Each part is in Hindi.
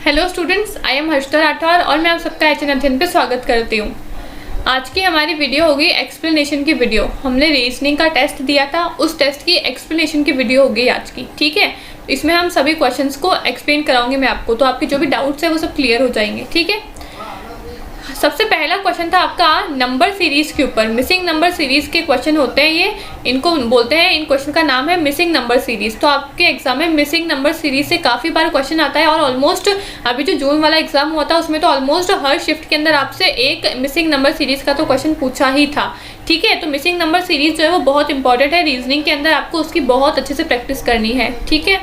Hello students, I am Harshita Rathore और मैं आप सबका एचएन अध्ययन पे स्वागत करती हूँ। आज की हमारी वीडियो होगी एक्सप्लेनेशन की वीडियो। हमने रीजनिंग का टेस्ट दिया था, उस टेस्ट की एक्सप्लेनेशन की वीडियो होगी आज की। ठीक है, इसमें हम सभी क्वेश्चंस को एक्सप्लेन कराऊंगी मैं आपको, तो आपके जो भी डाउट्स है वो सब क्लियर हो जाएंगे। ठीक है, सबसे पहला क्वेश्चन था आपका नंबर सीरीज के ऊपर। मिसिंग नंबर सीरीज के क्वेश्चन होते हैं ये, इनको बोलते हैं, इन क्वेश्चन का नाम है मिसिंग नंबर सीरीज। तो आपके एग्जाम में मिसिंग नंबर सीरीज से काफ़ी बार क्वेश्चन आता है और ऑलमोस्ट अभी जो जून वाला एग्जाम हुआ था उसमें तो ऑलमोस्ट हर शिफ्ट के अंदर आपसे एक मिसिंग नंबर सीरीज का तो क्वेश्चन पूछा ही था। ठीक है, तो मिसिंग नंबर सीरीज जो है वो बहुत इंपॉर्टेंट है। रीजनिंग के अंदर आपको उसकी बहुत अच्छे से प्रैक्टिस करनी है। ठीक है,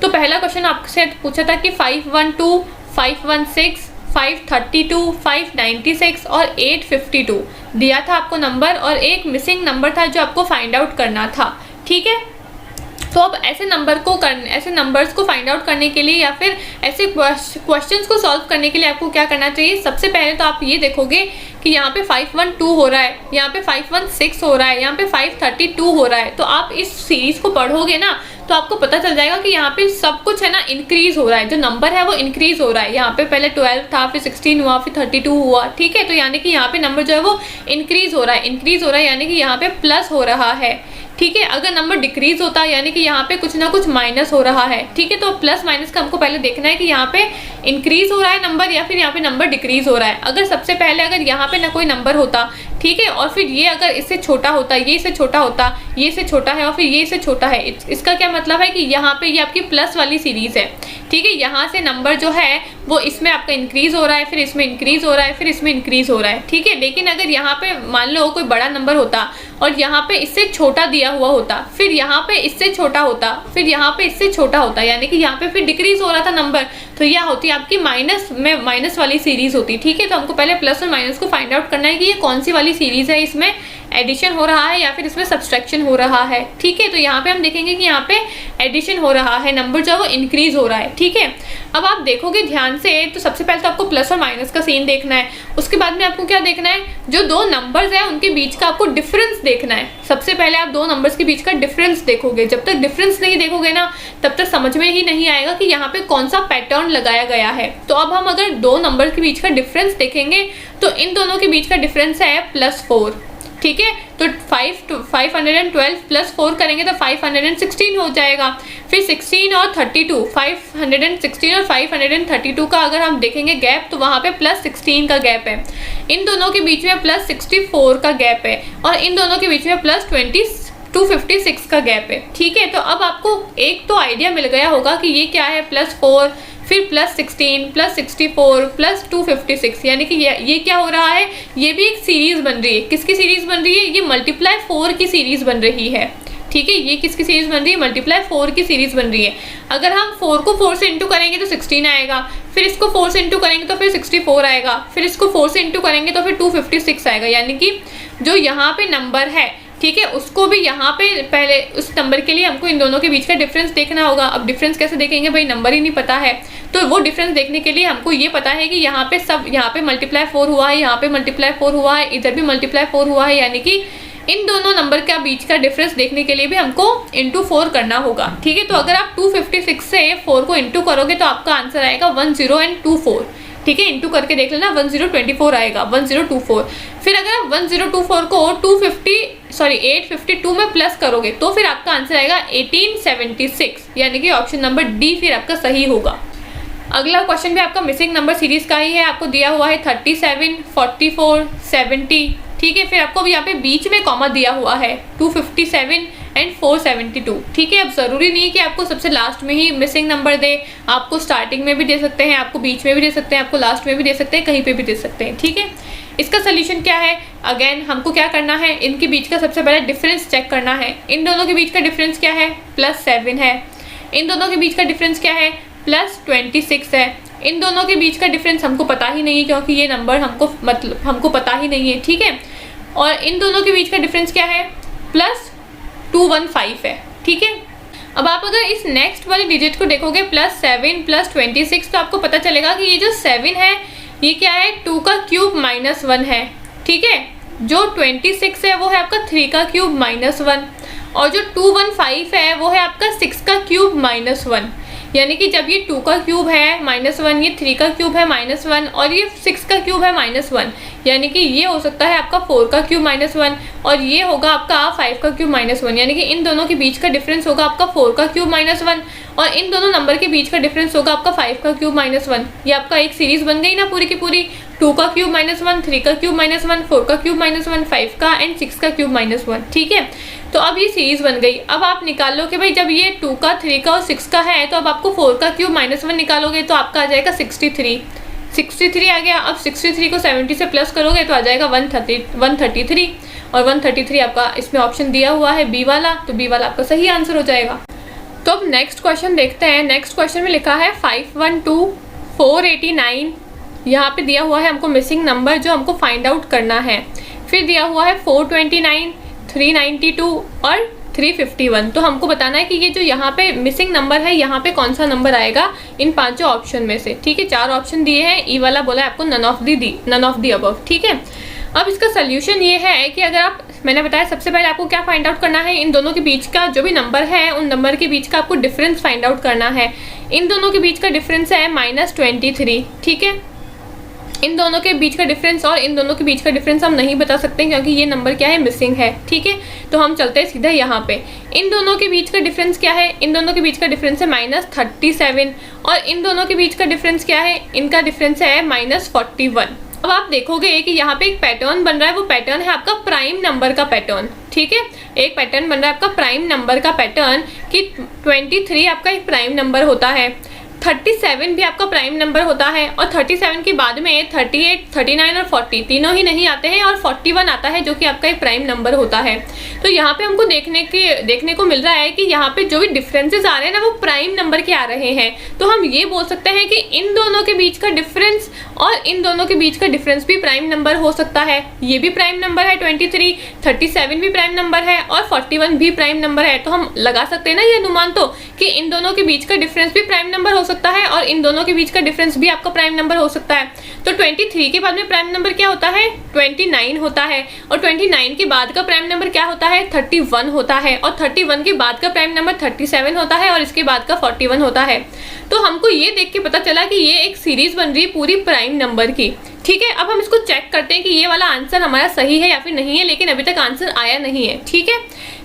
तो पहला क्वेश्चन आपसे पूछा था कि 512, 516, 532, 596 और 852 दिया था आपको नंबर, और एक मिसिंग नंबर था जो आपको फाइंड आउट करना था। ठीक है, तो अब ऐसे नंबर्स को फाइंड आउट करने के लिए या फिर ऐसे क्वेश्चंस को सॉल्व करने के लिए आपको क्या करना चाहिए। सबसे पहले तो आप ये देखोगे कि यहाँ पे 512 हो रहा है, यहाँ पे 516 हो रहा है, यहाँ पे 532 हो रहा है। तो आप इस सीरीज को पढ़ोगे ना तो आपको पता चल जाएगा कि यहाँ पे सब कुछ है ना इंक्रीज हो रहा है, जो नंबर है वो इंक्रीज हो रहा है। यहाँ पे पहले 12 था, फिर 16 हुआ, फिर 32 हुआ। ठीक है, तो यानी कि यहाँ पे नंबर जो है वो इंक्रीज हो रहा है, यानी कि यहाँ पे प्लस हो रहा है। ठीक है, अगर नंबर डिक्रीज होता है यानी कि यहाँ पे कुछ ना कुछ माइनस हो रहा है। ठीक है, तो प्लस माइनस का हमको पहले देखना है कि यहाँ पे इंक्रीज हो रहा है नंबर या फिर यहाँ पे नंबर डिक्रीज हो रहा है। अगर सबसे पहले अगर यहाँ पे ना कोई नंबर होता, ठीक है, और फिर ये अगर इससे छोटा होता, ये इससे छोटा होता, ये इससे छोटा है और फिर ये इससे छोटा है, इसका क्या मतलब है कि यहाँ पे ये आपकी प्लस वाली सीरीज है। ठीक है, यहाँ से नंबर जो है वो इसमें आपका इंक्रीज हो रहा है, फिर इसमें इंक्रीज हो रहा है, फिर इसमें इंक्रीज हो रहा है। ठीक है, लेकिन अगर यहाँ पे मान लो कोई बड़ा नंबर होता और यहाँ पे इससे छोटा दिया हुआ होता, फिर यहाँ पे इससे छोटा होता, फिर यहाँ पे इससे छोटा होता, यानी कि यहाँ पे फिर डिक्रीज हो रहा था नंबर, तो यह होती है आपकी माइनस वाली सीरीज होती। ठीक है, तो हमको पहले प्लस और माइनस को फाइंड आउट करना है कि ये कौन सी वाली सीरीज है, इसमें एडिशन हो रहा है या फिर इसमें सब्सट्रैक्शन हो रहा है। ठीक है, तो यहाँ पे हम देखेंगे कि यहाँ पे एडिशन हो रहा है, नंबर जो है वो इंक्रीज हो रहा है। ठीक है, अब आप देखोगे ध्यान से तो सबसे पहले तो आपको प्लस और माइनस का सीन देखना है। उसके बाद में आपको क्या देखना है, जो दो नंबर्स है उनके बीच का आपको डिफरेंस देखना है। सबसे पहले आप दो नंबर्स के बीच का डिफरेंस देखोगे। जब तक डिफरेंस नहीं देखोगे ना तब तक समझ में ही नहीं आएगा कि यहाँ पे कौन सा पैटर्न लगाया गया है। तो अब हम अगर दो नंबर के बीच का डिफरेंस देखेंगे तो इन दोनों के बीच का डिफरेंस है +4। ठीक है, तो 512 + 4 करेंगे तो 516 हो जाएगा। फिर 16 और 32, 516 और 532 का अगर हम देखेंगे गैप तो वहाँ पे +16 का गैप है। इन दोनों के बीच में +64 का गैप है और इन दोनों के बीच में +256 का गैप है। ठीक है, तो अब आपको एक तो आइडिया मिल गया होगा कि ये क्या है, +4, फिर +16, +64, +256, यानी कि ये क्या हो रहा है, ये भी एक सीरीज बन रही है। किसकी सीरीज बन रही है, ये मल्टीप्लाई 4 की सीरीज बन रही है। ठीक है, ये किसकी सीरीज बन रही है, मल्टीप्लाई 4 की सीरीज बन रही है। अगर हम 4 को 4 से इंटू करेंगे तो 16 आएगा, फिर इसको 4 से इंटू करेंगे तो फिर 64 आएगा, फिर इसको 4 से इंटू करेंगे तो फिर 256 आएगा। यानी कि जो यहाँ पे नंबर है, ठीक है, उसको भी यहाँ पे पहले उस नंबर के लिए हमको इन दोनों के बीच का डिफरेंस देखना होगा। अब डिफरेंस कैसे देखेंगे भाई, नंबर ही नहीं पता है, तो वो डिफरेंस देखने के लिए हमको ये पता है कि यहाँ पे मल्टीप्लाई 4 हुआ है, यहाँ पे मल्टीप्लाई 4 हुआ है, इधर भी मल्टीप्लाई 4 हुआ है, यानी कि इन दोनों नंबर का बीच का डिफरेंस देखने के लिए भी हमको इंटू 4 करना होगा। ठीक है, तो अगर आप 256 से 4 को इंटू करोगे तो आपका आंसर आएगा 1024। ठीक है, इंटू करके देख लेना, 1024 आएगा, 1024। फिर अगर आप 1024 को 852 में प्लस करोगे तो फिर आपका आंसर आएगा 1876, यानी कि ऑप्शन नंबर डी फिर आपका सही होगा। अगला क्वेश्चन भी आपका मिसिंग नंबर सीरीज का ही है। आपको दिया हुआ है 37, 44, 70। ठीक है, फिर आपको यहाँ पे बीच में कॉमा दिया हुआ है 257 एंड 472। ठीक है, अब ज़रूरी नहीं है कि आपको सबसे लास्ट में ही मिसिंग नंबर दे, आपको स्टार्टिंग में भी दे सकते हैं, आपको बीच में भी दे सकते हैं, आपको लास्ट में भी दे सकते हैं, कहीं पे भी दे सकते हैं। ठीक है, इसका सोल्यूशन क्या है, अगेन हमको क्या करना है, इनके बीच का सबसे पहले डिफरेंस चेक करना है। इन दोनों के बीच का डिफरेंस क्या है, +7 है। इन दोनों के बीच का डिफरेंस क्या है, +26 है। इन दोनों के बीच का डिफरेंस हमको पता ही नहीं है क्योंकि ये नंबर हमको पता ही नहीं है। ठीक है, और इन दोनों के बीच का डिफरेंस क्या है, +215 है। ठीक है, अब आप अगर इस नेक्स्ट वाले डिजिट को देखोगे +7 +26 तो आपको पता चलेगा कि ये जो 7 है ये क्या है, 2 का क्यूब -1 है। ठीक है, जो 26 है वो है आपका 3 का क्यूब -1 और जो 215 है वो है आपका 6 का क्यूब -1। यानी कि जब ये 2 का क्यूब है -1, ये 3 का क्यूब है -1 और ये 6 का क्यूब है -1, यानी कि ये हो सकता है आपका 4 का क्यूब -1 और ये होगा आपका 5 का क्यूब -1, यानी कि इन दोनों के बीच का डिफरेंस होगा आपका 4 का क्यूब -1 और इन दोनों नंबर के बीच का डिफरेंस होगा आपका 5 का क्यूब -1। ये आपका एक सीरीज बन गई ना पूरी की पूरी, 2 का क्यूब -1, 3 का क्यूब -1, 4 का क्यूब -1, 5 का एंड 6 का क्यूब -1। ठीक है, तो अब ये सीरीज बन गई। अब आप निकाल लो कि भाई जब ये 2 का, 3 का और 6 का है तो अब आपको 4 का क्यूब -1 निकालोगे तो आपका आ जाएगा 63 आ गया। अब 63 को 70 से प्लस करोगे तो आ जाएगा 133 और 133 आपका इसमें ऑप्शन दिया हुआ है बी वाला, तो बी वाला आपका सही आंसर हो जाएगा। तो अब नेक्स्ट क्वेश्चन देखते हैं। नेक्स्ट क्वेश्चन में लिखा है 512,489, यहाँ पे दिया हुआ है हमको मिसिंग नंबर जो हमको फाइंड आउट करना है। फिर दिया हुआ है 429, 392 और 351। तो हमको बताना है कि ये जो यहाँ पे मिसिंग नंबर है यहाँ पे कौन सा नंबर आएगा इन पांचों ऑप्शन में से। ठीक है, 4 ऑप्शन दिए हैं, ई वाला बोला है आपको नन ऑफ दी अबव। ठीक है, अब इसका सोल्यूशन ये है कि अगर आप, मैंने बताया सबसे पहले आपको क्या फाइंड आउट करना है, इन दोनों के बीच का जो भी नंबर है उन नंबर के बीच का आपको डिफरेंस फाइंड आउट करना है। इन दोनों के बीच का डिफरेंस है -23। ठीक है, इन दोनों के बीच का डिफरेंस और इन दोनों के बीच का डिफरेंस हम नहीं बता सकते क्योंकि ये नंबर क्या है, मिसिंग है। ठीक है, तो हम चलते हैं सीधा यहाँ पे। इन दोनों के बीच का डिफरेंस क्या है, इन दोनों के बीच का डिफरेंस है -37 और इन दोनों के बीच का डिफरेंस क्या है, इनका डिफरेंस है -41। अब आप देखोगे कि यहाँ पे एक पैटर्न बन रहा है, वो पैटर्न है आपका प्राइम नंबर का पैटर्न। ठीक है, एक पैटर्न बन रहा है आपका प्राइम नंबर का पैटर्न कि 23 आपका एक प्राइम नंबर होता है, 37 भी आपका प्राइम नंबर होता है और 37 के बाद में 38, 39 और 40 तीनों ही नहीं आते हैं और 41 आता है जो कि आपका एक प्राइम नंबर होता है। तो यहाँ पे हमको देखने को मिल रहा है कि यहाँ पे जो भी डिफरेंसेस आ रहे हैं ना वो प्राइम नंबर के आ रहे हैं। तो हम ये बोल सकते हैं कि इन दोनों के बीच का डिफरेंस और इन दोनों के बीच का डिफरेंस भी प्राइम नंबर हो सकता है। ये भी प्राइम नंबर है 23, 37 भी प्राइम नंबर है और 41 भी प्राइम नंबर है। तो हम लगा सकते हैं ना ये अनुमान तो कि इन दोनों के बीच का डिफरेंस भी प्राइम नंबर हो सकता है और इन दोनों के बीच का डिफरेंस भी आपका प्राइम नंबर हो सकता है। तो 23 के बाद में प्राइम नंबर क्या होता है, 29 होता है और 29 के बाद का प्राइम नंबर क्या होता है, 31 होता है और 31 के बाद का प्राइम नंबर 37 होता है और इसके बाद का 41 होता है। तो हमको ये देख के पता चला कि ये एक सीरीज बन रही है पूरी प्राइम नंबर की। ठीक है, अब हम इसको चेक करते हैं कि ये वाला आंसर हमारा सही है या फिर नहीं है, लेकिन अभी तक आंसर आया नहीं है। ठीक है,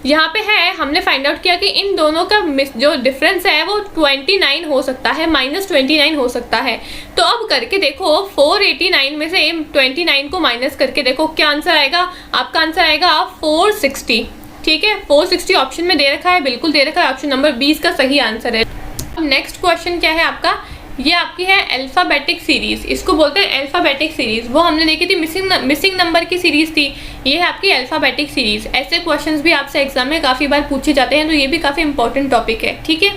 यहाँ पे है, हमने फाइंड आउट किया कि इन दोनों का जो डिफरेंस है वो 29 हो सकता है, -29 हो सकता है। तो अब करके देखो 489 में से 29 को माइनस करके देखो क्या आंसर आएगा, आपका आंसर आएगा 460। ठीक है, 460 ऑप्शन में दे रखा है, बिल्कुल दे रखा है, ऑप्शन नंबर 20 का सही आंसर है। अब नेक्स्ट क्वेश्चन क्या है आपका, ये आपकी है अल्फ़ाबेटिक सीरीज, इसको बोलते हैं अल्फ़ाबेटिक सीरीज। वो हमने देखी थी मिसिंग नंबर की सीरीज थी, ये है आपकी अल्फ़ाबेटिक सीरीज। ऐसे क्वेश्चंस भी आपसे एग्जाम में काफ़ी बार पूछे जाते हैं, तो ये भी काफ़ी इंपॉर्टेंट टॉपिक है। ठीक है,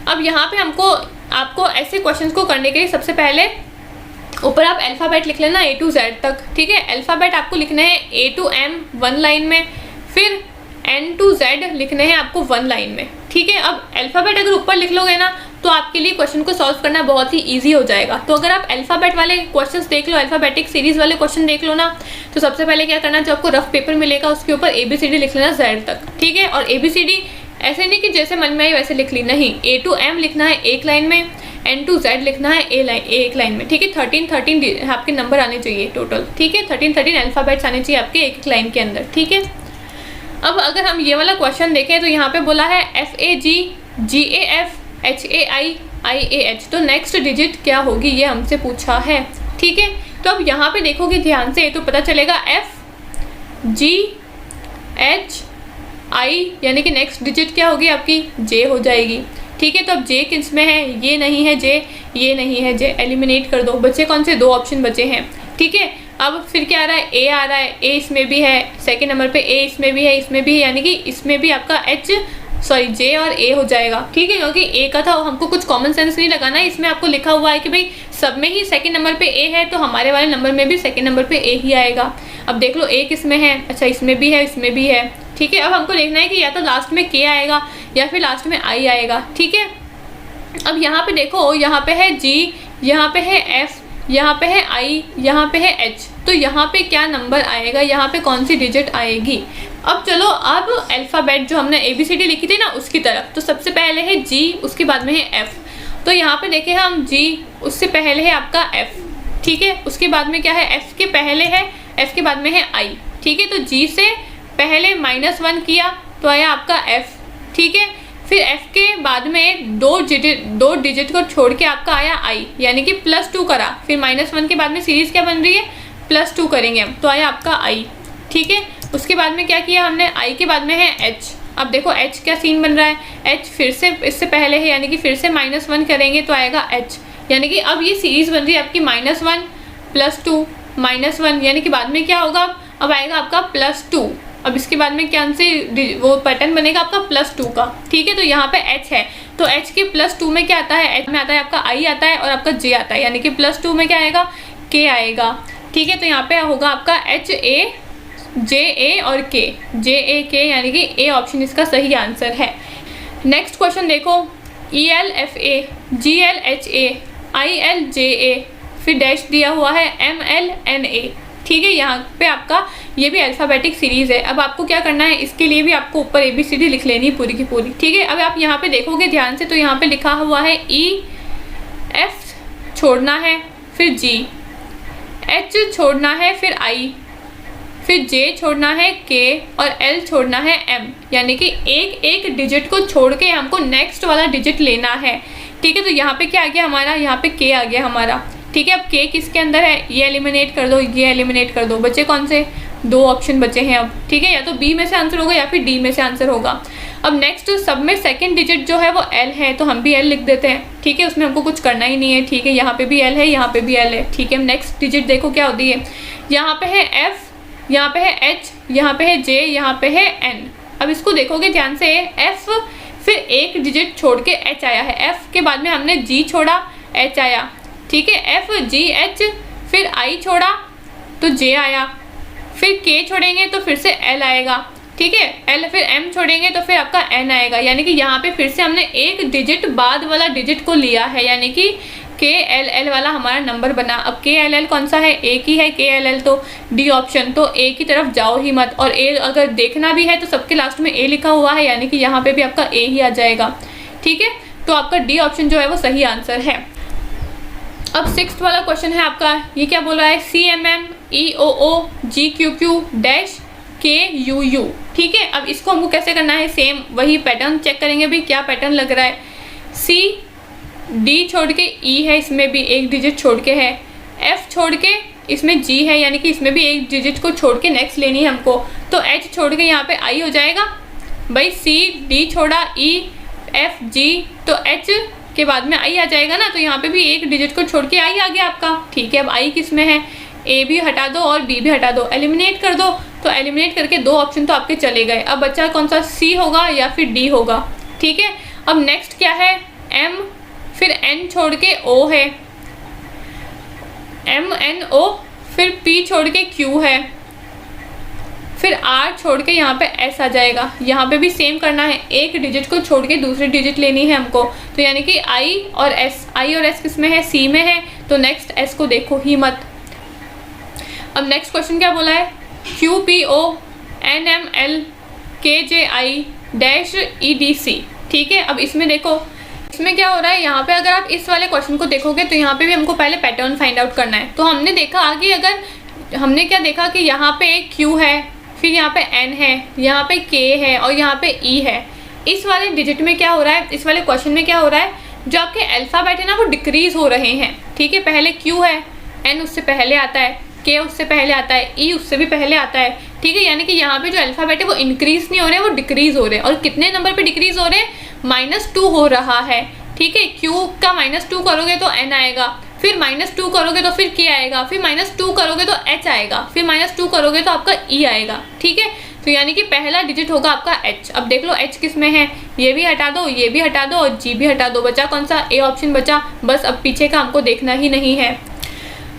अब यहाँ पे आपको ऐसे क्वेश्चन को करने के लिए सबसे पहले ऊपर आप अल्फ़ाबेट लिख लेना A to Z तक। ठीक है, अल्फ़ाबेट आपको लिखने हैं A to M 1 लाइन में, फिर N to Z लिखने हैं आपको 1 लाइन में। ठीक है, अब अल्फ़ाबेट अगर ऊपर लिख लोगे ना तो आपके लिए क्वेश्चन को सॉल्व करना बहुत ही इजी हो जाएगा। तो अगर आप अल्फ़ाबेट वाले क्वेश्चंस देख लो, अल्फ़ाबेटिक सीरीज वाले क्वेश्चन देख लो ना, तो सबसे पहले क्या करना, जो आपको रफ पेपर मिलेगा उसके ऊपर ABCD लिख लेना Z तक। ठीक है, और ABCD ऐसे नहीं कि जैसे मन में आई वैसे लिख ली, नहीं, A to M लिखना है एक लाइन में, N to Z लिखना है एक लाइन में। ठीक है, 13 आपके नंबर आने चाहिए टोटल। ठीक है, 13 अल्फ़ाबेट्स आने चाहिए आपके एक लाइन के अंदर। ठीक है, अब अगर हम ये वाला क्वेश्चन देखें तो यहाँ पे बोला है FAG GAF HAI IAH, तो नेक्स्ट डिजिट क्या होगी ये हमसे पूछा है। ठीक है, तो अब यहाँ पे देखोगे ध्यान से तो पता चलेगा FGHI, यानी कि नेक्स्ट डिजिट क्या होगी आपकी, J हो जाएगी। ठीक है, तो अब J किस में है, ये नहीं है J, ये नहीं है J, एलिमिनेट कर दो। बचे कौन से, 2 ऑप्शन बचे हैं। ठीक है, अब फिर क्या आ रहा है, A आ रहा है, A इसमें भी है, सेकेंड नंबर पे A इसमें भी है, इसमें भी है, यानी कि इसमें भी आपका J और A हो जाएगा। ठीक है, क्योंकि A का था, हमको कुछ कॉमन सेंस नहीं लगाना है, इसमें आपको लिखा हुआ है कि भाई सब में ही सेकंड नंबर पे A है, तो हमारे वाले नंबर में भी सेकंड नंबर पे A ही आएगा। अब देख लो A किस में है, अच्छा इसमें भी है, इसमें भी है। ठीक है, अब हमको देखना है कि या तो लास्ट में K आएगा या फिर लास्ट में I आएगा। ठीक है, अब यहाँ पे देखो, यहाँ पे है G, यहाँ पे है F, यहाँ पे है I, यहाँ पे है H, तो यहाँ पे क्या नंबर आएगा, यहाँ पे कौन सी डिजिट आएगी। अब चलो, अब अल्फ़ाबेट जो हमने ABCD लिखी थी ना उसकी तरफ, तो सबसे पहले है G, उसके बाद में है F तो यहाँ पे देखें हम G, उससे पहले है आपका F, ठीक है। उसके बाद में क्या है, F के पहले है, F के बाद में है I, ठीक है। तो G से पहले -1 किया तो आया आपका F, ठीक है। फिर F के बाद में दो डिजिट को छोड़ के आपका आया I, यानी कि +2 करा। फिर -1 के बाद में सीरीज क्या बन रही है, +2 करेंगे हम, तो आया आपका I, ठीक है। उसके बाद में क्या किया हमने, I के बाद में है H। अब देखो H क्या सीन बन रहा है, H फिर से इससे पहले है, यानी कि फिर से -1 करेंगे तो आएगा H, यानी कि अब ये सीरीज बन रही है आपकी -1 +2 -1, यानी कि बाद में क्या होगा, अब आएगा आपका +2। अब इसके बाद में क्या से वो पैटर्न बनेगा आपका +2 का, ठीक है। तो यहाँ पे H है, तो H के +2 में क्या आता है, H में आता है आपका I आता है और आपका J आता है, यानी कि +2 में क्या आएगा, K आएगा, ठीक है। तो यहाँ पे होगा आपका HA JA और K, JAK, यानी कि A ऑप्शन इसका सही आंसर है। नेक्स्ट क्वेश्चन देखो, ELFA GLHA ILJA, फिर डैश दिया हुआ है MLNA, ठीक है। यहाँ पे आपका ये भी अल्फ़ाबेटिक सीरीज़ है। अब आपको क्या करना है, इसके लिए भी आपको ऊपर ABCD लिख लेनी है पूरी की पूरी, ठीक है। अब आप यहाँ पे देखोगे ध्यान से, तो यहाँ पे लिखा हुआ है E, F छोड़ना है, फिर G, H छोड़ना है, फिर I, फिर J छोड़ना है, K और L छोड़ना है M, यानी कि एक डिजिट को छोड़ के हमको नेक्स्ट वाला डिजिट लेना है, ठीक है। तो यहाँ पे क्या आ गया हमारा, यहाँ पे K आ गया हमारा, ठीक है। अब K किसके अंदर है, ये एलिमिनेट कर दो, ये एलिमिनेट कर दो, बचे कौन से, 2 ऑप्शन बचे हैं अब, ठीक है। या तो B में से आंसर होगा या फिर D में से आंसर होगा। अब नेक्स्ट सब में सेकंड डिजिट जो है वो L है, तो हम भी L लिख देते हैं, ठीक है। उसमें हमको कुछ करना ही नहीं है, ठीक है। यहाँ पे भी L है, यहाँ पे भी L है, ठीक है। नेक्स्ट डिजिट देखो क्या होती है, यहाँ पे है F, यहाँ पे है H, यहाँ पे है J, यहाँ पे है N। अब इसको देखोगे ध्यान से, F फिर एक डिजिट छोड़ के H आया है, F के बाद में हमने G छोड़ा, H आया, ठीक है। F G H, फिर I छोड़ा तो J आया, फिर K छोड़ेंगे तो फिर से L आएगा, ठीक है। L फिर M छोड़ेंगे तो फिर आपका N आएगा, यानी कि यहाँ पे फिर से हमने एक डिजिट बाद वाला डिजिट को लिया है, यानी कि KLL वाला हमारा नंबर बना। अब KLL कौन सा है, A की है KLL, तो D ऑप्शन, तो A की तरफ जाओ ही मत। और A अगर देखना भी है तो सबके लास्ट में A लिखा हुआ है, यानी कि यहाँ पे भी आपका A ही आ जाएगा, ठीक है। तो आपका D ऑप्शन जो है वो सही आंसर है। अब 6th वाला क्वेश्चन है आपका, ये क्या बोल रहा है, CMM EOO GQQ dash KUU, ठीक है। अब इसको हमको कैसे करना है, सेम वही पैटर्न चेक करेंगे भी क्या पैटर्न लग रहा है। C D छोड़ के E है, इसमें भी एक डिजिट छोड़ के है, F छोड़ के इसमें G है, यानी कि इसमें भी एक डिजिट को छोड़ के नेक्स्ट लेनी है हमको, तो H छोड़ के यहाँ पे I हो जाएगा भाई। C D छोड़ा, E F G, तो H के बाद में I आ जाएगा ना, तो यहाँ पे भी एक डिजिट को छोड़ के I आ गया आपका, ठीक है। अब I किस में है, A भी हटा दो और B भी हटा दो, एलिमिनेट कर दो, तो एलिमिनेट करके 2 ऑप्शन तो आपके चले गए। अब बच्चा कौन सा, C होगा या फिर D होगा, ठीक है। अब नेक्स्ट क्या है, M, फिर N छोड़ के O है, MNO, फिर P छोड़ के Q है, फिर R छोड़ के यहाँ पे S आ जाएगा। यहाँ पे भी सेम करना है, एक डिजिट को छोड़ के दूसरी डिजिट लेनी है हमको, तो यानी कि I और S किस में है, C में है, तो नेक्स्ट S को देखो ही मत। अब नेक्स्ट क्वेश्चन क्या बोला है, QPO NML KJI dash EDC, ठीक है। अब इसमें देखो, इसमें क्या हो रहा है, यहाँ पे अगर आप इस वाले क्वेश्चन को देखोगे तो यहाँ पे भी हमको पहले पैटर्न फाइंड आउट करना है। तो हमने देखा आगे, अगर हमने क्या देखा कि यहाँ पे एक Q है, फिर यहाँ पे N है, यहाँ पे K है और यहाँ पे E है। इस वाले डिजिट में क्या हो रहा है, इस वाले क्वेश्चन में क्या हो रहा है, जो आपके अल्फ़ाबेट है ना वो डिक्रीज हो रहे हैं, ठीक है। पहले Q है, N उससे पहले आता है, K उससे पहले आता है, E उससे भी पहले आता है, ठीक है। यानी कि यहाँ पे जो अल्फ़ाबेट है वो इंक्रीज नहीं हो रहे हैं, वो डिक्रीज हो रहे हैं। और कितने नंबर पे डिक्रीज हो रहे हैं, -2 हो रहा है, ठीक है। Q का -2 करोगे तो N आएगा, फिर -2 करोगे तो फिर K आएगा, फिर -2 करोगे तो H आएगा, फिर -2 करोगे तो आपका E आएगा, ठीक है। तो यानी कि पहला डिजिट होगा आपका H। अब देख लो H किस में है, ये भी हटा दो, ये भी हटा दो और G भी हटा दो, बचा कौन सा, A ऑप्शन बचा। बस अब पीछे का हमको देखना ही नहीं है।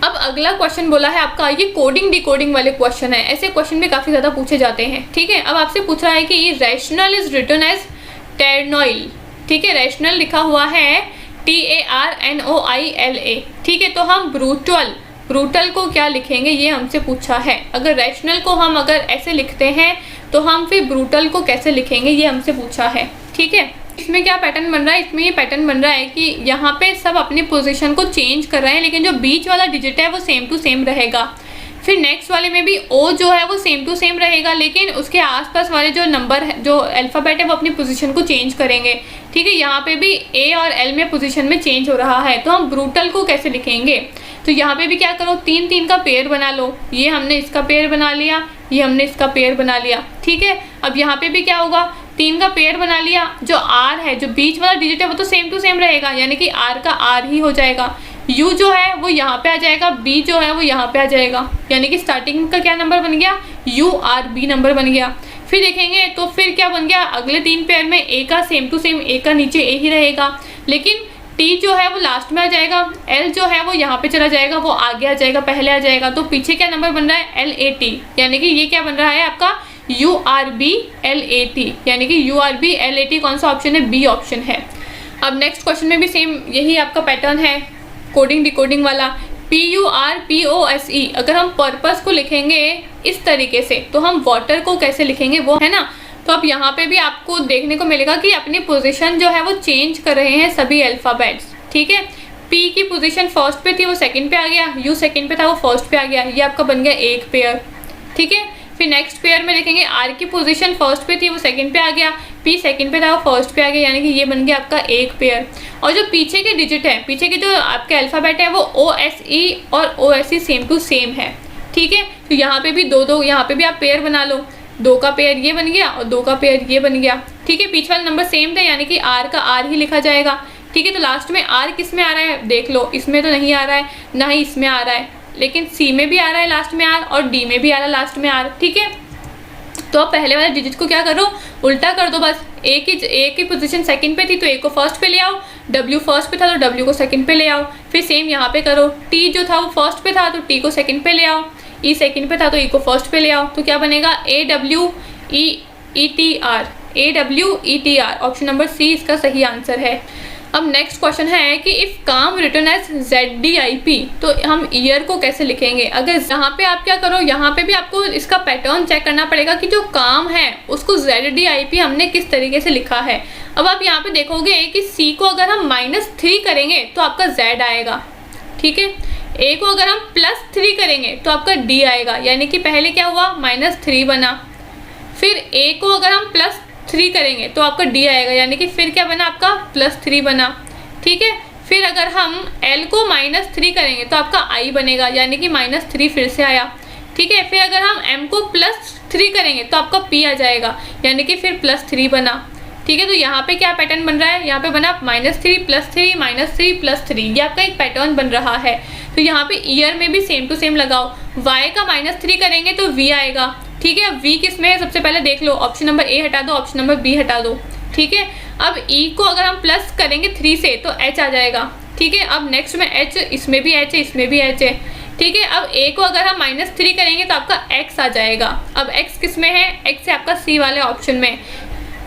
अब अगला क्वेश्चन बोला है आपका, ये कोडिंग डिकोडिंग वाले क्वेश्चन है, ऐसे क्वेश्चन भी काफ़ी ज़्यादा पूछे जाते हैं, ठीक है। अब आपसे पूछ रहा है कि ये रैशनल इज रिटन एज टेरनोइल, ठीक है। रैशनल लिखा हुआ है TARNOILA, ठीक है। तो हम ब्रूटल को क्या लिखेंगे, ये हमसे पूछा है। अगर रैशनल को हम अगर ऐसे लिखते हैं तो हम फिर ब्रूटल को कैसे लिखेंगे, ये हमसे पूछा है, ठीक है। इसमें क्या पैटर्न बन रहा है, इसमें ये पैटर्न बन रहा है कि यहाँ पे सब अपनी पोजीशन को चेंज कर रहे हैं, लेकिन जो बीच वाला डिजिट है वो सेम टू सेम रहेगा। फिर नेक्स्ट वाले में भी ओ जो है वो सेम टू सेम रहेगा, लेकिन उसके आसपास वाले जो नंबर है, जो अल्फ़ाबेट है, वो अपनी पोजीशन को चेंज करेंगे। ठीक है, यहाँ पे भी ए और एल में पोजीशन में चेंज हो रहा है। तो हम ब्रूटल को कैसे लिखेंगे, तो यहाँ पे भी क्या करो, 3 3 का पेयर बना लो। ये हमने इसका पेयर बना लिया, ये हमने इसका पेयर बना लिया। ठीक है, अब यहाँ पे भी क्या होगा, 3 का पेयर बना लिया। जो आर है, जो बीच वाला डिजिट है, वो तो सेम टू सेम रहेगा, यानी कि आर का आर ही हो जाएगा। यू जो है वो यहाँ पे आ जाएगा, बी जो है वो यहाँ पे आ जाएगा, यानी कि स्टार्टिंग का क्या नंबर बन गया, यू आर बी नंबर बन गया। फिर देखेंगे तो फिर क्या बन गया, अगले 3 पेयर में ए का सेम टू सेम, ए का नीचे ए ही रहेगा, लेकिन टी जो है वो लास्ट में आ जाएगा, एल जो है वो यहाँ पे चला जाएगा, वो आगे आ जाएगा, पहले आ जाएगा। तो पीछे क्या नंबर बन रहा है, एल ए टी, यानी कि ये क्या बन रहा है आपका U R B L A T, यानी कि U R B L A T कौन सा ऑप्शन है, बी ऑप्शन है। अब नेक्स्ट क्वेश्चन में भी सेम यही आपका पैटर्न है, कोडिंग डिकोडिंग वाला। PURPOSE अगर हम पर्पस को लिखेंगे इस तरीके से, तो हम वाटर को कैसे लिखेंगे, वो है ना। तो अब यहाँ पे भी आपको देखने को मिलेगा कि अपनी पोजीशन जो है वो चेंज कर रहे हैं सभी अल्फ़ाबेट्स। ठीक है, P की पोजीशन फर्स्ट पे थी, वो सेकंड पे आ गया, U सेकंड पे था, वो फर्स्ट पे आ गया, ये आपका बन गया एक पेयर। ठीक है, फिर नेक्स्ट पेयर में देखेंगे R की पोजीशन फर्स्ट पे थी, वो सेकंड पे आ गया, P सेकंड पे था, वो फर्स्ट पे आ गया, यानी कि ये बन गया आपका एक पेयर। और जो पीछे के डिजिट है, पीछे के जो आपके अल्फ़ाबेट है, वो OSE और OSE सेम टू सेम है। ठीक है, तो यहाँ पे भी दो यहाँ पे भी आप पेयर बना लो, 2 का पेयर ये बन गया और 2 का पेयर ये बन गया। ठीक है, पीछे वाला नंबर सेम था, यानी कि R का R ही लिखा जाएगा। ठीक है, तो लास्ट में R किस में आ रहा है, देख लो, इसमें तो नहीं आ रहा है, ना ही इसमें आ रहा है, लेकिन C में भी आ रहा है लास्ट में R, और D में भी आ रहा है लास्ट में R। ठीक है, तो अब पहले वाले डिजिट को क्या करो, उल्टा कर दो बस। ए की पोजीशन सेकंड पे थी, तो ए को फर्स्ट पे ले आओ, W फर्स्ट पे था तो W को सेकंड पे ले आओ। फिर सेम यहाँ पे करो, T जो था वो फर्स्ट पे था, तो T को सेकंड पे ले आओ, E सेकंड पे था तो E को फर्स्ट पे ले आओ। तो क्या बनेगा, AWEETR, ऑप्शन नंबर सी इसका सही आंसर है। अब नेक्स्ट क्वेश्चन है कि इफ़ काम रिटर्न एज ZDIP, तो हम ईयर को कैसे लिखेंगे। अगर यहाँ पे आप क्या करो, यहाँ पे भी आपको इसका पैटर्न चेक करना पड़ेगा कि जो काम है उसको ZDIP हमने किस तरीके से लिखा है। अब आप यहाँ पे देखोगे कि C को अगर हम -3 करेंगे तो आपका Z आएगा। ठीक है, A को अगर हम +3 करेंगे तो आपका D आएगा, यानी कि पहले क्या हुआ, -3 बना, फिर A को अगर हम +3 करेंगे तो आपका D आएगा, यानी कि फिर क्या बना, आपका +3 बना। ठीक है, फिर अगर हम L को -3 करेंगे तो आपका I बनेगा, यानी कि -3 फिर से आया। ठीक है, फिर अगर हम M को +3 करेंगे तो आपका P आ जाएगा, यानी कि फिर +3 बना। ठीक है, तो यहाँ पे क्या पैटर्न बन रहा है, यहाँ पे बना -3 +3 -3 +3, ये आपका एक पैटर्न बन रहा है। तो यहाँ पे ईयर में भी सेम टू सेम लगाओ, Y का -3 करेंगे तो V आएगा। ठीक है, अब V किस में है, सबसे पहले देख लो, ऑप्शन नंबर A हटा दो, ऑप्शन नंबर B हटा दो। ठीक है, अब E को अगर हम प्लस करेंगे 3 से तो H आ जाएगा। ठीक है, अब नेक्स्ट में H, इसमें भी H है, इसमें भी H है। ठीक है, अब A को अगर हम -3 करेंगे तो आपका X आ जाएगा। अब X किस में है, X है आपका C वाले ऑप्शन में।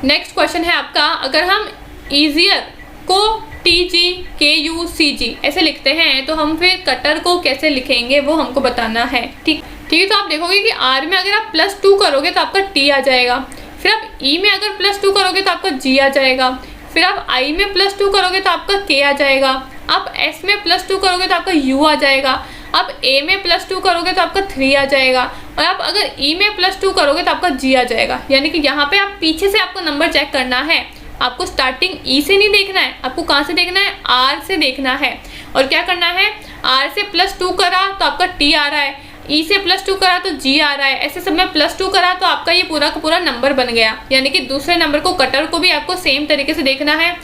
नेक्स्ट क्वेश्चन है आपका, अगर हम ईजियर को TGKUCG ऐसे लिखते हैं तो हम फिर कटर को कैसे लिखेंगे वो हमको बताना है। ठीक है, तो आप देखोगे कि R में अगर आप +2 करोगे तो आपका T आ जाएगा, फिर आप E में अगर +2 करोगे तो आपका G आ जाएगा, फिर आप I में +2 करोगे तो आपका K आ जाएगा, आप S में +2 करोगे तो आपका U आ जाएगा, आप A में +2 करोगे तो आपका 3 आ जाएगा, और आप अगर E में +2 करोगे तो आपका G आ जाएगा। यानी कि यहाँ पे आप पीछे से आपको नंबर चेक करना है, आपको स्टार्टिंग E से नहीं देखना है, आपको कहाँ से देखना है, R से देखना है। और क्या करना है, R से +2 करा तो आपका T आ रहा है, E से +2 करा तो G आ रहा है, ऐसे सब में +2 करा तो आपका ये पूरा का पूरा नंबर बन गया। यानी कि दूसरे नंबर को, कटर को भी आपको सेम तरीके से देखना है।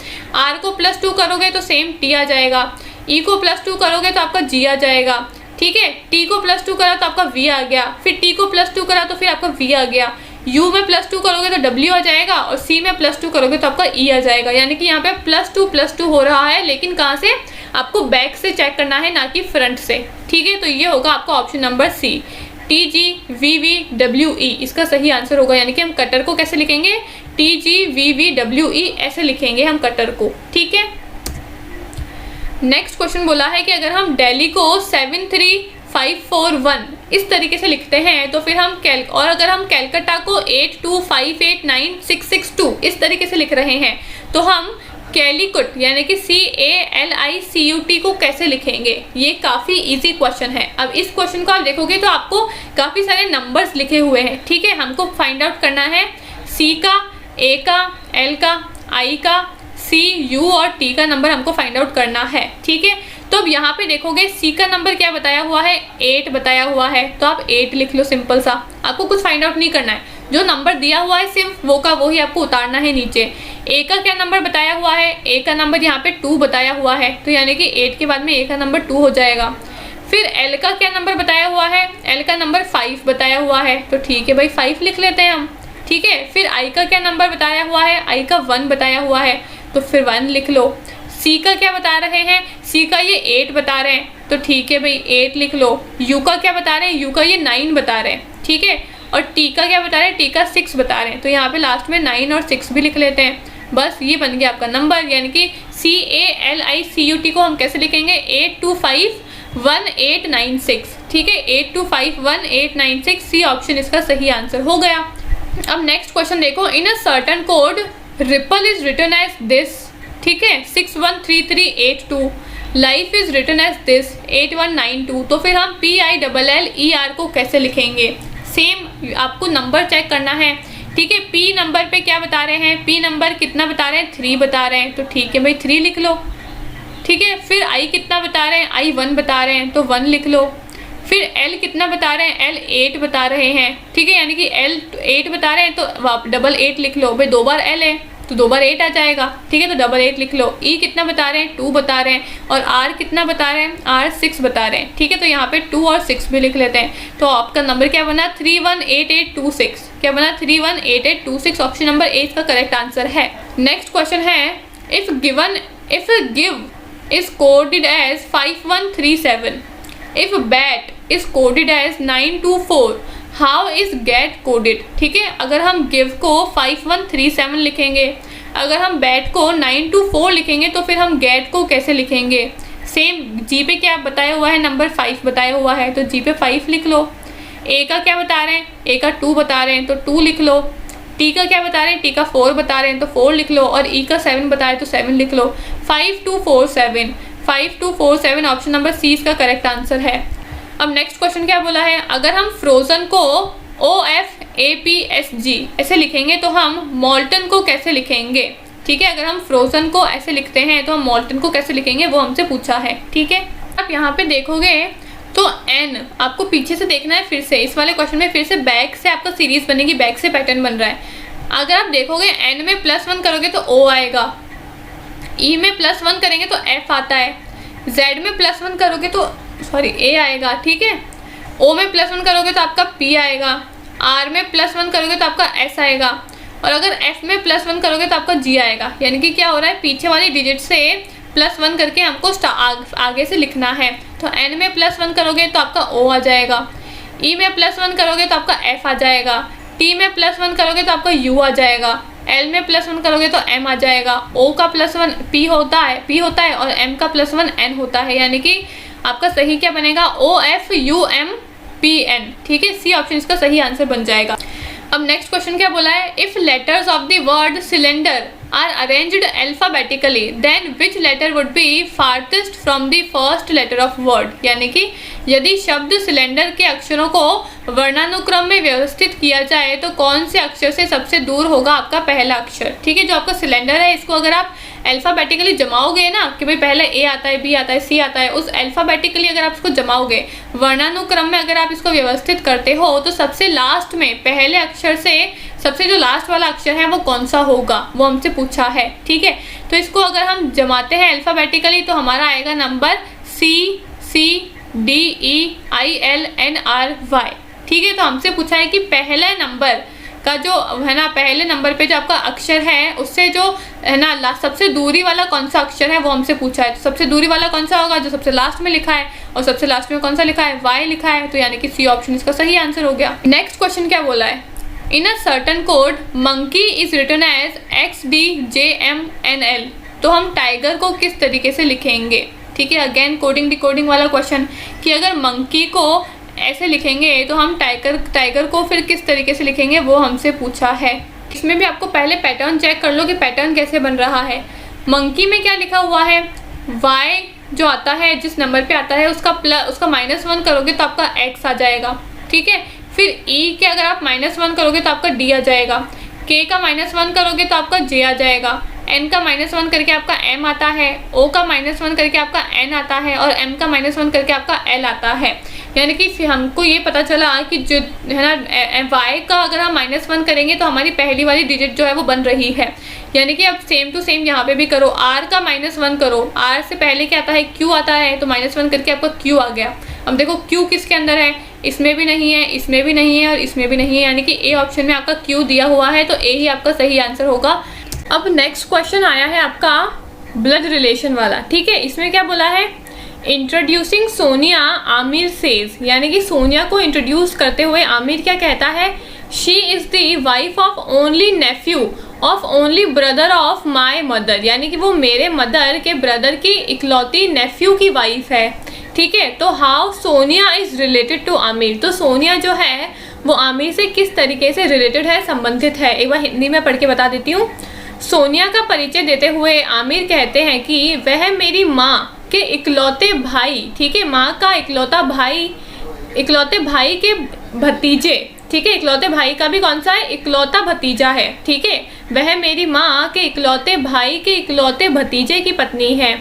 R को +2 करोगे तो सेम T आ जाएगा, E को +2 करोगे तो आपका G आ जाएगा। ठीक है, T को +2 करा तो आपका V आ गया, फिर T को +2 करा तो फिर आपका V आ गया, U में +2 करोगे तो W आ जाएगा, और C में +2 करोगे तो आपका E आ जाएगा। यानी कि यहाँ पे +2 हो रहा है, लेकिन कहाँ से, आपको बैक से चेक करना है, ना कि फ्रंट से। ठीक है, तो ये होगा आपका ऑप्शन नंबर C, TGVVWE इसका सही आंसर होगा। यानी कि हम कटर को कैसे लिखेंगे, TGVVWE ऐसे लिखेंगे हम कटर को। ठीक है, नेक्स्ट क्वेश्चन बोला है कि अगर हम दिल्ली को 73541 इस तरीके से लिखते हैं तो फिर हम और अगर हम कैलकाटा को 82589 662 इस तरीके से लिख रहे हैं तो हम कैलिकुट यानी कि CALICUT को कैसे लिखेंगे? ये काफ़ी इजी क्वेश्चन है। अब इस क्वेश्चन को आप देखोगे तो आपको काफ़ी सारे नंबर्स लिखे हुए हैं, ठीक है। हमको फाइंड आउट करना है C का, A का, L का, I का, C, U और T का नंबर हमको फाइंड आउट करना है, ठीक है। तो अब यहाँ पे देखोगे C का नंबर क्या बताया हुआ है, 8 बताया हुआ है, तो आप 8 लिख लो, सिंपल सा। आपको कुछ फाइंड आउट नहीं करना है, जो नंबर दिया हुआ है सिर्फ वो का वो ही आपको उतारना है नीचे। A का क्या नंबर बताया हुआ है, A का नंबर यहाँ पे 2 बताया हुआ है, तो यानी कि 8 के बाद में A का नंबर 2 हो जाएगा। फिर L का क्या नंबर बताया हुआ है, L का नंबर 5 बताया हुआ है, तो ठीक है भाई 5 लिख लेते हैं हम, ठीक है। फिर I का क्या नंबर बताया हुआ है, I का 1 बताया हुआ है, तो फिर 1 लिख लो। C का क्या बता रहे हैं, C का ये 8 बता रहे हैं, तो ठीक है भाई 8 लिख लो। U का क्या बता रहे हैं, U का ये 9 बता रहे हैं, ठीक है। और T का क्या बता रहे हैं, T का 6 बता रहे हैं, तो यहाँ पे लास्ट में 9 और 6 भी लिख लेते हैं। बस ये बन गया आपका नंबर, यानी कि CALICUT को हम कैसे लिखेंगे, 8251896, ठीक है। 8251896, सी ऑप्शन इसका सही आंसर हो गया। अब नेक्स्ट क्वेश्चन देखो, in a certain code ripple is written as this, ठीक है, 613382, life is written as this 8192, तो फिर हम PILLER को कैसे लिखेंगे? सेम आपको नंबर चेक करना है, ठीक है। P नंबर पे क्या बता रहे हैं, P नंबर कितना बता रहे हैं, 3 बता रहे हैं, तो ठीक है भाई 3 लिख लो, ठीक है। फिर I कितना बता रहे हैं, I 1 बता रहे हैं, तो 1 लिख लो। फिर L कितना बता रहे हैं, L 8 बता रहे हैं, ठीक है, यानी कि L 8 बता रहे हैं, तो डबल 8 लिख लो भाई, 2 बार L है तो 2 बार 8 आ जाएगा, ठीक है, तो डबल 8 लिख लो। E कितना बता रहे हैं, 2 बता रहे हैं, और R कितना बता रहे हैं, R 6 बता रहे हैं, ठीक है, तो यहाँ पे 2 और 6 भी लिख लेते हैं। तो आपका नंबर क्या बना, 318826, क्या बना 318826, ऑप्शन नंबर A इसका करेक्ट आंसर है। नेक्स्ट क्वेश्चन है, if give is coded as 5137, if bat is coded as 924, how is get coded, ठीक है। अगर हम गिव को 5137 लिखेंगे, अगर हम बैट को 924 लिखेंगे, तो फिर हम गेट को कैसे लिखेंगे? सेम जी पे क्या बताया हुआ है, नंबर 5 बताया हुआ है, तो जी पे 5 लिख लो। ए का क्या बता रहे हैं, ए का 2 बता रहे हैं, तो 2 लिख लो। टी का क्या बता रहे हैं, टी का 4 बता रहे हैं, तो 4 लिख लो। और ई का 7 बता रहे हैं, तो 7 लिख लो। 5247, 5247, ऑप्शन नंबर सी इसका करेक्ट आंसर है। अब नेक्स्ट क्वेश्चन क्या बोला है, अगर हम फ्रोजन को OFAPSG ऐसे लिखेंगे, तो हम मॉल्टन को कैसे लिखेंगे? ठीक है, अगर हम फ्रोजन को ऐसे लिखते हैं तो हम मॉल्टन को कैसे लिखेंगे, वो हमसे पूछा है। ठीक है, आप यहाँ पे देखोगे तो n आपको पीछे से देखना है, फिर से इस वाले क्वेश्चन में फिर से बैक से आपका सीरीज बनेगी, बैक से पैटर्न बन रहा है। अगर आप देखोगे n में +1 करोगे तो O आएगा, E में +1 करेंगे तो F आता है, Z में +1 करोगे तो A आएगा। ठीक है, O में +1 करोगे तो आपका P आएगा, R में +1 करोगे तो आपका S आएगा, और अगर F में +1 करोगे तो आपका G आएगा। यानी कि क्या हो रहा है, पीछे वाली डिजिट से +1 करके हमको आगे से लिखना है। तो N में +1 करोगे तो आपका O आ जाएगा, E में +1 करोगे तो आपका F आ जाएगा, T में +1 करोगे तो आपका U आ जाएगा, L में +1 करोगे तो M आ जाएगा, O का +1 P होता है और M का +1 N होता है। यानी कि आपका सही क्या बनेगा, OFUMPN। ठीक है, सी ऑप्शन इसका सही आंसर बन जाएगा। अब नेक्स्ट क्वेश्चन क्या बोला है, if letters of the word cylinder are arranged alphabetically then which letter would be farthest from the first letter of word. यानी कि यदि शब्द सिलेंडर के अक्षरों को वर्णानुक्रम में व्यवस्थित किया जाए तो कौन से अक्षर से सबसे दूर होगा आपका पहला अक्षर। ठीक है, जो आपका सिलेंडर है इसको अगर आप अल्फाबेटिकली जमाओगे ना, कि भाई पहले A आता है, B आता है, C आता है, उस अल्फाबेटिकली अगर आप इसको जमाओगे, वर्णानुक्रम में अगर आप इसको व्यवस्थित करते हो, तो सबसे लास्ट में पहले अक्षर से सबसे जो लास्ट वाला अक्षर है वो कौन सा होगा, वो हमसे पूछा है। ठीक है, तो इसको अगर हम जमाते हैं अल्फाबेटिकली तो हमारा आएगा नंबर CCDEILNRY। ठीक है, तो हमसे पूछा है कि पहले नंबर का जो है ना, पहले नंबर पे जो आपका अक्षर है उससे जो है ना सबसे दूरी वाला कौन सा अक्षर है वो हमसे पूछा है। तो सबसे दूरी वाला कौन सा होगा, जो सबसे लास्ट में लिखा है, और सबसे लास्ट में कौन सा लिखा है, Y लिखा है। तो यानी कि सी ऑप्शन इसका सही आंसर हो गया। नेक्स्ट क्वेश्चन क्या बोला है, in a certain code monkey is written as XDJMNL। तो हम टाइगर को किस तरीके से लिखेंगे। ठीक है, अगेन कोडिंग डिकोडिंग वाला क्वेश्चन, कि अगर मंकी को ऐसे लिखेंगे तो हम टाइगर को फिर किस तरीके से लिखेंगे, वो हमसे पूछा है। इसमें भी आपको पहले पैटर्न चेक कर लो कि पैटर्न कैसे बन रहा है। मंकी में क्या लिखा हुआ है, y जो आता है जिस नंबर पे आता है उसका -1 करोगे तो आपका x आ जाएगा, ठीक है। फिर e के अगर आप -1 करोगे तो आपका d आ जाएगा, k का -1 करोगे तो आपका j आ जाएगा, n का -1 करके आपका m आता है, o का -1 करके आपका n आता है और m का -1 करके आपका l आता है। यानी कि फिर हमको ये पता चला कि जो है ना y का अगर हम -1 करेंगे तो हमारी पहली वाली डिजिट जो है वो बन रही है। यानी कि अब सेम टू सेम यहाँ पे भी करो, r का -1 करो, r से पहले क्या आता है q आता है, तो -1 करके आपका q आ गया। अब देखो q किसके अंदर है, इसमें भी नहीं है, इसमें भी नहीं है और इसमें भी नहीं है, यानी कि ए ऑप्शन में आपका q दिया हुआ है, तो ए ही आपका सही आंसर होगा। अब नेक्स्ट क्वेश्चन आया है आपका ब्लड रिलेशन वाला, ठीक है। इसमें क्या बोला है, इंट्रोड्यूसिंग सोनिया आमिर सेज, यानी कि सोनिया को इंट्रोड्यूस करते हुए आमिर क्या कहता है, she is the wife of only Neiphiu of only brother of my mother, यानी कि वो मेरे मदर के ब्रदर की इकलौती नेफ्यू की वाइफ है, ठीक है। तो how Sonia is related to Aamir, तो सोनिया जो है वो आमिर से किस तरीके से रिलेटेड है, संबंधित है। एक बार हिंदी में पढ़ के बता देती हूँ। सोनिया का परिचय देते हुए आमिर कहते हैं कि वह मेरी माँ के इकलौते भाई, ठीक है, माँ का इकलौता भाई, इकलौते भाई के भतीजे, ठीक है, इकलौते भाई का भी कौन सा है, इकलौता भतीजा है, ठीक है। वह मेरी माँ के इकलौते भाई के इकलौते भतीजे की पत्नी है।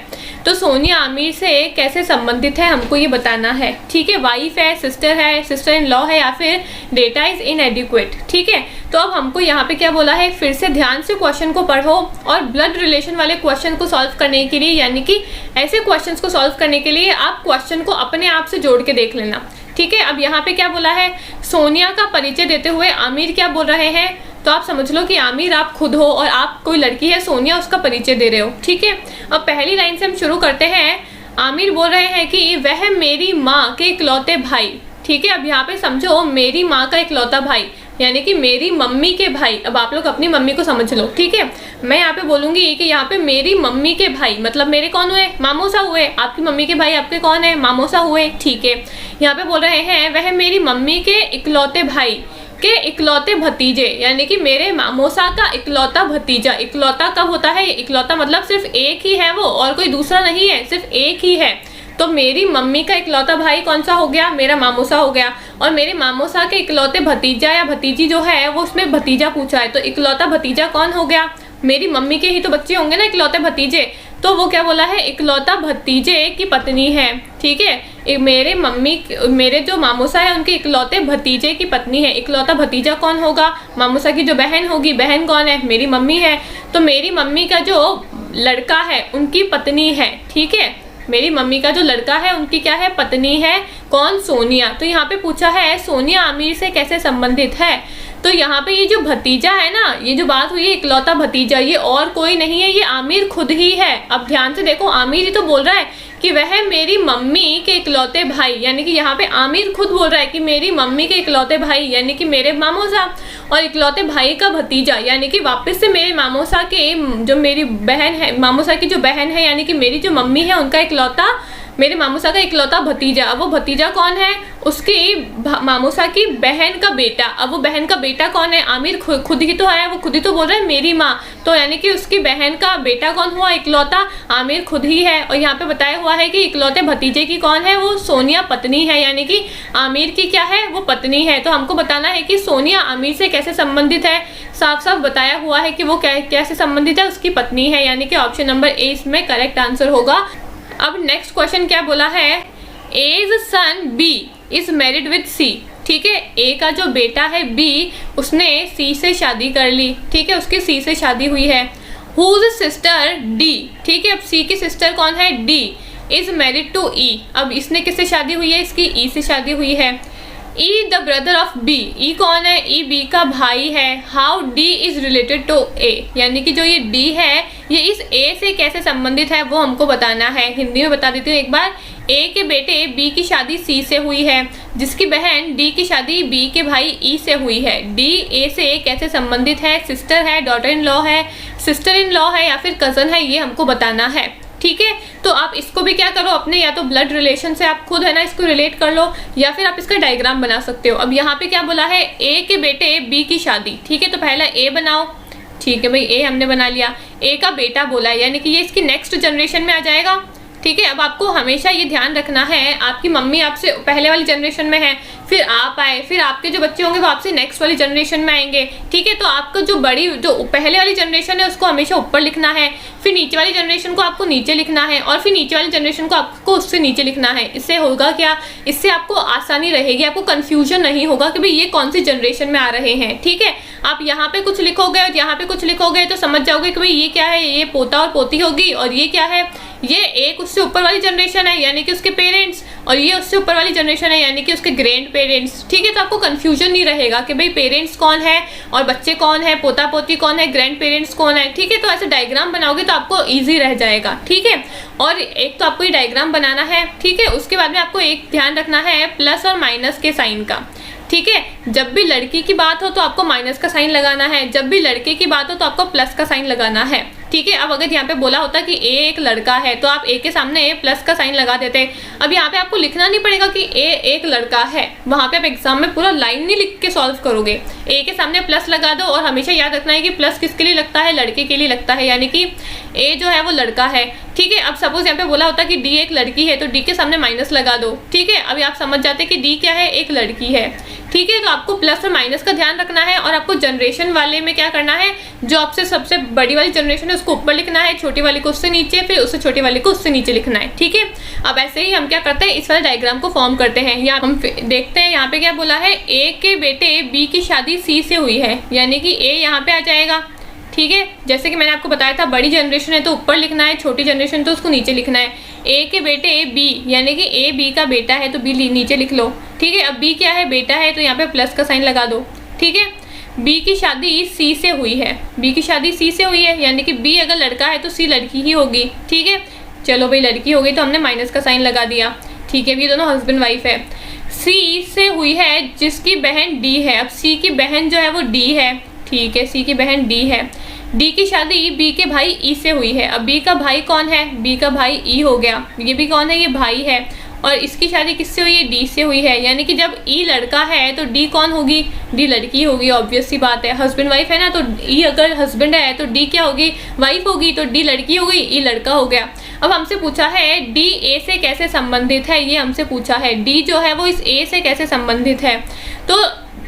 तो सोनिया आमिर से कैसे संबंधित है हमको ये बताना है, ठीक है। वाइफ है, सिस्टर इन लॉ है या फिर डेटा इज इनएडिक्वेट, ठीक है। तो अब हमको यहाँ पे क्या बोला है, फिर से ध्यान से क्वेश्चन को पढ़ो और ब्लड रिलेशन वाले क्वेश्चन को सॉल्व करने के लिए, यानी कि ऐसे क्वेश्चंस को सॉल्व करने के लिए आप क्वेश्चन को अपने आप से जोड़ के देख लेना, ठीक है। अब यहाँ पे क्या बोला है, सोनिया का परिचय देते हुए आमिर क्या बोल रहे हैं, तो आप समझ लो कि आमिर आप खुद हो और आप कोई लड़की है, सोनिया उसका परिचय दे रहे हो, ठीक है। अब पहली लाइन से हम शुरू करते हैं। आमिर बोल रहे हैं कि वह मेरी माँ के इकलौते भाई, ठीक है। अब यहाँ पे समझो मेरी माँ का इकलौता भाई यानी कि मेरी मम्मी के भाई। अब आप लोग अपनी मम्मी को समझ लो, ठीक है। मैं यहाँ पे बोलूँगी कि यहाँ पे मेरी मम्मी के भाई मतलब मेरे कौन हुए, मामोसा हुए। आपकी मम्मी के भाई आपके कौन है, मामोसा हुए, ठीक है। यहाँ पे बोल रहे हैं वह मेरी मम्मी के इकलौते भाई के इकलौते भतीजे, यानी कि मेरे मामोसा का इकलौता भतीजा। इकलौता कब होता है, इकलौता मतलब सिर्फ एक ही है वो और कोई दूसरा नहीं है, सिर्फ एक ही है। तो मेरी मम्मी का इकलौता भाई कौन सा हो गया, मेरा मामोसा हो गया। और मेरे मामोसा के इकलौते भतीजा या भतीजी जो है वो उसमें भतीजा पूछा है, तो इकलौता भतीजा कौन हो गया, मेरी मम्मी के ही तो बच्चे होंगे ना इकलौते भतीजे। तो वो क्या बोला है, इकलौता भतीजे की पत्नी है, ठीक है। मेरे जो मामोसा है उनके इकलौते भतीजे की पत्नी है। इकलौता भतीजा कौन होगा, मामोसा की जो बहन होगी, बहन कौन है, मेरी मम्मी है। तो मेरी मम्मी का जो लड़का है उनकी पत्नी है, ठीक है। मेरी मम्मी का जो लड़का है उनकी क्या है, पत्नी है, कौन, सोनिया। तो यहाँ पे पूछा है सोनिया आमिर से कैसे संबंधित है। तो यहाँ पे ये जो भतीजा है ना, ये जो बात हुई है इकलौता भतीजा, ये और कोई नहीं है, ये आमिर खुद ही है। अब ध्यान से देखो, आमिर ही तो बोल रहा है कि वह मेरी मम्मी के इकलौते भाई, यानी कि यहाँ पे आमिर खुद बोल रहा है कि मेरी मम्मी के इकलौते भाई यानी कि मेरे मामोसा, और इकलौते भाई का भतीजा यानी कि वापस से मेरे मामोसा के जो मेरी बहन है, मामोसा की जो बहन है यानी कि मेरी जो मम्मी है उनका इकलौता, मेरे मामोसा का इकलौता भतीजा। अब वो भतीजा कौन है, उसकी मामोसा की बहन का बेटा। अब वो बहन का बेटा कौन है, आमिर खुद ही तो है, वो खुद ही तो बोल रहा है मेरी माँ, तो यानी कि उसकी बहन का बेटा कौन हुआ, इकलौता, आमिर खुद ही है। और यहाँ पे बताया हुआ है कि इकलौते भतीजे की कौन है, वो सोनिया पत्नी है, यानी कि आमिर की क्या है, वो पत्नी है। तो हमको बताना है कि सोनिया आमिर से कैसे संबंधित है। साफ साफ बताया हुआ है कि वो कैसे संबंधित है, उसकी पत्नी है, यानी कि ऑप्शन नंबर ए इसमें करेक्ट आंसर होगा। अब नेक्स्ट क्वेश्चन क्या बोला है, A's son B is married with C, ठीक है। ए का जो बेटा है बी, उसने सी से शादी कर ली, ठीक है, उसकी सी से शादी हुई है। हुज सिस्टर डी, ठीक है। अब सी की सिस्टर कौन है, डी, इज मैरिड टू ई। अब इसने किससे शादी हुई है, इसकी ई से शादी हुई है। E the brother of B, E कौन है, ई बी का भाई है। How D is related to A, यानी कि जो ये डी है ये इस ए से कैसे संबंधित है वो हमको बताना है। हिंदी में बता देती हूँ एक बार। ए के बेटे बी की शादी सी से हुई है, जिसकी बहन डी की शादी बी के भाई ई से हुई है। डी ए से कैसे संबंधित है, सिस्टर है, डॉटर इन लॉ है, सिस्टर इन लॉ है या फिर कज़न है, ये हमको बताना है, ठीक है। तो आप इसको भी क्या करो, अपने या तो ब्लड रिलेशन से आप खुद है ना इसको रिलेट कर लो, या फिर आप इसका डायग्राम बना सकते हो। अब यहाँ पे क्या बोला है, ए के बेटे बी की शादी, ठीक है। तो पहला ए बनाओ, ठीक है भाई, ए हमने बना लिया। ए का बेटा बोला है, यानी कि ये इसकी नेक्स्ट जनरेशन में आ जाएगा, ठीक है। अब आपको हमेशा ये ध्यान रखना है, आपकी मम्मी आपसे पहले वाली जनरेशन में है, फिर आप आए, फिर आपके जो बच्चे होंगे वो आपसे नेक्स्ट वाली जनरेशन में आएंगे, ठीक है। तो आपका जो पहले वाली जनरेशन है उसको हमेशा ऊपर लिखना है, फिर नीचे वाली जनरेशन को आपको नीचे लिखना है, और फिर नीचे वाली जनरेशन को आपको उससे नीचे लिखना है। इससे होगा क्या, इससे आपको आसानी रहेगी, आपको कंफ्यूजन नहीं होगा कि भाई ये कौन सी जनरेशन में आ रहे हैं, ठीक है। आप यहाँ पे कुछ लिखोगे और यहाँ पे कुछ लिखोगे तो समझ जाओगे कि भाई ये क्या है, ये पोता और पोती होगी, और ये क्या है, ये एक उससे ऊपर वाली जनरेशन है यानी कि उसके पेरेंट्स, और ये उससे ऊपर वाली जनरेशन है यानी कि उसके ग्रैंड पेरेंट्स, ठीक है। तो आपको कंफ्यूजन नहीं रहेगा कि भाई पेरेंट्स कौन है और बच्चे कौन है, पोता पोती कौन है, ग्रैंड पेरेंट्स कौन है, ठीक है। तो ऐसे डायग्राम बनाओगे तो आपको ईजी रह जाएगा, ठीक है। और एक तो आपको ये डायग्राम बनाना है, ठीक है। उसके बाद में आपको एक ध्यान रखना है प्लस और माइनस के साइन का, ठीक है। जब भी लड़की की बात हो तो आपको माइनस का साइन लगाना है, जब भी लड़के की बात हो तो आपको प्लस का साइन लगाना है, ठीक है। अब अगर यहाँ पे बोला होता कि ए एक लड़का है तो आप ए के सामने ए प्लस का साइन लगा देते। अब यहाँ पे आपको लिखना नहीं पड़ेगा कि ए एक लड़का है, वहाँ पे आप एग्जाम में पूरा लाइन नहीं लिख के सॉल्व करोगे, ए के सामने प्लस लगा दो। और हमेशा याद रखना है कि प्लस किसके लिए लगता है, लड़के के लिए लगता है, यानी कि ए जो है वो लड़का है, ठीक है। अब सपोज यहाँ पे बोला होता कि डी एक लड़की है तो डी के सामने माइनस लगा दो, ठीक है। अभी आप समझ जाते कि डी क्या है, एक लड़की है, ठीक है। तो आपको प्लस और माइनस का ध्यान रखना है, और आपको जनरेशन वाले में क्या करना है, जो आपसे सबसे बड़ी वाली जनरेशन है उसको ऊपर लिखना है, छोटी वाली को उससे नीचे, फिर उससे छोटी वाली को उससे नीचे लिखना है, ठीक है। अब ऐसे ही हम क्या करते हैं, इस वाले डायग्राम को फॉर्म करते हैं। यहाँ हम देखते हैं यहाँ पे क्या बोला है, ए के बेटे बी की शादी सी से हुई है, यानी कि ए यहाँ पे आ जाएगा, ठीक है। जैसे कि मैंने आपको बताया था बड़ी जनरेशन है तो ऊपर लिखना है, छोटी जनरेशन तो उसको नीचे लिखना है। ए के बेटे बी, यानी कि ए बी का बेटा है तो बी नीचे लिख लो, ठीक है। अब बी क्या है, बेटा है, तो यहाँ पे प्लस का साइन लगा दो, ठीक है। बी की शादी सी से हुई है, बी की शादी सी से हुई है, यानी कि बी अगर लड़का है तो सी लड़की ही होगी, ठीक है। चलो भाई लड़की हो गई तो हमने माइनस का साइन लगा दिया, ठीक है। ये दोनों हस्बैंड वाइफ है। सी से हुई है जिसकी बहन डी है, अब सी की बहन जो है वो डी है, ठीक है, सी की बहन डी है। डी की शादी बी के भाई ई से हुई है। अब बी का भाई कौन है, बी का भाई ई हो गया, ये भी कौन है, ये भाई है। और इसकी शादी किससे हुई है, डी से हुई है, यानी कि जब ई लड़का है तो डी कौन होगी, डी लड़की होगी, ऑब्वियस सी बात है। हस्बैंड वाइफ है ना, तो ई अगर हस्बैंड है तो डी क्या होगी, वाइफ होगी, तो डी लड़की हो गई, ई लड़का हो गया। अब हमसे पूछा है डी ए से कैसे संबंधित है, ये हमसे पूछा है, डी जो है वो इस ए से कैसे संबंधित है। तो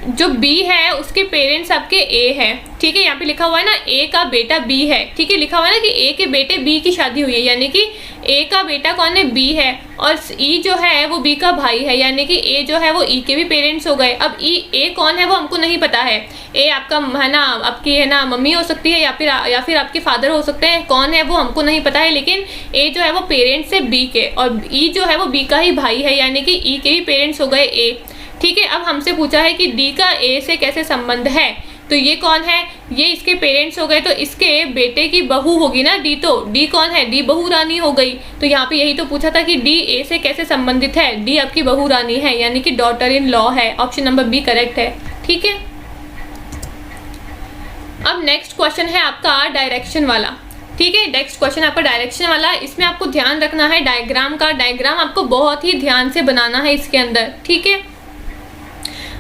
जो बी है उसके पेरेंट्स आपके ए है, ठीक है। यहाँ पे लिखा हुआ है ना ए का बेटा बी है, ठीक है। लिखा हुआ है ना कि ए के बेटे बी की शादी हुई है, यानी कि ए का बेटा कौन है, बी है, और ई जो है वो बी का भाई है, यानी कि ए जो है वो ई के भी पेरेंट्स हो गए। अब ई ए कौन है वो हमको नहीं पता है, ए आपका है ना, आपकी है ना मम्मी हो सकती है, या फिर आपके फादर हो सकते हैं, कौन है वो हमको नहीं पता है, लेकिन ए जो है वो पेरेंट्स है बी के, और ई जो है वो बी का ही भाई है, यानी कि ई के भी पेरेंट्स हो गए ए, ठीक है। अब हमसे पूछा है कि डी का ए से कैसे संबंध है, तो ये कौन है, ये इसके पेरेंट्स हो गए, तो इसके बेटे की बहू होगी ना डी, तो डी कौन है, डी बहू रानी हो गई। तो यहाँ पे यही तो पूछा था कि डी ए से कैसे संबंधित है, डी आपकी बहू रानी है, यानी कि डॉटर इन लॉ है। ऑप्शन नंबर बी करेक्ट है, ठीक है। अब नेक्स्ट क्वेश्चन है आपका डायरेक्शन वाला, ठीक है। नेक्स्ट क्वेश्चन आपका डायरेक्शन वाला, इसमें आपको ध्यान रखना है डायग्राम का, डायग्राम आपको बहुत ही ध्यान से बनाना है इसके अंदर, ठीक है।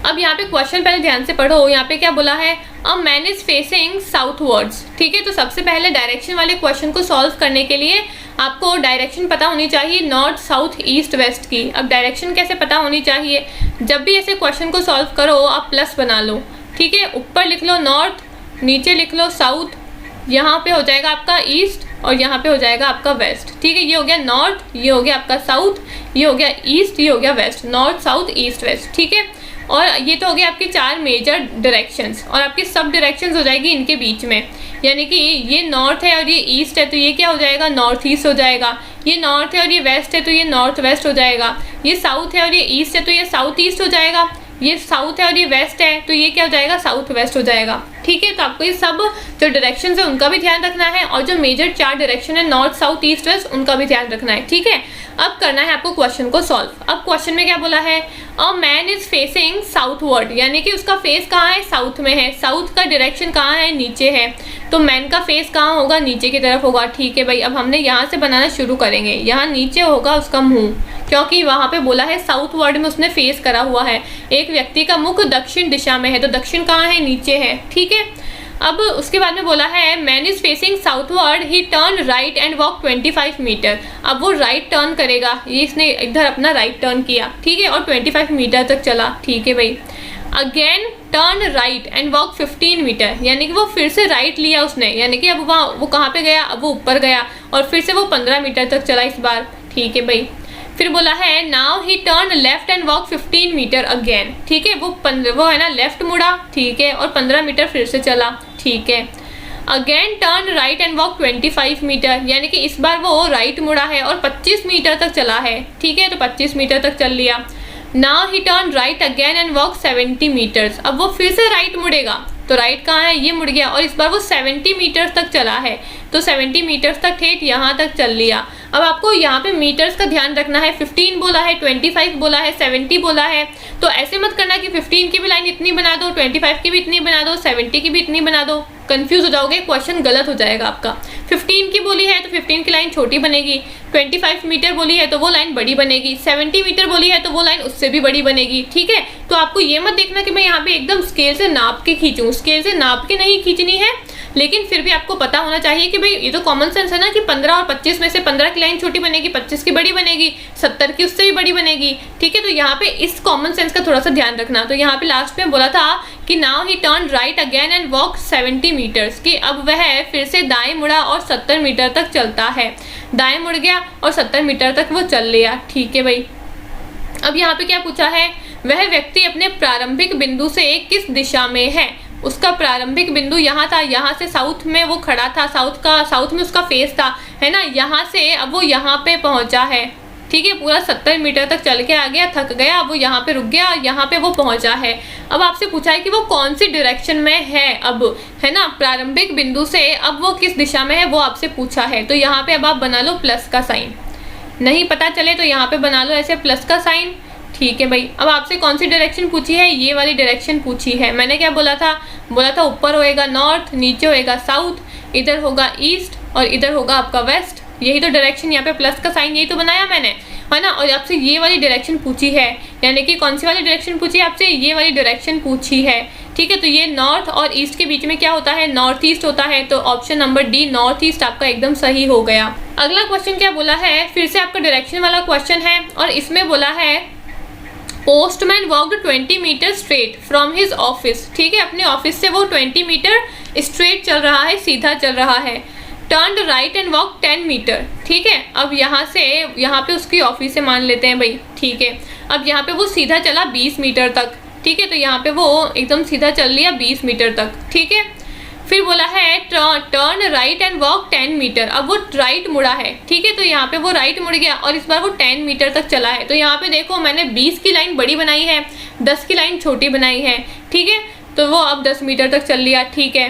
अब यहाँ पे क्वेश्चन पहले ध्यान से पढ़ो, यहाँ पे क्या बोला है, a man is facing southwards, ठीक है। तो सबसे पहले डायरेक्शन वाले क्वेश्चन को सॉल्व करने के लिए आपको डायरेक्शन पता होनी चाहिए नॉर्थ साउथ ईस्ट वेस्ट की। अब डायरेक्शन कैसे पता होनी चाहिए, जब भी ऐसे क्वेश्चन को सॉल्व करो आप प्लस बना लो, ठीक है। ऊपर लिख लो नॉर्थ, नीचे लिख लो साउथ, यहाँ पे हो जाएगा आपका ईस्ट और यहाँ पे हो जाएगा आपका वेस्ट, ठीक है। ये हो गया नॉर्थ, ये हो गया आपका साउथ, ये हो गया ईस्ट, ये हो गया west, north south east west, ठीक है। और ये तो हो गया आपके चार मेजर डायरेक्शंस, और आपकी सब डायरेक्शंस हो जाएगी इनके बीच में, यानी कि ये नॉर्थ है और ये ईस्ट है तो ये क्या हो जाएगा, नॉर्थ ईस्ट हो जाएगा। ये नॉर्थ है और ये वेस्ट है तो ये नॉर्थ वेस्ट हो जाएगा। ये साउथ है और ये ईस्ट है तो ये साउथ ईस्ट हो जाएगा। ये साउथ है और ये वेस्ट है, तो ये क्या हो जाएगा, साउथ वेस्ट हो जाएगा। ठीक है, तो आपको ये सब जो डायरेक्शन है उनका भी ध्यान रखना है और जो मेजर 4 डायरेक्शन है नॉर्थ साउथ ईस्ट वेस्ट उनका भी ध्यान रखना है। ठीक है, अब करना है आपको क्वेश्चन को सॉल्व। अब क्वेश्चन में क्या बोला है, a man is facing southward, यानी कि उसका फेस कहाँ है, साउथ में है। साउथ का डायरेक्शन कहाँ है, नीचे है, तो मैन का फेस कहाँ होगा, नीचे की तरफ होगा। ठीक है भाई, अब हमने यहाँ से बनाना शुरू करेंगे। यहाँ नीचे होगा उसका मुंह, क्योंकि वहाँ पे बोला है साउथवर्ड में उसने फेस करा हुआ है। एक व्यक्ति का मुख दक्षिण दिशा में है, तो दक्षिण कहाँ है, नीचे है। ठीक है, अब उसके बाद में बोला है man is facing southward, he turn right and walk 25 metre. अब वो राइट टर्न करेगा, ये इसने इधर अपना राइट टर्न किया। ठीक है, और 25 मीटर तक चला। ठीक है भाई, again turn right and walk 15 metre, यानी कि वो फिर से राइट लिया उसने, यानी कि अब वहाँ वो कहाँ पे गया, अब वो ऊपर गया और फिर से वो 15 मीटर तक चला इस बार। ठीक है भाई, फिर बोला है now he turn left and walk 15 metre again. ठीक है, वो है ना लेफ्ट मुड़ा। ठीक है, और 15 मीटर फिर से चला। ठीक है, again turn right and walk 25 metre, यानी कि इस बार वो राइट मुड़ा है और 25 मीटर तक चला है। ठीक है, तो 25 मीटर तक चल लिया। Now he turn right again and walk 70 metres, अब वो फिर से राइट मुड़ेगा, तो राइट कहाँ है, ये मुड़ गया और इस बार वो 70 मीटर्स तक चला है, तो 70 मीटर्स तक ठेठ यहाँ तक चल लिया। अब आपको यहाँ पे मीटर्स का ध्यान रखना है, 15 बोला है, 25 बोला है, 70 बोला है, तो ऐसे मत करना कि 15 की भी लाइन इतनी बना दो, 25 की भी इतनी बना दो, 70 की भी इतनी बना दो, कंफ्यूज हो जाओगे, क्वेश्चन गलत हो जाएगा आपका। 15 की बोली है तो 15 की लाइन छोटी बनेगी, 25 मीटर बोली है तो वो लाइन बड़ी बनेगी, 70 मीटर बोली है तो वो लाइन उससे भी बड़ी बनेगी। ठीक है, तो आपको ये मत देखना कि मैं यहाँ पे एकदम स्केल से नाप के खींचूं, स्केल से नाप के नहीं खींचनी है, लेकिन फिर भी आपको पता होना चाहिए कि भाई ये तो कॉमन सेंस है ना कि 15 और 25 में से 15 की लाइन छोटी बनेगी, 25 की बड़ी बनेगी, 70 की उससे भी बड़ी बनेगी। ठीक है, तो यहाँ पे इस कॉमन सेंस का थोड़ा सा ध्यान रखना। तो यहाँ पे लास्ट में बोला था कि now he turn right again and walk 70 metres, कि अब वह फिर से दाएं मुड़ा और 70 मीटर तक चलता है। दाएं मुड़ गया और 70 मीटर तक वो चल लिया। ठीक है भाई, अब यहाँ पे क्या पूछा है, वह व्यक्ति अपने प्रारंभिक बिंदु से किस दिशा में है। उसका प्रारंभिक बिंदु यहाँ था, यहाँ से साउथ में वो खड़ा था, साउथ में उसका फेस था, है ना, यहाँ से अब वो यहाँ पे पहुँचा है। ठीक है, पूरा 70 मीटर तक चल के आ गया, थक गया, अब वो यहाँ पे रुक गया, यहाँ पे वो पहुँचा है। अब आपसे पूछा है कि वो कौन सी डायरेक्शन में है, अब है ना, प्रारंभिक बिंदु से अब वो किस दिशा में है वो आपसे पूछा है। तो यहाँ पे अब आप बना लो प्लस का साइन, नहीं पता चले तो यहाँ पे बना लो ऐसे प्लस का साइन। ठीक है भाई, अब आपसे कौन सी डायरेक्शन पूछी है, ये वाली डायरेक्शन पूछी है। मैंने क्या बोला था ऊपर होएगा नॉर्थ, नीचे होएगा साउथ, इधर होगा ईस्ट और इधर होगा आपका वेस्ट, यही तो डायरेक्शन, यहाँ पे प्लस का साइन यही तो बनाया मैंने, है ना। और आपसे ये वाली डायरेक्शन पूछी है, यानी कि कौन सी वाली डायरेक्शन पूछी है आपसे, ये वाली डायरेक्शन पूछी है। ठीक है, तो ये नॉर्थ और ईस्ट के बीच में क्या होता है, नॉर्थ ईस्ट होता है, तो option number D north east आपका एकदम सही हो गया। अगला क्वेश्चन क्या बोला है, फिर से आपका डायरेक्शन वाला क्वेश्चन है और इसमें बोला है postman walked 20 metre straight from his office. ठीक है, अपने ऑफिस से वो 20 मीटर स्ट्रेट चल रहा है, सीधा चल रहा है। Turn right and walk 10 metre. ठीक है, अब यहाँ से यहाँ पे उसकी ऑफिस से मान लेते हैं भाई। ठीक है, अब यहाँ पे वो सीधा चला 20 मीटर तक। ठीक है, तो यहाँ पे वो एकदम सीधा चल लिया 20 मीटर तक। ठीक है, फिर बोला है turn right and walk 10 metre, अब वो राइट मुड़ा है। ठीक है, तो यहाँ पे वो राइट मुड़ गया और इस बार वो 10 मीटर तक चला है। तो यहाँ पे देखो मैंने 20 की लाइन बड़ी बनाई है, 10 की लाइन छोटी बनाई है। ठीक है, तो वो अब 10 मीटर तक चल लिया। ठीक है,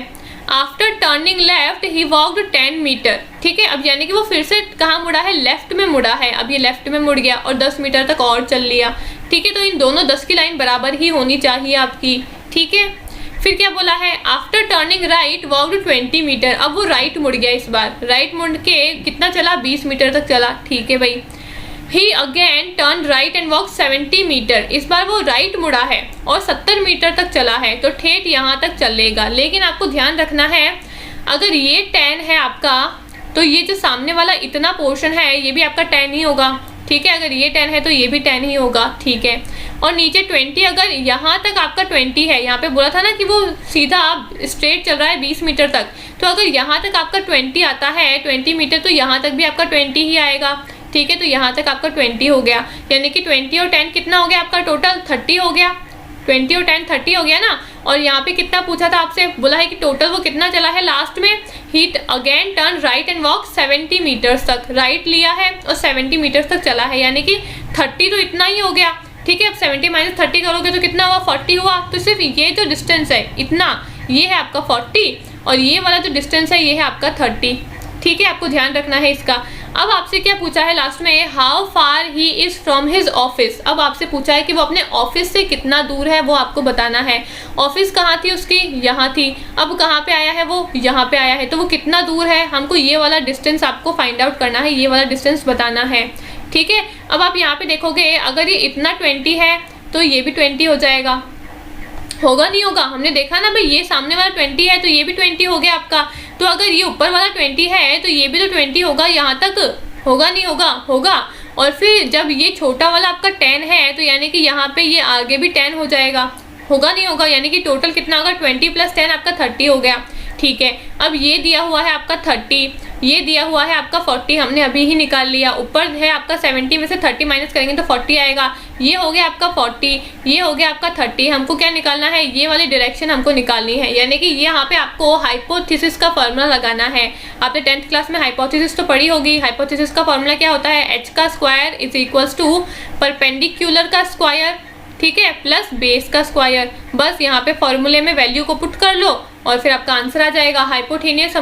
after turning left he walked 10 metre. ठीक है, अब यानी कि वो फिर से कहाँ मुड़ा है, लेफ्ट में मुड़ा है। अब ये लेफ्ट में मुड़ गया और 10 मीटर तक और चल लिया। ठीक है, तो इन दोनों 10 की लाइन बराबर ही होनी चाहिए आपकी। ठीक है, फिर क्या बोला है, after turning right walked 20 metre, अब वो राइट मुड़ गया, इस बार राइट मुड़ के कितना चला, 20 मीटर तक चला। ठीक है भाई, he again turn right and walk 70 metre, इस बार वो राइट मुड़ा है और 70 मीटर तक चला है, तो ठेठ यहाँ तक चलेगा। लेकिन आपको ध्यान रखना है, अगर ये 10 है आपका, तो ये जो सामने वाला इतना पोर्शन है ये भी आपका 10 ही होगा। ठीक है, अगर ये 10 है तो ये भी 10 ही होगा। ठीक है, और नीचे 20, अगर यहाँ तक आपका 20 है, यहाँ पे बोला था ना कि वो सीधा स्ट्रेट चल रहा है 20 मीटर तक, तो अगर यहाँ तक आपका 20 आता है 20 मीटर, तो यहाँ तक भी आपका 20 ही आएगा। ठीक है, तो यहाँ तक आपका 20 हो गया, यानी कि 20 और 10 कितना हो गया आपका टोटल, 30 हो गया। 20 और 10 30 हो गया ना। और यहाँ पे कितना पूछा था आपसे, बोला है कि टोटल वो कितना चला है लास्ट में, he again turn right and walk 70 metres तक, राइट लिया है और 70 मीटर्स तक चला है, यानी कि 30 तो इतना ही हो गया। ठीक है। अब 70 माइनस 30 करोगे तो कितना हुआ, 40 हुआ। तो सिर्फ ये जो डिस्टेंस है इतना, ये है आपका 40 और ये वाला जो डिस्टेंस है ये है आपका 30, ठीक है। आपको ध्यान रखना है इसका। अब आपसे क्या पूछा है लास्ट में, how far he is from his office. अब आपसे पूछा है कि वो अपने ऑफिस से कितना दूर है, वो आपको बताना है। ऑफिस कहाँ थी उसकी, यहाँ थी। अब कहाँ पे आया है वो, यहाँ पे आया है। तो वो कितना दूर है, हमको ये वाला डिस्टेंस आपको फाइंड आउट करना है, ये वाला डिस्टेंस बताना है, ठीक है। अब आप यहाँ पे देखोगे, अगर ये इतना 20 है तो ये भी 20 हो जाएगा, होगा नहीं होगा, हमने देखा ना भाई, ये सामने वाला 20 है तो ये भी 20 हो गया आपका। तो अगर ये ऊपर वाला 20 है तो ये भी तो 20 होगा, यहाँ तक होगा नहीं होगा, होगा। और फिर जब ये छोटा वाला आपका 10 है तो यानी कि यहाँ पे ये आगे भी 10 हो जाएगा, होगा नहीं होगा। यानी कि टोटल कितना होगा, 20 + 10 आपका 30 हो गया, ठीक है। अब ये दिया हुआ है आपका 30, ये दिया हुआ है आपका 40, हमने अभी ही निकाल लिया। ऊपर है आपका 70 में से 30 माइनस करेंगे तो 40 आएगा। ये हो गया आपका 40, ये हो गया आपका 30। हमको क्या निकालना है, ये वाली डायरेक्शन हमको निकालनी है। यानी कि यहाँ पे आपको हाइपोथेसिस का फॉर्मूला लगाना है। आपने 10th क्लास में हाइपोथेसिस तो पढ़ी होगी। हाइपोथेसिस का फॉर्मूला क्या होता है, h² = परपेंडिकुलर का स्क्वायर, ठीक है, प्लस बेस का स्क्वायर। बस यहाँ पे फॉर्मूले में वैल्यू को पुट कर लो और फिर आपका आंसर आ जाएगा। हाइपोटेनियस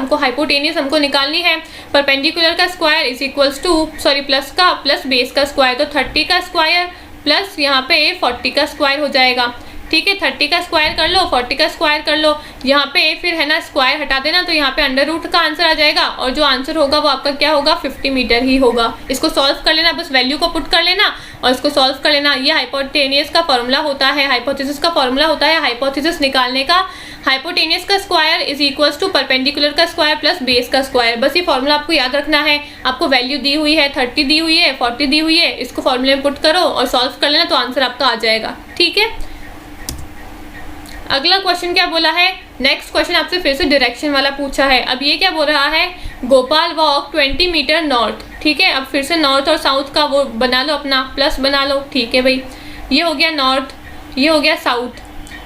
हमको निकालनी है। परपेंडिकुलर का स्क्वायर प्लस का प्लस बेस का स्क्वायर, तो 30 का स्क्वायर प्लस यहाँ पे 40 का स्क्वायर हो जाएगा, ठीक है। 30 का स्क्वायर कर लो, 40 का स्क्वायर कर लो, यहाँ पे फिर है ना स्क्वायर हटा देना, तो यहाँ पे √ का आंसर आ जाएगा। और जो आंसर होगा वो आपका क्या होगा, 50 मीटर ही होगा। इसको सॉल्व कर लेना, बस वैल्यू को पुट कर लेना और इसको सॉल्व कर लेना। ये हाइपोटेनियस का फॉर्मूला होता है, हाइपोथेसिस का फॉर्मूला होता है हाइपोथेसिस निकालने का। हाइपोटेनियस का स्क्वायर = परपेंडिकुलर का स्क्वायर प्लस बेस का स्क्वायर। बस ये फॉर्मूला आपको याद रखना है। आपको वैल्यू दी हुई है, 30 दी हुई है, 40 दी हुई है, इसको फॉर्मूले में पुट करो और सॉल्व कर लेना तो आंसर आपका आ जाएगा, ठीक है। अगला क्वेश्चन क्या बोला है, नेक्स्ट क्वेश्चन आपसे फिर से डायरेक्शन वाला पूछा है। अब ये क्या बोल रहा है, गोपाल वॉक 20 मीटर नॉर्थ, ठीक है। अब फिर से नॉर्थ और साउथ का वो बना लो, अपना प्लस बना लो, ठीक है भाई। ये हो गया नॉर्थ, ये हो गया साउथ,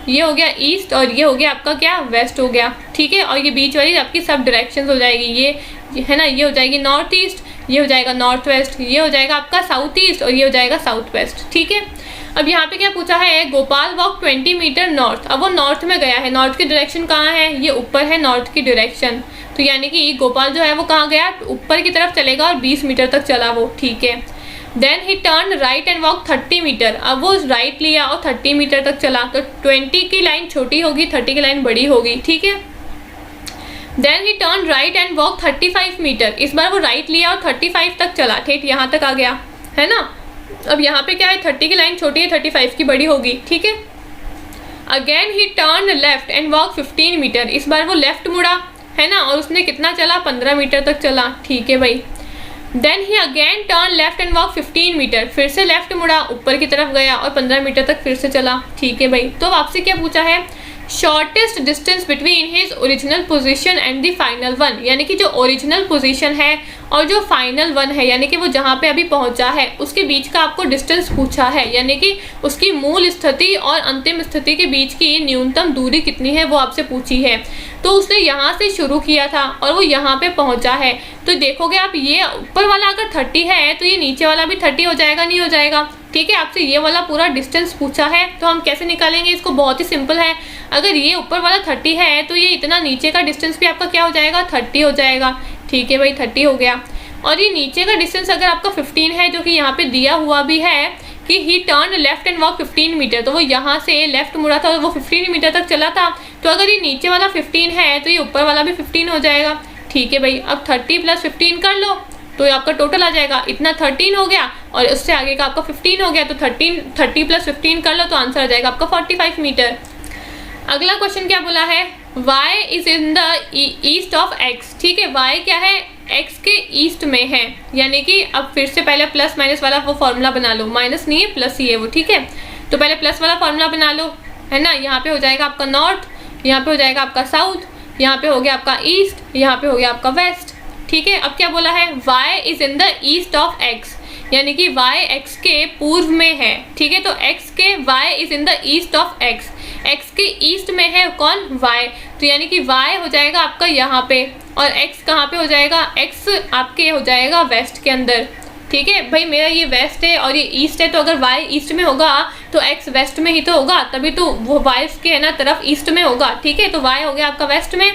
ये हो गया ईस्ट और ये हो गया आपका क्या, वेस्ट हो गया, ठीक है। और ये बीच वाली आपकी सब डायरेक्शन हो जाएगी, ये है ना, ये हो जाएगी नॉर्थ ईस्ट, ये हो जाएगा नॉर्थ वेस्ट, ये हो जाएगा आपका साउथ ईस्ट और ये हो जाएगा साउथ वेस्ट, ठीक है। अब यहाँ पे क्या पूछा है, गोपाल वॉक 20 मीटर नॉर्थ। अब वो नॉर्थ में गया है, नॉर्थ की डायरेक्शन कहाँ है, ये ऊपर है नॉर्थ की डायरेक्शन। तो यानी कि गोपाल जो है वो कहाँ गया, ऊपर की तरफ चलेगा और 20 मीटर तक चला वो, ठीक है। Then he turn right and walk 30 metre. अब वो राइट लिया और 30 मीटर तक चला, तो 20 की लाइन छोटी होगी, 30 की लाइन बड़ी होगी, ठीक है। Then he turn right and walk 35 metre. इस बार वो राइट लिया और 35 तक चला, ठीक, यहाँ तक आ गया, है ना। अब यहाँ पे क्या है, 30 की लाइन छोटी है, 35 की बड़ी होगी, ठीक है। Again he turn left and walk 15 metre. इस बार वो लेफ्ट मुड़ा, है ना, और उसने कितना चला, 15 मीटर तक चला, ठीक है भाई। Then he again turn left and walk 15 metre. फिर से लेफ्ट मुड़ा, ऊपर की तरफ गया और 15 मीटर तक फिर से चला, ठीक है भाई। तो अब आपसे क्या पूछा है, shortest distance between his original position and the final one. यानी कि जो ओरिजिनल पोजीशन है और जो फाइनल वन है, यानी कि वो जहाँ पे अभी पहुँचा है, उसके बीच का आपको डिस्टेंस पूछा है। यानी कि उसकी मूल स्थिति और अंतिम स्थिति के बीच की न्यूनतम दूरी कितनी है वो आपसे पूछी है। तो उसने यहाँ से शुरू किया था और वो यहाँ पे पहुँचा है। तो देखोगे आप, ये ऊपर वाला अगर 30 है तो ये नीचे वाला भी 30 हो जाएगा, नहीं हो जाएगा, ठीक है। आपसे ये वाला पूरा डिस्टेंस पूछा है तो हम कैसे निकालेंगे इसको, बहुत ही सिंपल है। अगर ये ऊपर वाला 30 है तो ये इतना नीचे का डिस्टेंस भी आपका क्या हो जाएगा, 30 हो जाएगा, ठीक है भाई, 30 हो गया। और ये नीचे का डिस्टेंस अगर आपका 15 है, जो कि यहाँ पे दिया हुआ भी है कि he turn left and walk 15 metre, तो वो यहाँ से लेफ्ट मुड़ा था और वो 15 मीटर तक चला था। तो अगर ये नीचे वाला 15 है तो ये ऊपर वाला भी 15 हो जाएगा, ठीक है भाई। अब 30 + 15 कर लो तो ये आपका टोटल आ जाएगा, इतना 13 हो गया और उससे आगे का आपका 15 हो गया। तो 30 + 15 कर लो तो आंसर आ जाएगा आपका 45 मीटर। अगला क्वेश्चन क्या बोला है, y is in the east of x, ठीक है। y क्या है, x के ईस्ट में है। यानी कि अब फिर से पहले प्लस माइनस वाला वो फॉर्मूला बना लो, माइनस नहीं है प्लस ही है वो, ठीक है। तो पहले प्लस वाला फॉर्मूला बना लो, है ना। यहाँ पे हो जाएगा आपका नॉर्थ, यहाँ पे हो जाएगा आपका साउथ, यहाँ पे हो गया आपका ईस्ट, यहाँ पे हो गया आपका वेस्ट, ठीक है। अब क्या बोला है, y is in the east of x, यानी कि y x के पूर्व में है, ठीक है। तो x के y is in the east of x, x के ईस्ट में है कौन, y। तो यानी कि y हो जाएगा आपका यहाँ पे और x कहाँ पे हो जाएगा, x आपके हो जाएगा वेस्ट के अंदर, ठीक है भाई, मेरा ये वेस्ट है और ये ईस्ट है, तो अगर वाई ईस्ट में होगा तो एक्स वेस्ट में ही तो होगा, तभी तो वो वाई के है ना तरफ ईस्ट में होगा। ठीक है, तो वाई हो गया आपका वेस्ट में,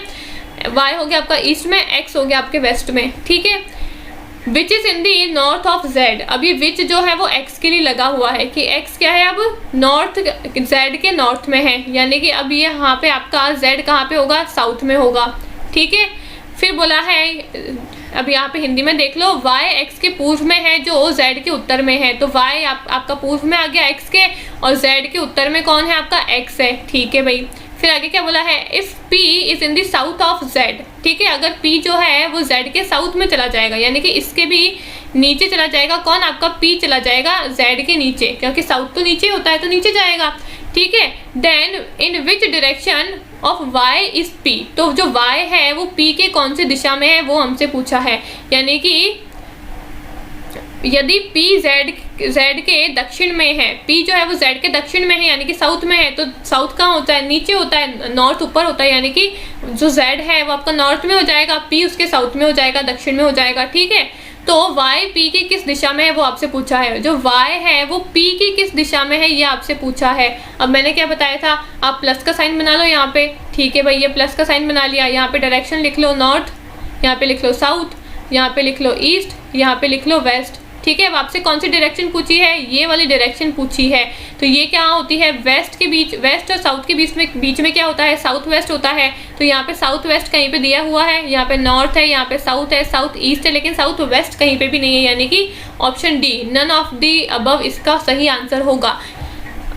वाई हो गया आपका ईस्ट में, एक्स हो गया आपके वेस्ट में। ठीक है, which is in the north of Z. अब ये विच जो है वो एक्स के लिए लगा हुआ है कि एक्स क्या है अब नॉर्थ, जेड के नॉर्थ में है, यानी कि अब ये यहाँ पे आपका जेड कहाँ पे होगा, साउथ में होगा। ठीक है, फिर बोला है, अब यहाँ पे हिंदी में देख लो, y x के पूर्व में है जो z के उत्तर में है, तो y आपका पूर्व में आ गया x के, और z के उत्तर में कौन है आपका x है। ठीक है भाई, फिर आगे क्या बोला है, if p is in the south of z। ठीक है, अगर p जो है वो z के साउथ में चला जाएगा, यानी कि इसके भी नीचे चला जाएगा, कौन आपका p चला जाएगा z के नीचे, क्योंकि साउथ तो नीचे होता है तो नीचे जाएगा। ठीक है, then in which direction of y is p, तो जो y है वो p के कौन से दिशा में है वो हमसे पूछा है, यानी कि यदि p z के दक्षिण में है, p जो है वो z के दक्षिण में है यानी कि साउथ में है, तो साउथ कहाँ होता है, नीचे होता है, नॉर्थ ऊपर होता है, यानी कि जो z है वो आपका नॉर्थ में हो जाएगा, p उसके साउथ में हो जाएगा, दक्षिण में हो जाएगा। ठीक है, तो y p की किस दिशा में है वो आपसे पूछा है, जो y है वो p की किस दिशा में है ये आपसे पूछा है। अब मैंने क्या बताया था, आप प्लस का साइन बना लो यहाँ पे। ठीक है भाई, ये प्लस का साइन बना लिया, यहाँ पे डायरेक्शन लिख लो नॉर्थ, यहाँ पे लिख लो साउथ, यहाँ पे लिख लो ईस्ट, यहाँ पे लिख लो वेस्ट। ठीक है, अब आपसे कौन सी डायरेक्शन पूछी है, ये वाली डायरेक्शन पूछी है, तो ये क्या होती है, वेस्ट के बीच, वेस्ट और साउथ के बीच में क्या होता है, साउथ वेस्ट होता है। तो यहाँ पे साउथ वेस्ट कहीं पे दिया हुआ है, यहाँ पे नॉर्थ है, यहाँ पे साउथ है, साउथ ईस्ट है, लेकिन साउथ वेस्ट कहीं पे भी नहीं है, यानी कि option D none of the above इसका सही आंसर होगा।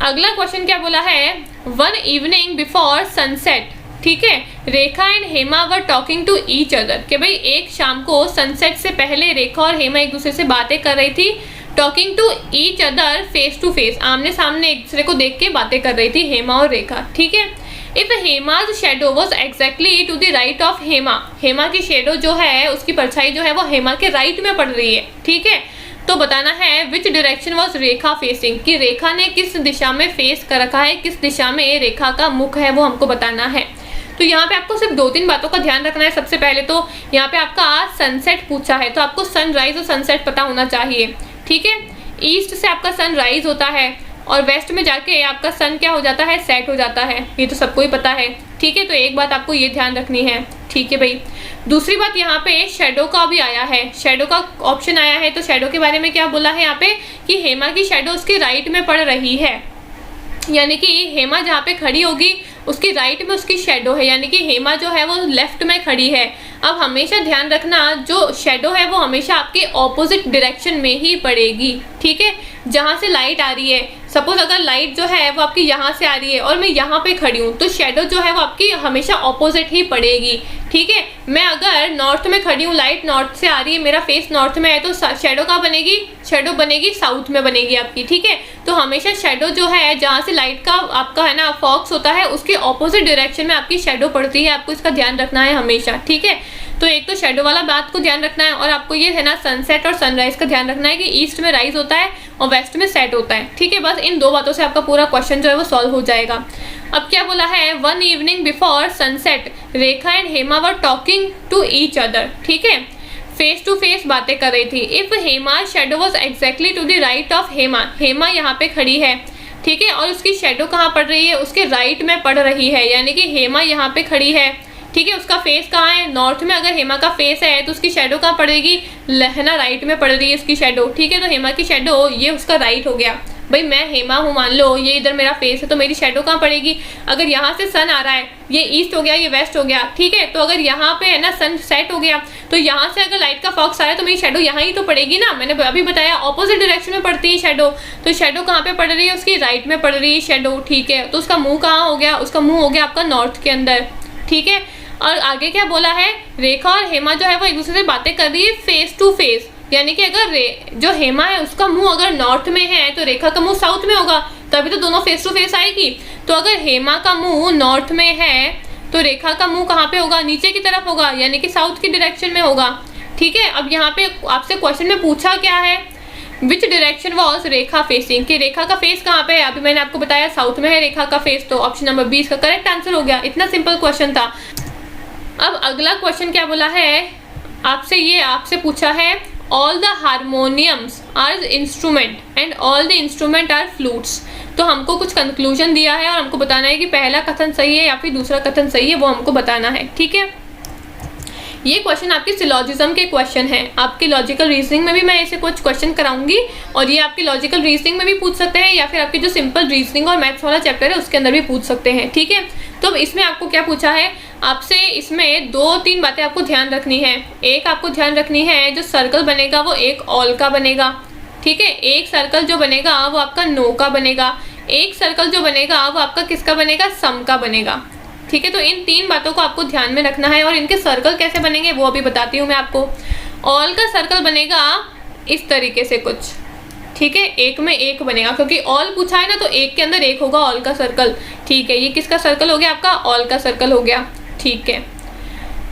अगला क्वेश्चन क्या बोला है, वन इवनिंग बिफोर सनसेट। ठीक है, Rekha and Hema were talking to each other, कि भाई एक शाम को सनसेट से पहले रेखा और हेमा एक दूसरे से बातें कर रही थी, talking to each other face to face, आमने सामने एक दूसरे को देख के बातें कर रही थी हेमा और रेखा। ठीक है, if Hema's shadow was exactly to the right of Hema, Hema की शेडो जो है उसकी परछाई जो है वो हेमा के राइट में पड़ रही है। ठीक है, तो बताना है which direction was Rekha facing, कि रेखा ने किस दिशा में फेस कर रखा है, किस दिशा में रेखा का मुख है वो हमको बताना है। तो यहाँ पे आपको सिर्फ 2-3 बातों का ध्यान रखना है। सबसे पहले तो यहाँ पे आपका सनसेट पूछा है, तो आपको सनराइज और सनसेट पता होना चाहिए। ठीक है, ईस्ट से आपका सनराइज होता है और वेस्ट में जाके आपका सन क्या हो जाता है, सेट हो जाता है, ये तो सबको ही पता है। ठीक है, तो एक बात आपको ये ध्यान रखनी है। ठीक है भाई, दूसरी बात यहाँ पे शेडो का भी आया है, शेडो का ऑप्शन आया है, तो शेडो के बारे में क्या बोला है यहाँ पे कि हेमा की शेडो उसके राइट में पड़ रही है, यानी कि हेमा जहाँ पे खड़ी होगी उसकी राइट में उसकी शेडो है, यानी कि हेमा जो है वो लेफ्ट में खड़ी है। अब हमेशा ध्यान रखना, जो शेडो है वो हमेशा आपके ऑपोजिट डायरेक्शन में ही पड़ेगी। ठीक है, जहाँ से लाइट आ रही है, सपोज अगर लाइट जो है वो आपकी यहाँ से आ रही है और मैं यहाँ पे खड़ी हूँ, तो शेडो जो है वो आपकी हमेशा ऑपोजिट ही पड़ेगी। ठीक है, मैं अगर नॉर्थ में खड़ी हूँ, लाइट नॉर्थ से आ रही है, मेरा फेस नॉर्थ में है, तो शेडो कहाँ बनेगी, शेडो बनेगी साउथ में बनेगी आपकी। ठीक है, तो हमेशा शेडो जो है जहाँ से लाइट का आपका है ना फॉक्स होता है उसके ऑपोजिट डायरेक्शन में आपकी शेडो पड़ती है, आपको इसका ध्यान रखना है हमेशा। ठीक है, तो एक तो शेडो वाला बात को ध्यान रखना है, और आपको ये है ना सनसेट और सनराइज का ध्यान रखना है कि ईस्ट में राइज होता है और वेस्ट में सेट होता है। ठीक है, बस इन 2 बातों से आपका पूरा क्वेश्चन जो है वो सॉल्व हो जाएगा। अब क्या बोला है, one evening before sunset Rekha and Hema were talking to each other. ठीक है, फेस टू फेस बातें कर रही थी। If Hema shadow was exactly to the right of Hema, Hema यहाँ पे खड़ी है। ठीक है, और उसकी शेडो कहाँ पड़ रही है, उसके राइट में पड़ रही है, यानी कि हेमा यहाँ पे खड़ी है। ठीक है, उसका फेस कहाँ है, नॉर्थ में अगर हेमा का फेस है तो उसकी शेडो कहाँ पड़ेगी, है ना राइट में पड़ रही है उसकी शेडो। ठीक है, तो हेमा की शेडो ये उसका राइट हो गया। भाई मैं हेमा हूँ, मान लो ये इधर मेरा फेस है, तो मेरी शेडो कहाँ पड़ेगी, अगर यहाँ से सन आ रहा है, ये ईस्ट हो गया, ये वेस्ट हो गया। ठीक है, तो अगर यहाँ पे है ना सन सेट हो गया, तो यहाँ से अगर लाइट का फॉक्स आ रहा है तो मेरी शेडो यहाँ ही तो पड़ेगी ना, मैंने अभी बताया ऑपोजिट डायरेक्शन में पड़ती है शेडो। तो शेडो कहाँ पे पड़ रही है, उसकी राइट में पड़ रही है शेडो। ठीक है, तो उसका मुंह कहाँ हो गया, उसका मुंह हो गया आपका नॉर्थ के अंदर। ठीक है, और आगे क्या बोला है, रेखा और हेमा जो है वो एक दूसरे से बातें कर रही है फेस टू फेस, यानी कि अगर जो हेमा है उसका मुंह अगर नॉर्थ में है तो रेखा का मुंह साउथ में होगा, तभी तो दोनों फेस टू फेस आएगी। तो अगर हेमा का मुंह नॉर्थ में है तो रेखा का मुंह कहाँ पे होगा, नीचे की तरफ होगा, यानी कि साउथ की डायरेक्शन में होगा। ठीक है, अब यहाँ पे आपसे क्वेश्चन में पूछा क्या है, which direction was Rekha facing, कि रेखा का फेस कहाँ पे है, अभी मैंने आपको बताया साउथ में है रेखा का फेस, तो ऑप्शन नंबर 20 का करेक्ट आंसर हो गया। इतना सिंपल क्वेश्चन था। अब अगला क्वेश्चन क्या बोला है, आपसे पूछा है all the harmoniums are instrument and all the instrument are flutes. तो हमको कुछ कंक्लूजन दिया है और हमको बताना है कि पहला कथन सही है या फिर दूसरा कथन सही है, वो हमको बताना है। ठीक है, ये क्वेश्चन आपके सिलॉजिज्म के क्वेश्चन है। आपकी लॉजिकल रीजनिंग में भी मैं ऐसे कुछ क्वेश्चन कराऊंगी और ये आपकी लॉजिकल रीजनिंग में भी पूछ सकते हैं या फिर आपके जो सिंपल रीजनिंग और मैथ्स वाला चैप्टर है उसके अंदर भी पूछ सकते हैं। ठीक है, तो इसमें आपको क्या पूछा है आपसे, इसमें 2-3 बातें आपको ध्यान रखनी है। एक आपको ध्यान रखनी है, जो सर्कल बनेगा वो एक ऑल का बनेगा। ठीक है, एक सर्कल जो बनेगा वो आपका नो का बनेगा, एक सर्कल जो बनेगा वो आपका किसका बनेगा, सम का बनेगा। ठीक है, तो इन 3 बातों को आपको ध्यान में रखना है और इनके सर्कल कैसे बनेंगे वो अभी बताती हूँ मैं आपको। ऑल का सर्कल बनेगा इस तरीके से कुछ। ठीक है, एक में एक बनेगा क्योंकि ऑल पूछा है ना, तो एक के अंदर एक होगा ऑल का सर्कल। ठीक है, ये किसका सर्कल हो गया, आपका ऑल का सर्कल हो गया। ठीक है,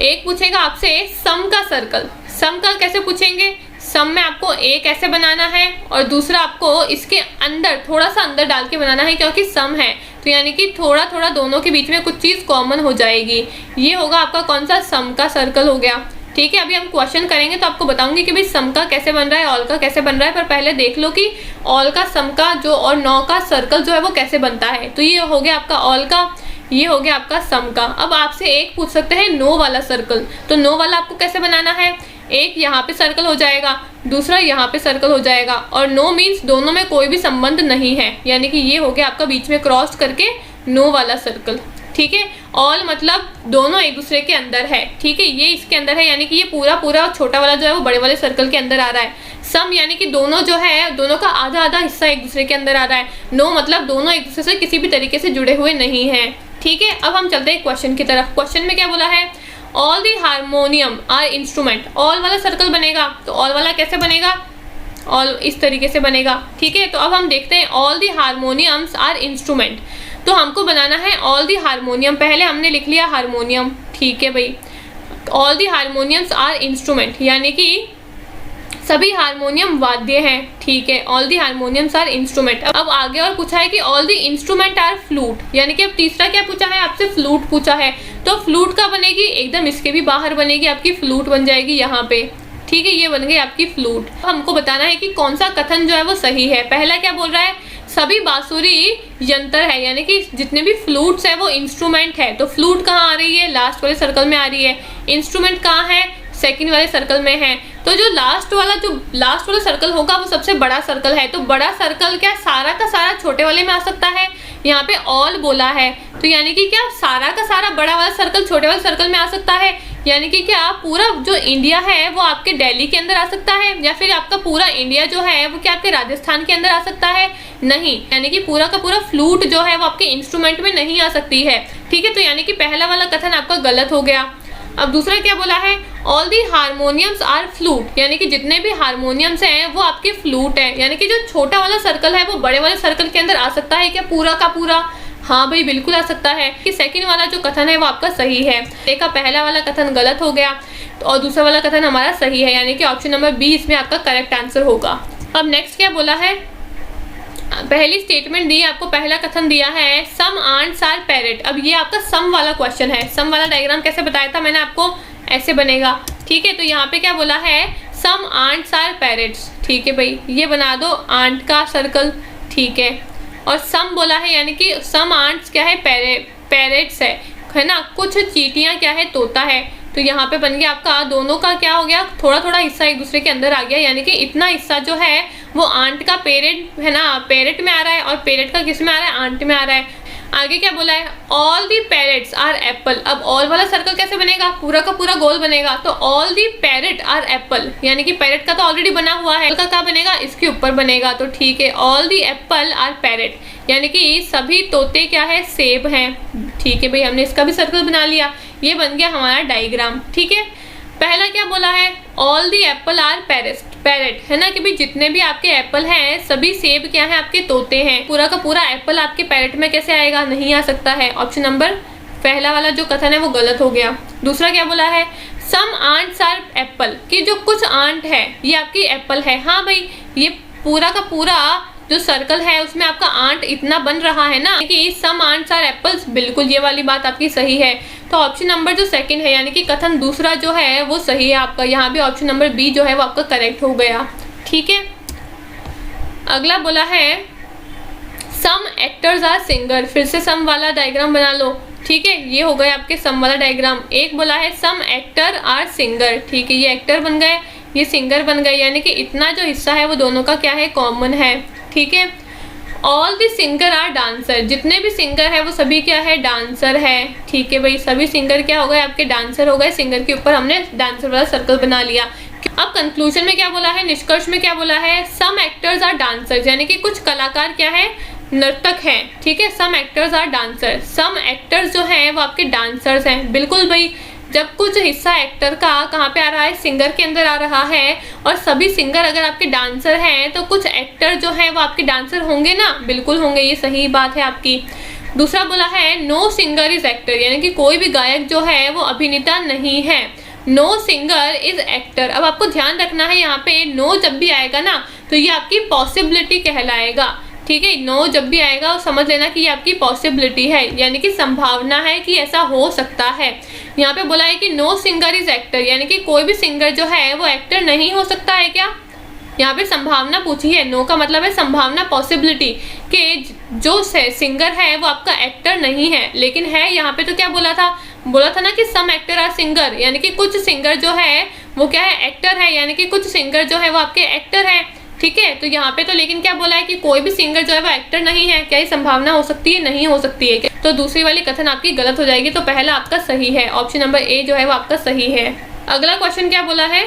एक पूछेगा आपसे सम का सर्कल। सम का कैसे पूछेंगे, सम में आपको एक ऐसे बनाना है और दूसरा आपको इसके अंदर थोड़ा सा अंदर डाल के बनाना है, क्योंकि सम है तो यानी कि थोड़ा थोड़ा दोनों के बीच में कुछ चीज़ कॉमन हो जाएगी। ये होगा आपका कौन सा, सम का सर्कल हो गया। ठीक है, अभी हम क्वेश्चन करेंगे तो आपको बताऊंगी कि भाई सम का कैसे बन रहा है, ऑल का कैसे बन रहा है, पर पहले देख लो कि ऑल का, सम का जो और नौ का सर्कल जो है वो कैसे बनता है। तो ये हो गया आपका ऑल का, ये हो गया आपका सम का। अब आपसे एक पूछ सकते हैं नो वाला सर्कल, तो नो वाला आपको कैसे बनाना है, एक यहाँ पे सर्कल हो जाएगा, दूसरा यहाँ पे सर्कल हो जाएगा और नो मीन्स दोनों में कोई भी संबंध नहीं है, यानी कि ये हो गया आपका बीच में क्रॉस करके नो वाला सर्कल। ठीक है, ऑल मतलब दोनों एक दूसरे के अंदर है। ठीक है, ये इसके अंदर है यानी कि ये पूरा पूरा छोटा वाला जो है वो बड़े वाले सर्कल के अंदर आ रहा है। सम यानी कि दोनों जो है, दोनों का आधा आधा हिस्सा एक दूसरे के अंदर आ रहा है। नो मतलब दोनों एक दूसरे से किसी भी तरीके से जुड़े हुए नहीं हैं। ठीक है, अब हम चलते हैं क्वेश्चन की तरफ। क्वेश्चन में क्या बोला है, all the harmonium are instrument. All वाला सर्कल बनेगा तो ऑल वाला कैसे बनेगा, ऑल इस तरीके से बनेगा। ठीक है, तो अब हम देखते हैं all the harmoniums are instrument. तो हमको बनाना है ऑल दी हारमोनियम, पहले हमने लिख लिया हारमोनियम। ठीक है भाई, all the harmoniums are instrument यानी कि सभी हारमोनियम वाद्य हैं। ठीक है, all the harmoniums are instrument. अब आगे और पूछा है कि all the instrument are flute, यानी कि अब तीसरा क्या पूछा है आपसे, फ्लूट पूछा है। तो फ्लूट का बनेगी एकदम इसके भी बाहर बनेगी, आपकी फ्लूट बन जाएगी यहाँ पे। ठीक है, ये बन गई आपकी फ्लूट। हमको बताना है कि कौन सा कथन जो है वो सही है। पहला क्या बोल रहा है, सभी बांसुरी यंत्र है, यानी कि जितने भी फ्लूट्स है वो इंस्ट्रूमेंट है। तो फ्लूट कहाँ आ रही है, लास्ट वाले सर्कल में आ रही है। इंस्ट्रूमेंट कहाँ है, सेकंड वाले सर्कल में है। तो जो लास्ट वाला सर्कल होगा वो सबसे बड़ा सर्कल है। तो बड़ा सर्कल क्या सारा का सारा छोटे वाले में आ सकता है, यहाँ पे ऑल बोला है तो यानी कि क्या सारा का सारा बड़ा वाला सर्कल छोटे वाले सर्कल में आ सकता है, यानी कि क्या पूरा जो इंडिया है वो आपके दिल्ली के अंदर आ सकता है, या फिर आपका पूरा इंडिया जो है वो क्या आपके राजस्थान के अंदर आ सकता है, नहीं, यानी कि पूरा का पूरा फ्लूट जो है वो आपके इंस्ट्रूमेंट में नहीं आ सकती है। ठीक है, तो यानी कि पहला वाला कथन आपका गलत हो गया। अब दूसरा क्या बोला है, all the harmoniums are flute, यानी कि जितने भी हारमोनियम्स हैं वो आपके फ्लूट है, यानी कि जो छोटा वाला सर्कल है वो बड़े वाले सर्कल के अंदर आ सकता है क्या पूरा का पूरा, हाँ भाई बिल्कुल आ सकता है। कि सेकंड वाला जो कथन है वो आपका सही है। देखा, पहला वाला कथन गलत हो गया और दूसरा वाला कथन हमारा सही है, यानी कि ऑप्शन नंबर बी इसमें आपका करेक्ट आंसर होगा। अब नेक्स्ट क्या बोला है, पहली स्टेटमेंट दी आपको, पहला कथन दिया है सम आंट्स आर पैरेट। अब ये आपका सम वाला क्वेश्चन है। सम वाला डायग्राम कैसे बताया था मैंने आपको, ऐसे बनेगा। ठीक है, तो यहाँ पे क्या बोला है, सम आंट्स आर पैरेट्स। ठीक है भाई, ये बना दो आंट का सर्कल। ठीक है, और सम बोला है यानी कि सम आंट्स क्या है, पैरेट्स है ना, कुछ चींटियाँ क्या है, तोता है। तो यहाँ पे बन गया आपका दोनों का क्या हो गया, थोड़ा थोड़ा हिस्सा एक दूसरे के अंदर आ गया, यानी कि इतना हिस्सा जो है वो आंट का पेरेट है ना, पेरेट में आ रहा है और पेरेट का किस में आ रहा है, आंट में आ रहा है। आगे क्या बोला है, all the parrots are apple. अब ऑल वाला सर्कल कैसे बनेगा, पूरा का पूरा गोल बनेगा। तो all the parrot are apple, यानी कि पैरेट का तो ऑलरेडी बना हुआ है, का क्या बनेगा, इसके ऊपर बनेगा। तो ठीक है, all the apple are parrot, यानी कि सभी तोते क्या है, सेब हैं। ठीक है भाई, हमने इसका भी सर्कल बना लिया, ये बन गया हमारा डायग्राम। ठीक है, पहला क्या बोला है, all the apple are parrot, है ना कि भाई जितने भी आपके एप्पल हैं सभी सेब क्या है, आपके तोते हैं। पूरा का पूरा एप्पल आपके पैरेट में कैसे आएगा, नहीं आ सकता है। ऑप्शन नंबर पहला वाला जो कथन है वो गलत हो गया। दूसरा क्या बोला है, सम आंट्स आर एप्पल, कि जो कुछ आंट है ये आपकी एप्पल है। हाँ भाई, ये पूरा का पूरा जो सर्कल है उसमें आपका आंट इतना बन रहा है ना कि सम आंट्स आर एप्पल्स, बिल्कुल ये वाली बात आपकी सही है। तो ऑप्शन नंबर जो सेकंड है यानी कि कथन दूसरा जो है वो सही है आपका। यहाँ भी ऑप्शन नंबर बी जो है वो आपका करेक्ट हो गया। ठीक है, अगला बोला है सम एक्टर्स आर सिंगर। फिर से सम वाला डायग्राम बना लो। ठीक है, ये हो गया आपके सम वाला डायग्राम। एक बोला है सम एक्टर आर सिंगर। ठीक है, ये एक्टर बन गए, ये सिंगर बन गए, यानी कि इतना जो हिस्सा है वो दोनों का क्या है, कॉमन है। ठीक है, all the singer are dancer. जितने भी सिंगर है वो सभी क्या है, डांसर है। ठीक है भाई, सभी सिंगर क्या हो गए, आपके डांसर हो गए। सिंगर के ऊपर हमने डांसर वाला सर्कल बना लिया। अब कंक्लूजन में क्या बोला है, निष्कर्ष में क्या बोला है, सम एक्टर्स आर डांसर्स, यानी कि कुछ कलाकार क्या है, नर्तक हैं। ठीक है, some actors are dancer. Some actors जो हैं वो आपके डांसर्स हैं। बिल्कुल भाई, जब कुछ हिस्सा एक्टर का कहाँ पे आ रहा है, सिंगर के अंदर आ रहा है, और सभी सिंगर अगर आपके डांसर हैं तो कुछ एक्टर जो है वो आपके डांसर होंगे ना, बिल्कुल होंगे, ये सही बात है आपकी। दूसरा बोला है नो सिंगर इज एक्टर, यानी कि कोई भी गायक जो है वो अभिनेता नहीं है। Know singer is actor. अब आपको ध्यान रखना है यहाँ पे नो जब भी आएगा ना तो ये आपकी पॉसिबिलिटी कहलाएगा। ठीक है, नो जब भी आएगा समझ लेना कि ये आपकी पॉसिबिलिटी है, यानी कि संभावना है कि ऐसा हो सकता है। यहाँ पे बोला है कि नो सिंगर इज एक्टर, यानी कि कोई भी सिंगर जो है वो एक्टर नहीं हो सकता है क्या। यहाँ पे संभावना पूछी है, नो का मतलब है संभावना, पॉसिबिलिटी, कि जो सिंगर है वो आपका एक्टर नहीं है, लेकिन है। यहाँ पे तो क्या बोला था ना कि सम एक्टर आर सिंगर, यानी कि कुछ सिंगर जो है वो क्या है, एक्टर है, यानी कि कुछ सिंगर जो है वो आपके एक्टर है। ठीक है, तो यहाँ पे तो लेकिन क्या बोला है कि कोई भी सिंगर जो है वो एक्टर नहीं है। क्या ये संभावना हो सकती है, नहीं हो सकती है। तो दूसरी वाली कथन आपकी गलत हो जाएगी, तो पहला आपका सही है, ऑप्शन नंबर ए जो है वो आपका सही है। अगला क्वेश्चन क्या बोला है,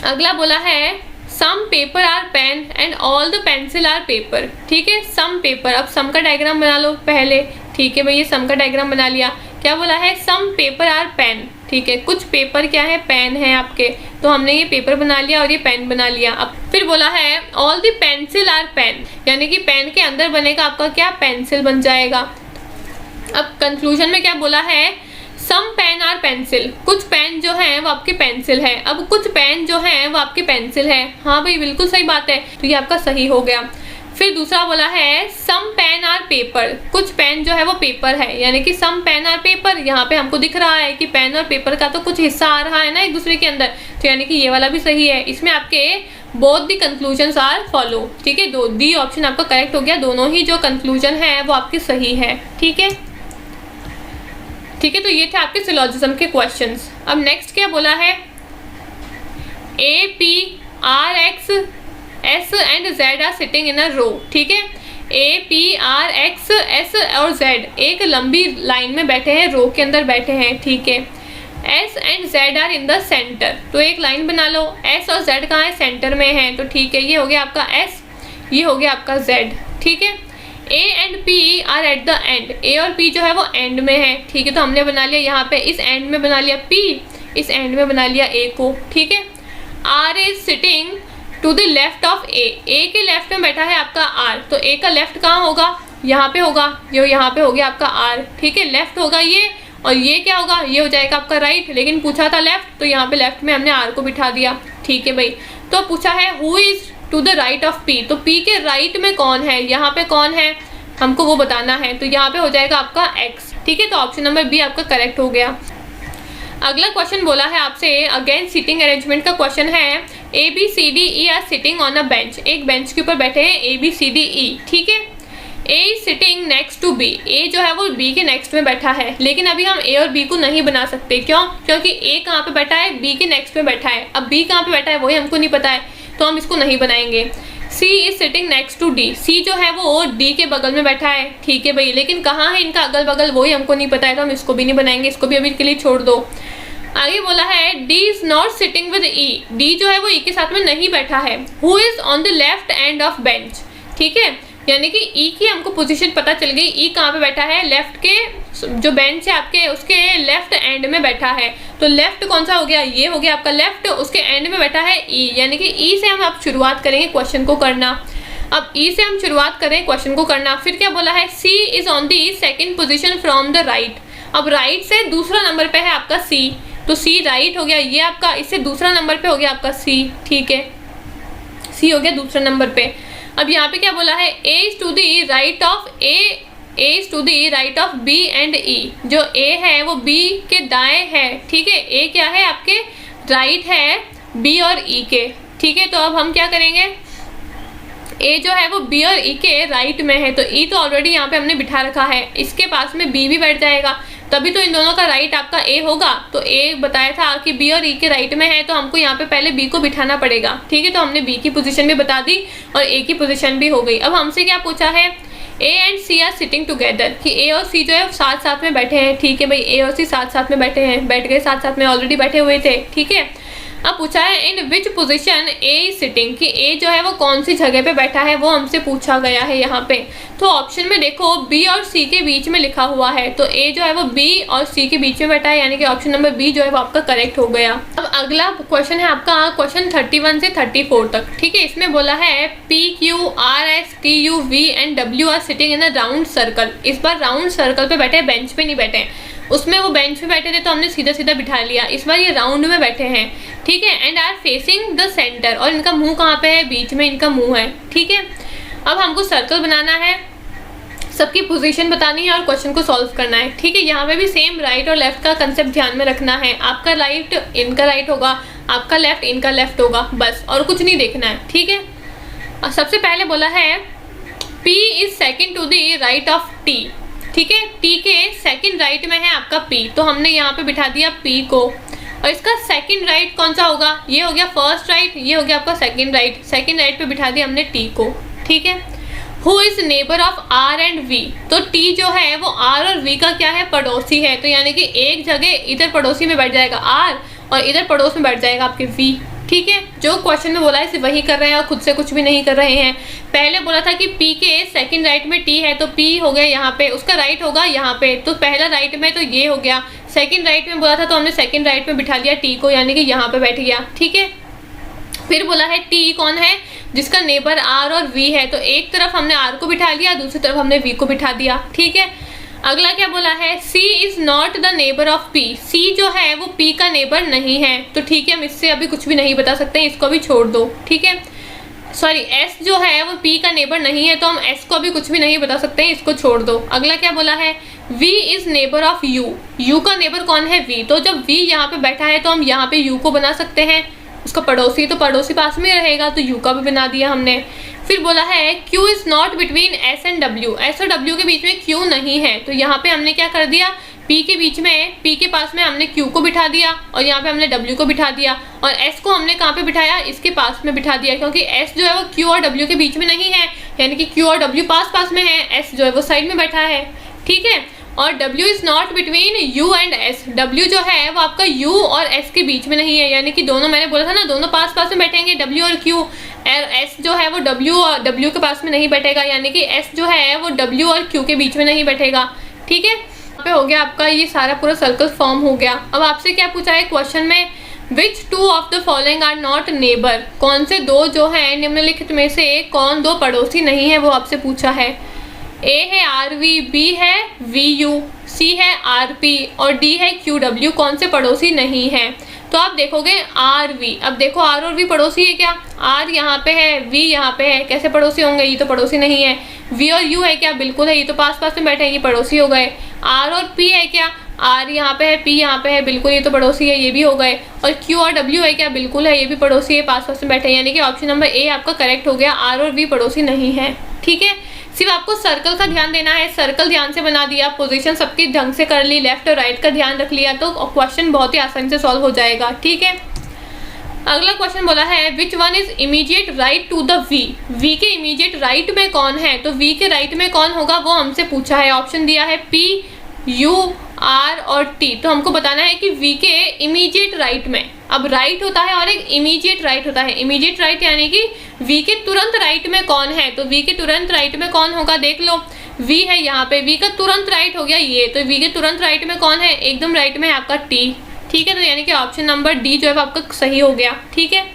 अगला बोला है some paper are pen and all the pencil are paper. ठीक है, सम पेपर, अब सम का डायग्राम बना लो पहले। ठीक है भाई, ये सम का डायग्राम बना लिया। क्या बोला है, सम पेपर आर पेन। ठीक है, कुछ पेपर क्या है, पेन है आपके, तो हमने ये पेपर बना लिया और ये पेन बना लिया। अब फिर बोला है all the pencil are pen, यानी कि पेन के अंदर बनेगा आपका क्या, पेंसिल बन जाएगा। अब कंक्लूजन में क्या बोला है, सम पेन आर पेंसिल, कुछ पेन जो है वो आपके पेंसिल है। अब कुछ पेन जो है वो आपके पेंसिल है। हाँ भाई, बिल्कुल सही बात है, तो ये आपका सही हो गया। फिर दूसरा बोला है सम पेन आर पेपर, कुछ पेन जो है वो पेपर है, यानी कि सम पेन आर पेपर। यहाँ पे हमको दिख रहा है कि पेन और पेपर का तो कुछ हिस्सा आ रहा है ना एक दूसरे के अंदर, तो यानी कि ये वाला भी सही है। इसमें आपके both the conclusions are follow. ठीक है, दो डी ऑप्शन आपका करेक्ट हो गया, दोनों ही जो कंक्लूजन है वो आपके सही है। ठीक है, ठीक है, तो ये थे आपके सिलोजिज्म के क्वेश्चंस। अब नेक्स्ट क्या बोला है, A P R X S and Z are sitting in a row. ठीक है, A P R X S और जेड एक लंबी लाइन में बैठे हैं, रो के अंदर बैठे हैं। ठीक है, S and Z are in the centre, तो एक लाइन बना लो, एस और जेड कहाँ है, सेंटर में है। तो ठीक है, ये हो गया आपका एस, ये हो गया आपका जेड। ठीक है, A and P are at the end, A और पी जो है वो एंड में है। ठीक है, तो हमने बना लिया यहाँ पे इस एंड में बना लिया पी, इस एंड में बना लिया ए को। ठीक है, R is sitting to the left of A के लेफ्ट में बैठा है आपका आर, तो ए का लेफ्ट कहाँ होगा, यहाँ पे होगा, जो यहाँ पे हो गया आपका आर। ठीक है, लेफ्ट होगा ये, और ये क्या होगा, ये हो जाएगा आपका राइट, लेकिन पूछा था लेफ्ट, तो यहाँ पे लेफ्ट में हमने आर को बिठा दिया। ठीक है भाई, तो पूछा है who is to the right of P, तो पी के राइट में कौन है, यहाँ पे कौन है, हमको वो बताना है, तो यहाँ पे हो जाएगा आपका एक्स। ठीक है, तो ऑप्शन नंबर बी आपका करेक्ट हो गया। अगला क्वेश्चन बोला है आपसे अगेन सीटिंग अरेंजमेंट का क्वेश्चन है, A B C D E are sitting on a bench, एक बेंच के ऊपर बैठे हैं ए बी सी डी ई। ठीक है, A is sitting next to B, A जो है वो बी के नेक्स्ट में बैठा है, लेकिन अभी हम ए और बी को नहीं बना सकते। क्यों, क्योंकि ए कहाँ पे बैठा है, बी के नेक्स्ट में बैठा है। अब बी कहाँ पे बैठा है वही हमको नहीं पता है, तो हम इसको नहीं बनाएंगे। C is sitting next to D, C जो है वो डी के बगल में बैठा है। ठीक है भाई, लेकिन कहाँ है इनका अगल बगल वही हमको नहीं पता है, तो हम इसको भी नहीं बनाएंगे, इसको भी अभी के लिए छोड़ दो। आगे बोला है D is not sitting with E, D जो है वो ई के साथ में नहीं बैठा है। Who is on the left end of bench, ठीक है, यानी कि ई की हमको पोजीशन पता चल गई, ई कहाँ पे बैठा है, लेफ्ट के जो बेंच है आपके उसके लेफ्ट एंड में बैठा है। तो लेफ्ट कौन सा हो गया, ये हो गया आपका लेफ्ट, उसके एंड में बैठा है ई, यानी कि ई से हम अब शुरुआत करेंगे क्वेश्चन को करना। अब ई से हम शुरुआत करें क्वेश्चन को करना। फिर क्या बोला है, C is on the second position from the right, अब राइट से दूसरा नंबर पे है आपका सी, तो सी राइट हो गया, ये आपका इससे दूसरा नंबर पे हो गया आपका सी। ठीक है, सी हो गया दूसरा नंबर पे। अब यहाँ पे क्या बोला है, A is to the right of A A is to the right of B and E। जो A है वो B के दाएं है, ठीक है। A क्या है आपके राइट है B और E के, ठीक है। तो अब हम क्या करेंगे, A जो है वो B और E के राइट में है, तो E तो ऑलरेडी यहाँ पे हमने बिठा रखा है, इसके पास में B भी बैठ जाएगा, तभी तो इन दोनों का राइट आपका A होगा। तो A बताया था कि B और E के राइट में है, तो हमको यहाँ पे पहले B को बिठाना पड़ेगा, ठीक है। तो हमने B की पोजीशन भी बता दी और A की पोजीशन भी हो गई। अब हमसे क्या पूछा है, A and C are sitting together, कि A और C जो है साथ साथ में बैठे हैं, ठीक है भाई। A और C साथ साथ में बैठे हैं, बैठ गए साथ साथ में, ऑलरेडी बैठे हुए थे, ठीक है। अब पूछा है in which position A is sitting, कि A जो है वो कौन सी जगह पे बैठा है, वो हमसे पूछा गया है यहाँ पे। तो ऑप्शन में देखो B और C के बीच में लिखा हुआ है, तो A जो है वो B और C के बीच में बैठा है, यानी कि ऑप्शन नंबर B जो है वो आपका करेक्ट हो गया। अब अगला क्वेश्चन है आपका क्वेश्चन 31 से 34 तक, ठीक है। इसमें बोला है P Q R S T U V and W are sitting in a round circle. इस बार राउंड सर्कल पे बैठे, बेंच पे नहीं बैठे। उसमें वो बेंच पे बैठे थे तो हमने सीधा सीधा बिठा लिया, इस बार ये राउंड में बैठे हैं, ठीक है। And are facing the centre, और इनका मुंह कहाँ पे है, बीच में इनका मुंह है, ठीक है। अब हमको सर्कल बनाना है, सबकी पोजीशन बतानी है और क्वेश्चन को सॉल्व करना है, ठीक है। यहाँ पे भी सेम राइट और लेफ्ट का कंसेप्ट ध्यान में रखना है। आपका राइट इनका राइट होगा, आपका लेफ्ट इनका लेफ्ट होगा, बस, और कुछ नहीं देखना है, ठीक है। और सबसे पहले बोला है P is second to the right of T, ठीक है। T के सेकंड राइट में है आपका P, तो हमने यहाँ पे बिठा दिया P को। और इसका सेकंड राइट कौन सा होगा, ये हो गया फर्स्ट राइट, ये हो गया आपका सेकंड राइट। सेकंड राइट पे बिठा दिया हमने T को, ठीक है। Who is neighbour of R and V, तो T जो है वो R और V का क्या है, पड़ोसी है। तो यानी कि एक जगह इधर पड़ोसी में बैठ जाएगा R और इधर पड़ोस में बैठ जाएगा आपके V, ठीक है। जो क्वेश्चन में बोला है सिर्फ वही कर रहे हैं और खुद से कुछ भी नहीं कर रहे हैं। पहले बोला था कि P के सेकंड राइट में T है, तो P हो गया यहाँ पे, उसका राइट होगा यहाँ पे, तो पहला राइट में तो ये हो गया। सेकंड राइट में बोला था तो हमने सेकंड राइट में बिठा लिया T को, यानी कि यहाँ पे बैठ गया, ठीक है। फिर बोला है T कौन है, जिसका नेबर R और V है, तो एक तरफ हमने R को बिठा लिया, दूसरी तरफ हमने V को बिठा दिया, ठीक है। अगला क्या बोला है, C is not the neighbour of P, C जो है वो P का नेबर नहीं है, तो ठीक है, हम इससे अभी कुछ भी नहीं बता सकते हैं, इसको भी छोड़ दो, ठीक है। सॉरी, S जो है वो P का नेबर नहीं है, तो हम S को अभी कुछ भी नहीं बता सकते हैं, इसको छोड़ दो। अगला क्या बोला है, V is neighbour of U, U का नेबर कौन है, V, तो जब V यहाँ पे बैठा है तो हम यहाँ पे U को बना सकते हैं, उसका पड़ोसी, तो पड़ोसी पास में रहेगा, तो U का भी बना दिया हमने। फिर बोला है Q is not between S and W, S और W के बीच में Q नहीं है, तो यहाँ पे हमने क्या कर दिया, P के बीच में, P के पास में हमने Q को बिठा दिया और यहाँ पे हमने W को बिठा दिया, और S को हमने कहाँ पे बिठाया, इसके पास में बिठा दिया, क्योंकि S जो है वो Q और W के बीच में नहीं है, यानी कि Q और W पास पास में है, S जो है वो साइड में बैठा है, ठीक है। और W is not between U and S, W जो है वो आपका U और S के बीच में नहीं है, यानी कि दोनों, मैंने बोला था ना, दोनों पास पास में बैठेंगे, W और Q। S जो है वो W के पास में नहीं बैठेगा, यानी कि S जो है वो W और Q के बीच में नहीं बैठेगा, ठीक है। यहाँ पे हो गया आपका ये सारा पूरा सर्कल फॉर्म हो गया। अब आपसे क्या पूछा है क्वेश्चन में, which two of the following are not neighbour, कौन से दो जो है निम्नलिखित में से कौन दो पड़ोसी नहीं है, वो आपसे पूछा है। A है RV, B है VU, C है RP और D है QW, कौन से पड़ोसी नहीं है। तो आप देखोगे RV, अब देखो R और V पड़ोसी है क्या, R यहाँ पे है, V यहाँ पे है, कैसे पड़ोसी होंगे, ये तो पड़ोसी नहीं है। V और U है क्या, बिल्कुल है, ये तो पास पास में बैठे हैं, ये पड़ोसी हो गए। R और P है क्या, R यहाँ पे है, P यहाँ पे है, बिल्कुल ये तो पड़ोसी है, ये भी हो गए। और Q और W है क्या, बिल्कुल है, ये भी पड़ोसी है, पास पास में बैठे हैं, यानी कि ऑप्शन नंबर A आपका करेक्ट हो गया, R और V पड़ोसी नहीं है, ठीक है। सिर्फ आपको सर्कल का ध्यान देना है, सर्कल ध्यान से बना दिया, पोजीशन सबकी ढंग से कर ली, लेफ्ट और राइट का ध्यान रख लिया, तो क्वेश्चन बहुत ही आसानी से सॉल्व हो जाएगा, ठीक है। अगला क्वेश्चन बोला है which one is immediate right to the V, V के इमीडिएट राइट में कौन है, तो V के राइट में कौन होगा वो हमसे पूछा है। ऑप्शन दिया है P, U, R और T, तो हमको बताना है कि V के इमीडिएट राइट में, अब राइट होता है और एक इमीडिएट राइट होता है। इमीडिएट राइट यानी कि V के तुरंत राइट में कौन है, तो V के तुरंत राइट में कौन होगा, देख लो V है यहाँ पे, V का तुरंत राइट हो गया ये, तो V के तुरंत राइट में कौन है, एकदम राइट में है आपका T, ठीक है। तो यानी कि ऑप्शन नंबर D जो है आपका सही हो गया, ठीक है।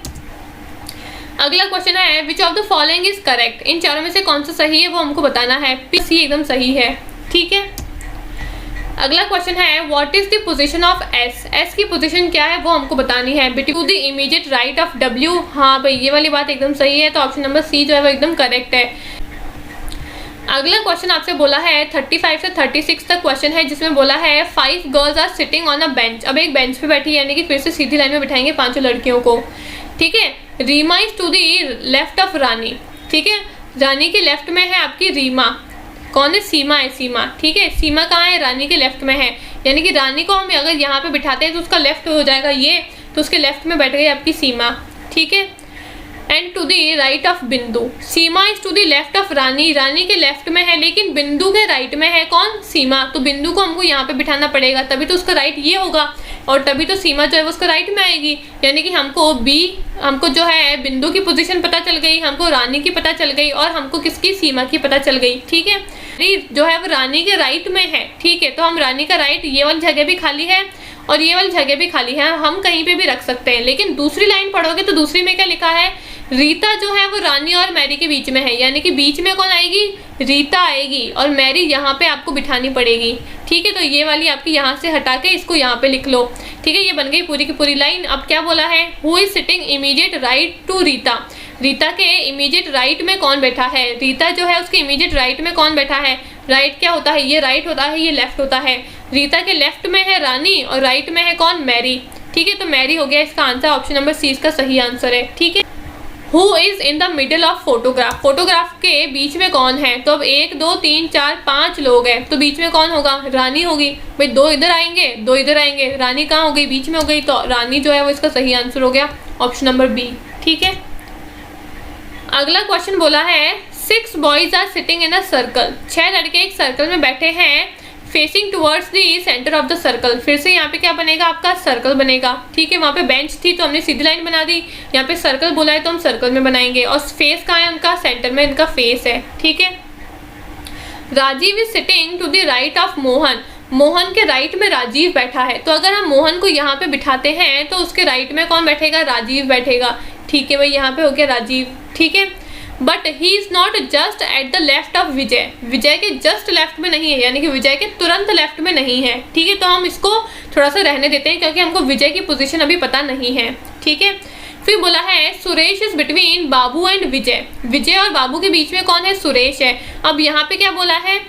अगला क्वेश्चन है which of the following is correct, इन चारों में से कौन सा सही है वो हमको बताना है। C एकदम सही है, ठीक है। अगला क्वेश्चन है what is the position of S, S की पोजीशन क्या है वो हमको बतानी है। To the immediate right of W, हाँ भाई ये वाली बात एकदम सही है, तो ऑप्शन नंबर C जो है वो एकदम करेक्ट है। अगला क्वेश्चन आपसे बोला है 35 से 36 तक क्वेश्चन है, जिसमें बोला है 5 girls are sitting on a bench. अब एक बेंच पे बैठी, यानी कि फिर से सीधी लाइन में बिठाएंगे 5 लड़कियों को, ठीक है। Reema is to the left of Rani, ठीक है। रानी के लेफ्ट में है आपकी रीमा, कौन है? सीमा है, सीमा, ठीक है। सीमा कहाँ है? रानी के लेफ्ट में है, यानी कि रानी को हम अगर यहाँ पे बिठाते हैं तो उसका लेफ्ट हो जाएगा ये, तो उसके लेफ्ट में बैठ गई आपकी सीमा, ठीक है। And to the right of Bindu, Seema is to the left of Rani, Rani के लेफ्ट में है लेकिन बिंदु के राइट में है कौन? सीमा। तो बिंदु को हमको यहाँ पे बिठाना पड़ेगा, तभी तो उसका राइट ये होगा और तभी तो सीमा जो है वो उसका राइट में आएगी। यानी कि हमको जो है बिंदु की पोजीशन पता चल गई, हमको रानी की पता चल गई और हमको किसकी? सीमा की पता चल गई, ठीक है। जो है वो रानी के राइट में है, ठीक है। तो हम रानी का राइट, ये वाली जगह भी खाली है और ये वाली जगह भी खाली है, हम कहीं पे भी रख सकते हैं। लेकिन दूसरी लाइन पढ़ोगे तो दूसरी में क्या लिखा है? रीता जो है वो रानी और मैरी के बीच में है, यानी कि बीच में कौन आएगी? रीता आएगी और मैरी यहाँ पे आपको बिठानी पड़ेगी, ठीक है। तो ये वाली आपकी यहाँ से हटा के इसको यहाँ पे लिख लो, ठीक है। ये बन गई पूरी की पूरी लाइन। अब क्या बोला है? Who is sitting immediate right to Rita, Rita के इमीडिएट राइट में कौन बैठा है? रीता जो है उसके इमीडिएट राइट में कौन बैठा है? राइट क्या होता है? ये राइट होता है, ये लेफ्ट होता है। रीता के लेफ्ट में है रानी और राइट में है कौन? मैरी, ठीक है। तो मैरी हो गया इसका आंसर, ऑप्शन नंबर सी इसका सही आंसर है, ठीक है। Who is in the middle of photograph, photograph के बीच में कौन है? तो अब 1 2 3 4 5 लोग हैं, तो बीच में कौन होगा? रानी होगी। भाई 2 इधर आएंगे, 2 इधर आएंगे, रानी कहाँ हो गई? बीच में हो गई, तो रानी जो है वो इसका सही आंसर हो गया, ऑप्शन नंबर बी, ठीक है। अगला क्वेश्चन बोला है 6 boys are sitting in a circle, 6 लड़के एक सर्कल में बैठे हैं, facing towards the centre of the circle. फिर से यहाँ पे क्या बनेगा? आपका सर्कल बनेगा, ठीक है। वहाँ पे बेंच थी तो हमने सीधी लाइन बना दी, यहाँ पे सर्कल बोला है तो हम सर्कल में बनाएंगे। और फेस कहाँ है उनका? सेंटर में इनका फेस है, ठीक है। Rajiv is sitting to the right of Mohan, Mohan के राइट में राजीव बैठा है, तो अगर हम मोहन को यहाँ पे बिठाते हैं तो उसके राइट में कौन बैठेगा? राजीव बैठेगा, ठीक है। भाई यहाँ पे हो गया राजीव, ठीक है। But he is not just at the left of Vijay, Vijay के जस्ट लेफ्ट में नहीं है, यानी कि विजय के तुरंत लेफ्ट में नहीं है, ठीक है। तो हम इसको थोड़ा सा रहने देते हैं क्योंकि हमको विजय की पोजीशन अभी पता नहीं है, ठीक है। फिर बोला है Suresh is between Babu and Vijay, Vijay और बाबू के बीच में कौन है? सुरेश है। अब यहाँ पे क्या बोला है?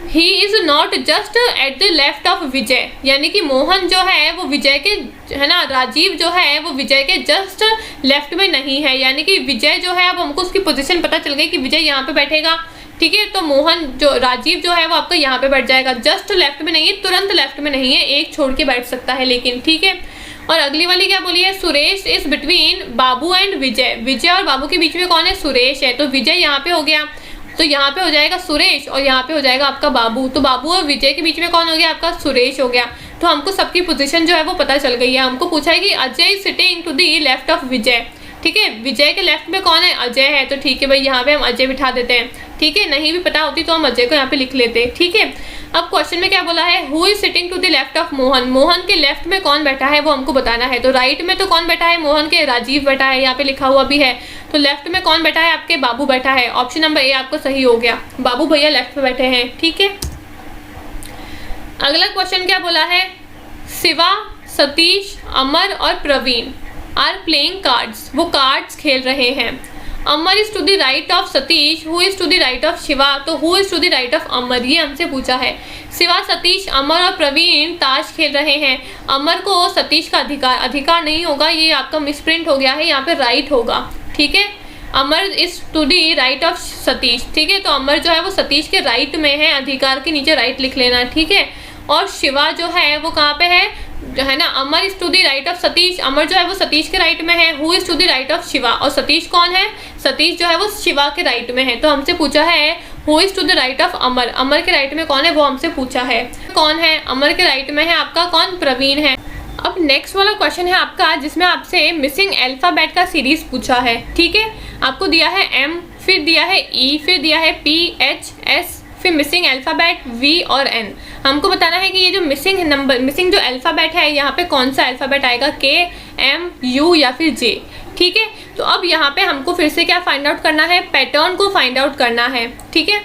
He is not just at the left of Vijay, यानी कि मोहन जो है वो विजय के, है ना, राजीव जो है वो विजय के जस्ट लेफ्ट में नहीं है, यानी कि विजय जो है अब हमको उसकी पोजीशन पता चल गई कि विजय यहाँ पे बैठेगा, ठीक है। तो मोहन जो राजीव जो है वो आपका यहाँ पे बैठ जाएगा, जस्ट लेफ्ट में नहीं है, तुरंत लेफ्ट में नहीं है, एक छोड़ के बैठ सकता है लेकिन, ठीक है। और अगली वाली क्या बोली है? Suresh is between Babu and Vijay, Vijay और बाबू के बीच में कौन है? सुरेश है। तो विजय यहाँ पे हो गया, तो यहाँ पे हो जाएगा सुरेश और यहाँ पे हो जाएगा आपका बाबू। तो बाबू और विजय के बीच में कौन हो गया? आपका सुरेश हो गया। तो हमको सबकी पोजीशन जो है वो पता चल गई है। हमको पूछा है कि Ajay is sitting to the left of Vijay, ठीक है। विजय के लेफ्ट में कौन है? अजय है, तो ठीक है भाई यहाँ पे हम अजय बिठा देते हैं, ठीक है। नहीं भी पता होती तो हम अजय को यहाँ पे लिख लेते, ठीक है। अब क्वेश्चन में क्या बोला है? Who is sitting to the left of Mohan, Mohan के लेफ्ट में कौन बैठा है वो हमको बताना है। तो राइट में तो कौन बैठा है? मोहन के राजीव बैठा है, यहाँ पे लिखा हुआ भी है। तो लेफ्ट में कौन बैठा है? आपके बाबू बैठा है, ऑप्शन नंबर ए आपको सही हो गया, बाबू भैया लेफ्ट में बैठे हैं, ठीक है। अगला क्वेश्चन क्या बोला है? शिवा, सतीश, अमर और प्रवीण आर प्लेइंग कार्ड्स, वो कार्ड्स खेल रहे हैं। Amar is to the right of Satish, who is to the right of Shiva, तो who is to the right of Amar, ये हमसे पूछा है। शिवा, सतीश, अमर और प्रवीण ताश खेल रहे हैं। अमर को सतीश का अधिकार नहीं होगा, ये आपका मिसप्रिंट हो गया है, यहाँ पे राइट होगा, ठीक है। Amar is to the right of Satish, ठीक है। तो अमर जो है वो सतीश के राइट में है, अधिकार के नीचे राइट लिख लेना, ठीक है। और शिवा जो है वो कहाँ पे है ना? Amar is to the right of Satish, Amar जो है वो सतीश के राइट में है। Who is to the right of Shiva, और सतीश कौन है? सतीश जो है वो शिवा के राइट में है। तो हमसे पूछा है who is to the right of Amar, Amar के राइट में कौन है वो हमसे पूछा है। कौन है? अमर के राइट में है आपका कौन? प्रवीण है। अब नेक्स्ट वाला क्वेश्चन है आपका जिसमें आपसे मिसिंग अल्फाबेट का सीरीज पूछा है, ठीक है। आपको दिया है एम, फिर दिया है ई, फिर दिया है पी, एच, एस, फिर मिसिंग अल्फाबेट वी और एन। हमको बताना है कि ये जो मिसिंग जो अल्फाबेट है यहाँ पे कौन सा अल्फाबेट आएगा, के, एम, यू या फिर जे, ठीक है। तो अब यहाँ पे हमको फिर से क्या फाइंड आउट करना है? पैटर्न को फाइंड आउट करना है, ठीक है।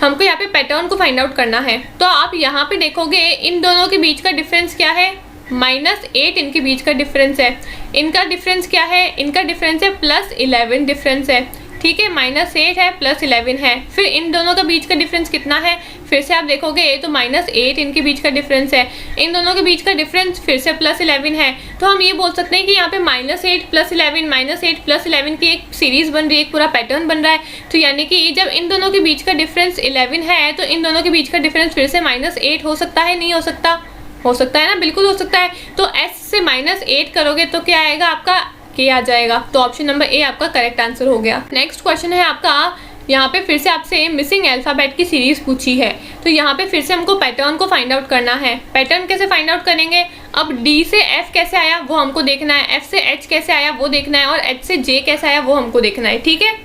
हमको यहाँ पे पैटर्न को फाइंड आउट करना है। तो आप यहाँ पे देखोगे इन दोनों के बीच का डिफरेंस क्या है? -8 इनके बीच का डिफरेंस है। इनका डिफरेंस क्या है? इनका डिफरेंस है +11 डिफरेंस है, ठीक है, -8 है प्लस 11 है। फिर इन दोनों का बीच का डिफरेंस कितना है, फिर से आप देखोगे तो -8 इनके बीच का डिफरेंस है, इन दोनों के बीच का डिफरेंस फिर से प्लस 11 है। तो हम ये बोल सकते हैं कि यहाँ पे -8 प्लस 11 -8 प्लस 11 की एक सीरीज बन रही है, एक पूरा पैटर्न बन रहा है। तो यानी कि जब इन दोनों के बीच का डिफरेंस 11 है तो इन दोनों के बीच का डिफरेंस फिर से -8 हो सकता है, नहीं हो सकता? हो सकता है ना, बिल्कुल हो सकता है। तो s से -8 करोगे तो क्या आएगा आपका, k आ जाएगा। तो ऑप्शन नंबर ए आपका करेक्ट आंसर हो गया। नेक्स्ट क्वेश्चन है आपका, यहाँ पे फिर से आपसे मिसिंग अल्फ़ाबेट की सीरीज पूछी है। तो यहाँ पे फिर से हमको पैटर्न को फाइंड आउट करना है। पैटर्न कैसे फाइंड आउट करेंगे, अब D से F कैसे आया वो हमको देखना है, F से H कैसे आया वो देखना है, और H से J कैसे आया वो हमको देखना है। ठीक है,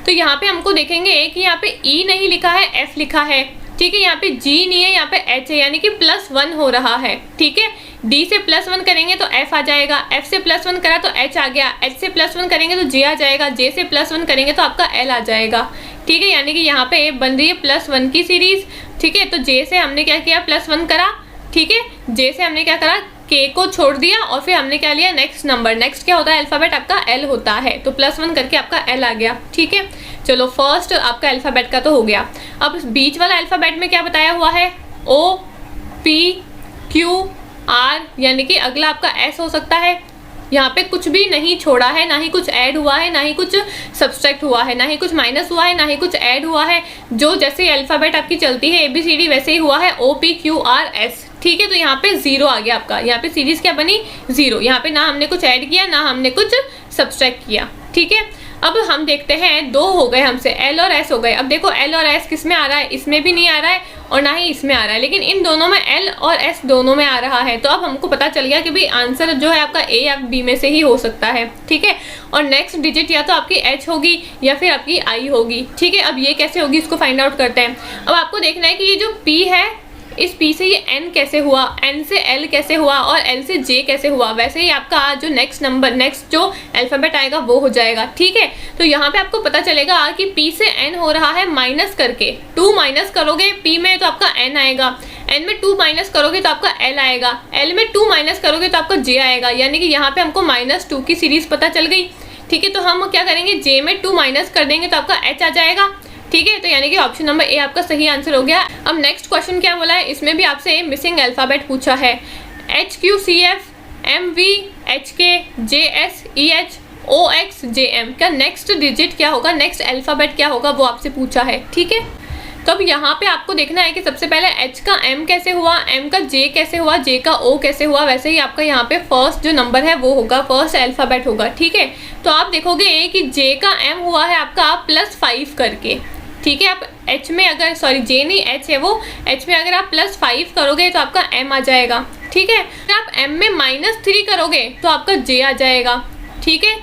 तो यहाँ पे हमको देखेंगे कि यहाँ पे E नहीं लिखा है, F लिखा है। ठीक है, यहाँ पे G नहीं है, यहाँ पे H है, यानी कि +1 हो रहा है। ठीक है, D से +1 करेंगे तो F आ जाएगा, F से +1 करा तो H आ गया, H से +1 करेंगे तो J आ जाएगा, J से +1 करेंगे तो आपका L आ जाएगा। ठीक है, यानी कि यहाँ पे बन रही है +1 की सीरीज। ठीक है, तो J से हमने क्या किया, +1 करा। ठीक है, J से हमने क्या करा, K को छोड़ दिया और फिर हमने क्या लिया, नेक्स्ट नंबर। नेक्स्ट क्या होता है अल्फ़ाबेट आपका, L होता है। तो +1 करके आपका L आ गया। ठीक है, चलो फर्स्ट आपका अल्फ़ाबेट का तो हो गया। अब बीच वाला अल्फ़ाबेट में क्या बताया हुआ है, O P Q R, यानी कि अगला आपका S हो सकता है। यहाँ पे कुछ भी नहीं छोड़ा है, ना ही कुछ ऐड हुआ है, ना ही कुछ सब्सट्रैक्ट हुआ है, ना ही कुछ माइनस हुआ है, ना ही कुछ ऐड हुआ है। जो जैसे अल्फ़ाबेट आपकी चलती है ABCD वैसे ही हुआ है, O P Q R S। ठीक है, तो यहाँ पे 0 आ गया आपका। यहाँ पे सीरीज क्या बनी, 0। यहाँ पे ना हमने कुछ ऐड किया, ना हमने कुछ सब्सट्रैक्ट किया। ठीक है, अब हम देखते हैं, 2 हो गए हमसे, L और S हो गए। अब देखो L और S किस में आ रहा है, इसमें भी नहीं आ रहा है और ना ही इसमें आ रहा है, लेकिन इन दोनों में L और S दोनों में आ रहा है। तो अब हमको पता चल गया कि भाई आंसर जो है आपका A या B में से ही हो सकता है। ठीक है, और नेक्स्ट डिजिट या तो आपकी H होगी या फिर आपकी I होगी। ठीक है, अब ये कैसे होगी इसको फाइंड आउट करते हैं। अब आपको देखना है कि ये जो P है, इस P से ये N कैसे हुआ, N से L कैसे हुआ और L से J कैसे हुआ, वैसे ही आपका जो नेक्स्ट नंबर, नेक्स्ट जो अल्फ़ाबेट आएगा वो हो जाएगा। ठीक है, तो यहाँ पे आपको पता चलेगा कि P से N हो रहा है माइनस करके। 2 माइनस करोगे P में तो आपका N आएगा, N में 2 माइनस करोगे तो आपका L आएगा, L में 2 माइनस करोगे तो आपका J आएगा। यानी कि यहाँ पे हमको -2 की सीरीज पता चल गई। ठीक है, तो हम क्या करेंगे, J में 2 माइनस कर देंगे तो आपका H आ जाएगा। ठीक है, तो यानी कि ऑप्शन नंबर ए आपका सही आंसर हो गया। अब नेक्स्ट क्वेश्चन क्या बोला है, इसमें भी आपसे मिसिंग अल्फ़ाबेट पूछा है। HQCF MV HK JS EH OX JM का नेक्स्ट डिजिट क्या होगा, नेक्स्ट अल्फ़ाबेट क्या होगा वो आपसे पूछा है। ठीक है, तो अब यहाँ पे आपको देखना है कि सबसे पहले H का M कैसे हुआ, M का J कैसे हुआ, J का O कैसे हुआ। वैसे ही आपका यहाँ पे फर्स्ट जो नंबर है वो होगा, फर्स्ट अल्फ़ाबेट होगा। ठीक है, तो आप देखोगे कि J का M हुआ है आपका +5 करके। ठीक है, आप H में अगर, सॉरी J नहीं H है वो, H में अगर आप +5 करोगे तो आपका M आ जाएगा। ठीक है, अगर आप M में -3 करोगे तो आपका J आ जाएगा। ठीक है,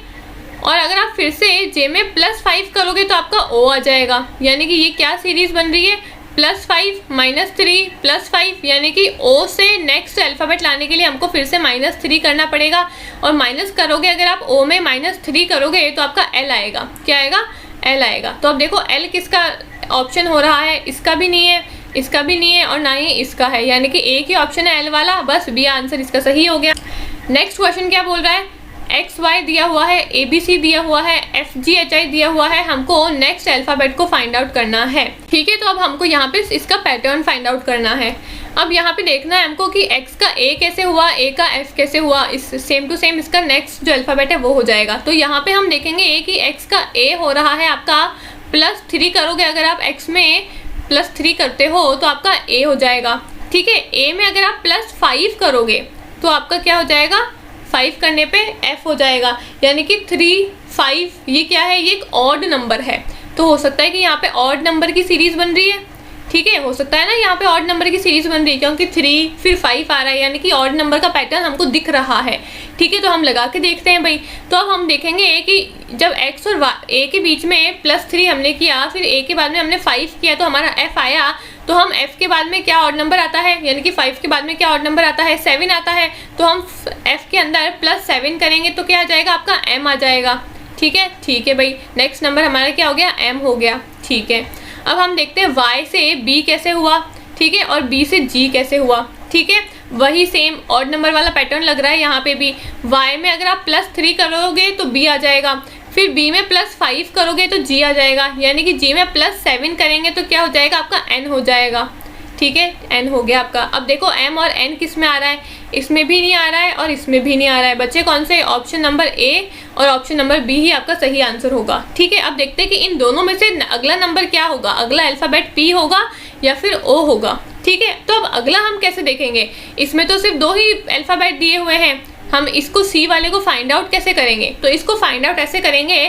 और अगर आप फिर से J में +5 करोगे तो आपका O आ जाएगा। यानी कि ये क्या सीरीज बन रही है, +5 -3 +5, यानी कि O से नेक्स्ट अल्फ़ाबेट लाने के लिए हमको फिर से -3 करना पड़ेगा। और माइनस करोगे अगर आप O में -3 करोगे तो आपका L आएगा। क्या आएगा, L आएगा। तो अब देखो L किसका ऑप्शन हो रहा है, इसका भी नहीं है, इसका भी नहीं है और ना ही इसका है, यानी कि एक ही ऑप्शन है L वाला, बस B आंसर इसका सही हो गया। नेक्स्ट क्वेश्चन क्या बोल रहा है, XY दिया हुआ है, ABC दिया हुआ है, FGHI दिया हुआ है, हमको नेक्स्ट अल्फ़ाबेट को फाइंड आउट करना है। ठीक है, तो अब हमको यहाँ पे इसका पैटर्न फाइंड आउट करना है। अब यहाँ पे देखना है हमको कि X का A कैसे हुआ, A का F कैसे हुआ, इस सेम टू सेम इसका नेक्स्ट जो अल्फ़ाबेट है वो हो जाएगा। तो यहाँ पे हम देखेंगे कि X का A हो रहा है आपका +3 करोगे, अगर आप X में +3 करते हो तो आपका A हो जाएगा। ठीक है, A में अगर आप +5 करोगे तो आपका क्या हो जाएगा, 5 करने पे F हो जाएगा। यानी कि 3 5, ये क्या है, ये एक ऑड नंबर है। तो हो सकता है कि यहाँ पे ऑड नंबर की सीरीज बन रही है। ठीक है, हो सकता है ना यहाँ पे ऑड नंबर की सीरीज बन रही है, क्योंकि 3 फिर 5 आ रहा है, यानी कि ऑड नंबर का पैटर्न हमको दिख रहा है। ठीक है, तो हम लगा के देखते हैं भाई। तो अब हम देखेंगे कि जब X और A के बीच में +3 हमने किया, फिर A के बाद में हमने 5 किया तो हमारा F आया। तो हम F के बाद में क्या ऑड नंबर आता है, यानी कि 5 के बाद में क्या ऑड नंबर आता है, 7 आता है। तो हम F के अंदर +7 करेंगे तो क्या आ जाएगा, आपका M आ जाएगा। ठीक है भाई, नेक्स्ट नंबर हमारा क्या हो गया, M हो गया। ठीक है, अब हम देखते हैं Y से B कैसे हुआ। ठीक है, और B से G कैसे हुआ। ठीक है, वही सेम ऑड नंबर वाला पैटर्न लग रहा है यहाँ पे भी। Y में अगर आप +3 करोगे तो B आ जाएगा, फिर बी में +5 करोगे तो जी आ जाएगा, यानी कि जी में +7 करेंगे तो क्या हो जाएगा आपका एन हो जाएगा। ठीक है, एन हो गया आपका। अब देखो एम और एन किस में आ रहा है, इसमें भी नहीं आ रहा है और इसमें भी नहीं आ रहा है। बच्चे कौन से, ऑप्शन नंबर ए और ऑप्शन नंबर बी ही आपका सही आंसर होगा। ठीक है, अब देखते हैं कि इन दोनों में से अगला नंबर क्या होगा, अगला अल्फ़ाबेट पी होगा या फिर ओ होगा। ठीक है, तो अब अगला हम कैसे देखेंगे, इसमें तो सिर्फ 2 ही अल्फ़ाबेट दिए हुए हैं, हम इसको सी वाले को फाइंड आउट कैसे करेंगे, तो इसको फाइंड आउट ऐसे करेंगे।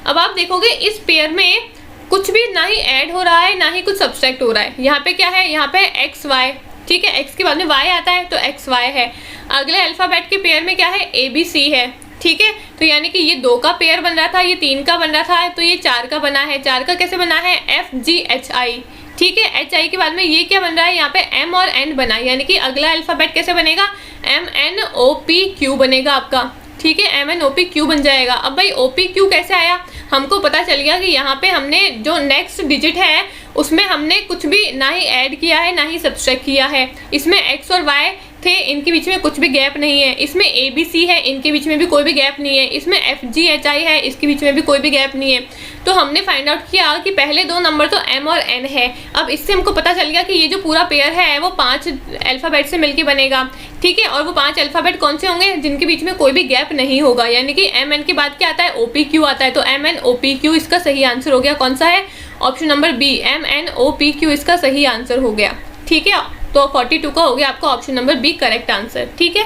अब आप देखोगे इस पेयर में कुछ भी ना ही ऐड हो रहा है ना ही कुछ सब्सट्रैक्ट हो रहा है। यहाँ पे क्या है, यहाँ पे एक्स वाई। ठीक है, एक्स के बाद में वाई आता है तो एक्स वाई है। अगले अल्फ़ाबेट के पेयर में क्या है, ए बी सी है। ठीक है, तो यानी कि ये 2 का पेयर बन रहा था, ये 3 का बन रहा था, तो ये 4 का बना है। 4 का कैसे बना है, एफ जी एच आई। ठीक है, एच आई के बाद में ये क्या बन रहा है, यहाँ पे एम और एन बना, यानी कि अगला अल्फ़ाबेट कैसे बनेगा, M N O P Q बनेगा आपका। ठीक है, M N O P Q बन जाएगा। अब भाई ओ पी क्यू कैसे आया, हमको पता चल गया कि यहाँ पे हमने जो नेक्स्ट डिजिट है उसमें हमने कुछ भी ना ही ऐड किया है ना ही सब्सट्रैक्ट किया है। इसमें एक्स और वाई थे, इनके बीच में कुछ भी गैप नहीं है। इसमें ए बी सी है, इनके बीच में भी कोई भी गैप नहीं है। इसमें एफ जी एच आई है, इसके बीच में भी कोई भी गैप नहीं है। तो हमने फाइंड आउट किया कि पहले 2 नंबर तो एम और एन है। अब इससे हमको पता चल गया कि ये जो पूरा पेयर है वो 5 अल्फ़ाबेट से मिलके बनेगा। ठीक है, और वो 5 अल्फ़ाबेट कौन से होंगे, जिनके बीच में कोई भी गैप नहीं होगा, यानी कि एम एन के बाद क्या आता है, ओ पी क्यू आता है। तो M N O P Q इसका सही आंसर हो गया। कौन सा है, option number B, M N O P Q इसका सही आंसर हो गया। ठीक है, तो 42 का हो गया आपका option number B correct answer. ठीक है,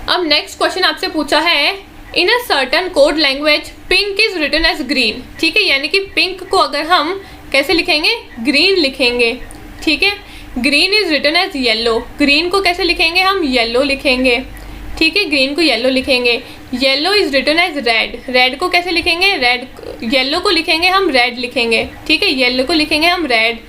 अब नेक्स्ट क्वेश्चन आपसे पूछा है, in a certain code language pink is written as green. ठीक है, यानी कि पिंक को अगर हम कैसे लिखेंगे, ग्रीन लिखेंगे। ठीक है, green is written as yellow, green को कैसे लिखेंगे हम, येलो लिखेंगे। ठीक है, ग्रीन को येलो लिखेंगे। Yellow is written as red, red को कैसे लिखेंगे, रेड, येलो को लिखेंगे हम रेड लिखेंगे। ठीक है, येलो को लिखेंगे हम रेड।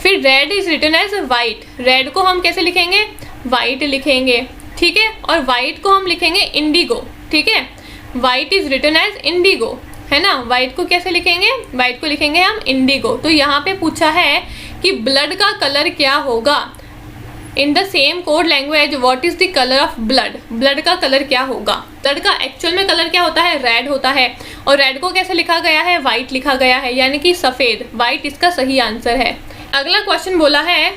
फिर red is written as white, red को हम कैसे लिखेंगे, वाइट लिखेंगे। ठीक है, और वाइट को हम लिखेंगे इंडिगो। ठीक है, white is written as indigo, है ना, वाइट को कैसे लिखेंगे, वाइट को लिखेंगे हम इंडिगो। तो यहाँ पे पूछा है कि ब्लड का कलर क्या होगा, in the same code language what is the colour of blood, blood का कलर क्या होगा। ब्लड का एक्चुअल में कलर क्या होता है, रेड होता है, और रेड को कैसे लिखा गया है, वाइट लिखा गया है, यानी कि सफ़ेद, वाइट इसका सही आंसर है। अगला क्वेश्चन बोला है,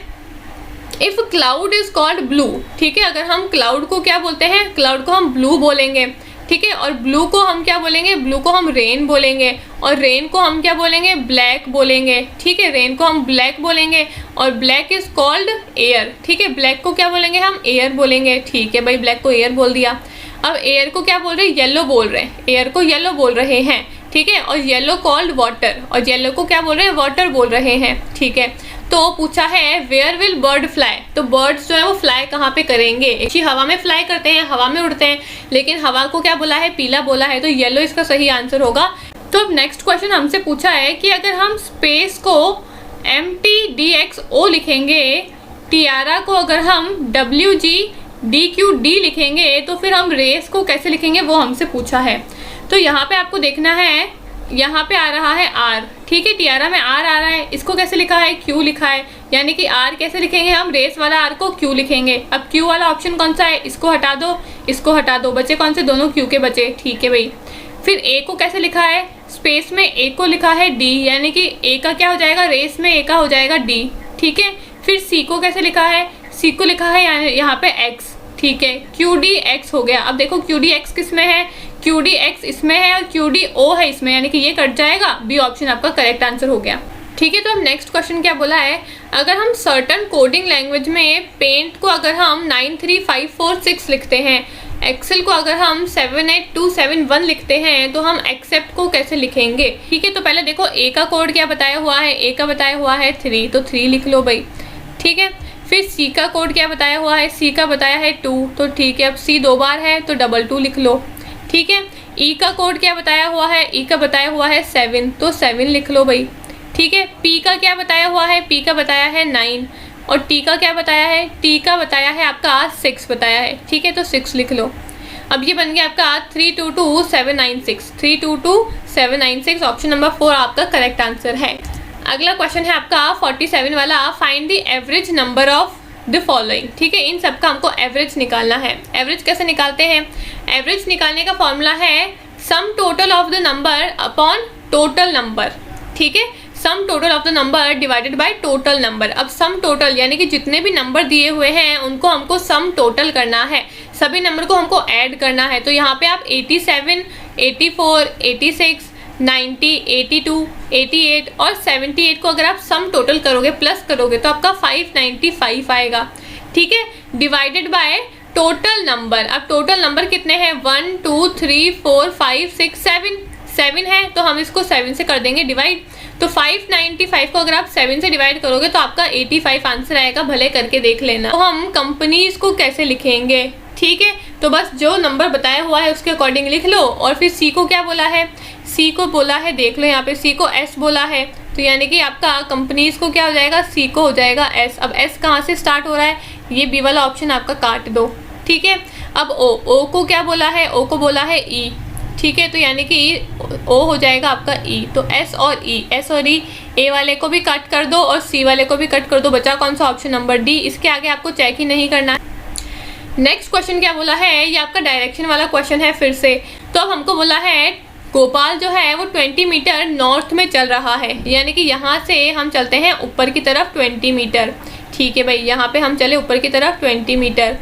if cloud is called blue. ठीक है, अगर हम क्लाउड को क्या बोलते हैं, क्लाउड को हम ब्लू बोलेंगे। ठीक है, और ब्लू को हम क्या बोलेंगे, ब्लू को हम रेन बोलेंगे, और रेन को हम क्या बोलेंगे, ब्लैक बोलेंगे। ठीक है, रेन को हम ब्लैक बोलेंगे, और ब्लैक इज कॉल्ड एयर। ठीक है, ब्लैक को क्या बोलेंगे हम, एयर बोलेंगे। ठीक है भाई, ब्लैक को एयर बोल दिया। अब एयर को क्या बोल रहे हैं, येलो बोल रहे हैं, एयर को येलो बोल रहे हैं। ठीक है, और येलो कॉल्ड वाटर, और येलो को क्या बोल रहे हैं, वाटर बोल रहे हैं। ठीक है, तो पूछा है वेयर विल बर्ड फ्लाई, तो बर्ड्स जो है वो फ्लाई कहाँ पे करेंगे, हवा में फ्लाई करते हैं, हवा में उड़ते हैं, लेकिन हवा को क्या बोला है, पीला बोला है, तो येलो इसका सही आंसर होगा। तो अब नेक्स्ट क्वेश्चन हमसे पूछा है कि अगर हम स्पेस को MTDXO लिखेंगे, टियारा को अगर हम WGDQD लिखेंगे, तो फिर हम रेस को कैसे लिखेंगे वो हमसे पूछा है। तो यहाँ पे आपको देखना है, यहाँ पे आ रहा है R। ठीक है, टियारा में R आ रहा है, इसको कैसे लिखा है, Q लिखा है, यानी कि R कैसे लिखेंगे हम, रेस वाला R को Q लिखेंगे। अब Q वाला ऑप्शन कौन सा है, इसको हटा दो, इसको हटा दो, बचे कौन से, दोनों Q के बचे। ठीक है भाई, फिर A को कैसे लिखा है, स्पेस में A को लिखा है D, यानी कि A का क्या हो जाएगा, रेस में A का हो जाएगा D। ठीक है, फिर C को कैसे लिखा है, C को लिखा है यहाँ पे X। ठीक है, QDX हो गया। अब देखो QDX किस में है, QDX इसमें है और QDO है इसमें, यानी कि ये कट जाएगा, बी ऑप्शन आपका करेक्ट आंसर हो गया। ठीक है, तो अब नेक्स्ट क्वेश्चन क्या बोला है, अगर हम सर्टन कोडिंग लैंग्वेज में पेंट को अगर हम 93546 लिखते हैं, एक्सेल को अगर हम 78271 लिखते हैं, तो हम एक्सेप्ट को कैसे लिखेंगे। ठीक है, तो पहले देखो ए का कोड क्या बताया हुआ है, ए का बताया हुआ है 3, तो 3 लिख लो भाई। ठीक है, फिर सी का कोड क्या बताया हुआ है, सी का बताया है 2, तो ठीक है, अब सी 2 बार है तो 22 लिख लो। ठीक है, ई का कोड क्या बताया हुआ है, ई का बताया हुआ है 7, तो 7 लिख लो भाई। ठीक है, पी का क्या बताया हुआ है, पी का बताया है 9, और टी का क्या बताया है, टी का बताया है आपका 6 बताया है। ठीक है, तो 6 लिख लो। अब ये बन गया आपका 322796, 322796 ऑप्शन नंबर 4 आपका करेक्ट आंसर है। अगला क्वेश्चन है आपका 47 वाला, find the average number of the following. ठीक है, इन सब का हमको एवरेज निकालना है। एवरेज कैसे निकालते हैं, एवरेज निकालने का फॉर्मूला है sum total of the number upon total number, ठीक है, sum total of the number divided by total number. अब सम टोटल यानी कि जितने भी नंबर दिए हुए हैं उनको हमको सम टोटल करना है, सभी नंबर को हमको ऐड करना है। तो यहाँ पे आप 87, 84, 86, 90, 82, 88 और 78 को अगर आप सम टोटल करोगे, प्लस करोगे, तो आपका 595 आएगा, ठीक है, डिवाइडेड बाय टोटल नंबर। अब टोटल नंबर कितने हैं, 1 2 3 4 5 6 7 है, तो हम इसको 7 से कर देंगे डिवाइड। तो 595 को अगर आप 7 से डिवाइड करोगे तो आपका 85 आंसर आएगा, भले करके देख लेना। तो हम कंपनीज को कैसे लिखेंगे, ठीक है, तो बस जो नंबर बताया हुआ है उसके अकॉर्डिंग लिख लो। और फिर सी को क्या बोला है, सी को बोला है, देख लो यहाँ पे सी को एस बोला है, तो यानी कि आपका कंपनीज को क्या हो जाएगा, सी को हो जाएगा एस। अब एस कहाँ से स्टार्ट हो रहा है, ये बी वाला ऑप्शन आपका काट दो, ठीक है। अब ओ को क्या बोला है, ओ को बोला है ई, ठीक है, तो यानी कि ओ हो जाएगा आपका ई। तो एस और ई, ए वाले को भी कट कर दो और सी वाले को भी कट कर दो, बचा कौन सा ऑप्शन, नंबर डी। इसके आगे आपको चेक ही नहीं करना है। नेक्स्ट क्वेश्चन क्या बोला है, ये आपका डायरेक्शन वाला क्वेश्चन है फिर से। तो अब हमको बोला है गोपाल जो है वो 20 मीटर नॉर्थ में चल रहा है, यानी कि यहाँ से हम चलते हैं ऊपर की तरफ 20 मीटर, ठीक है भाई, यहाँ पे हम चले ऊपर की तरफ 20 मीटर।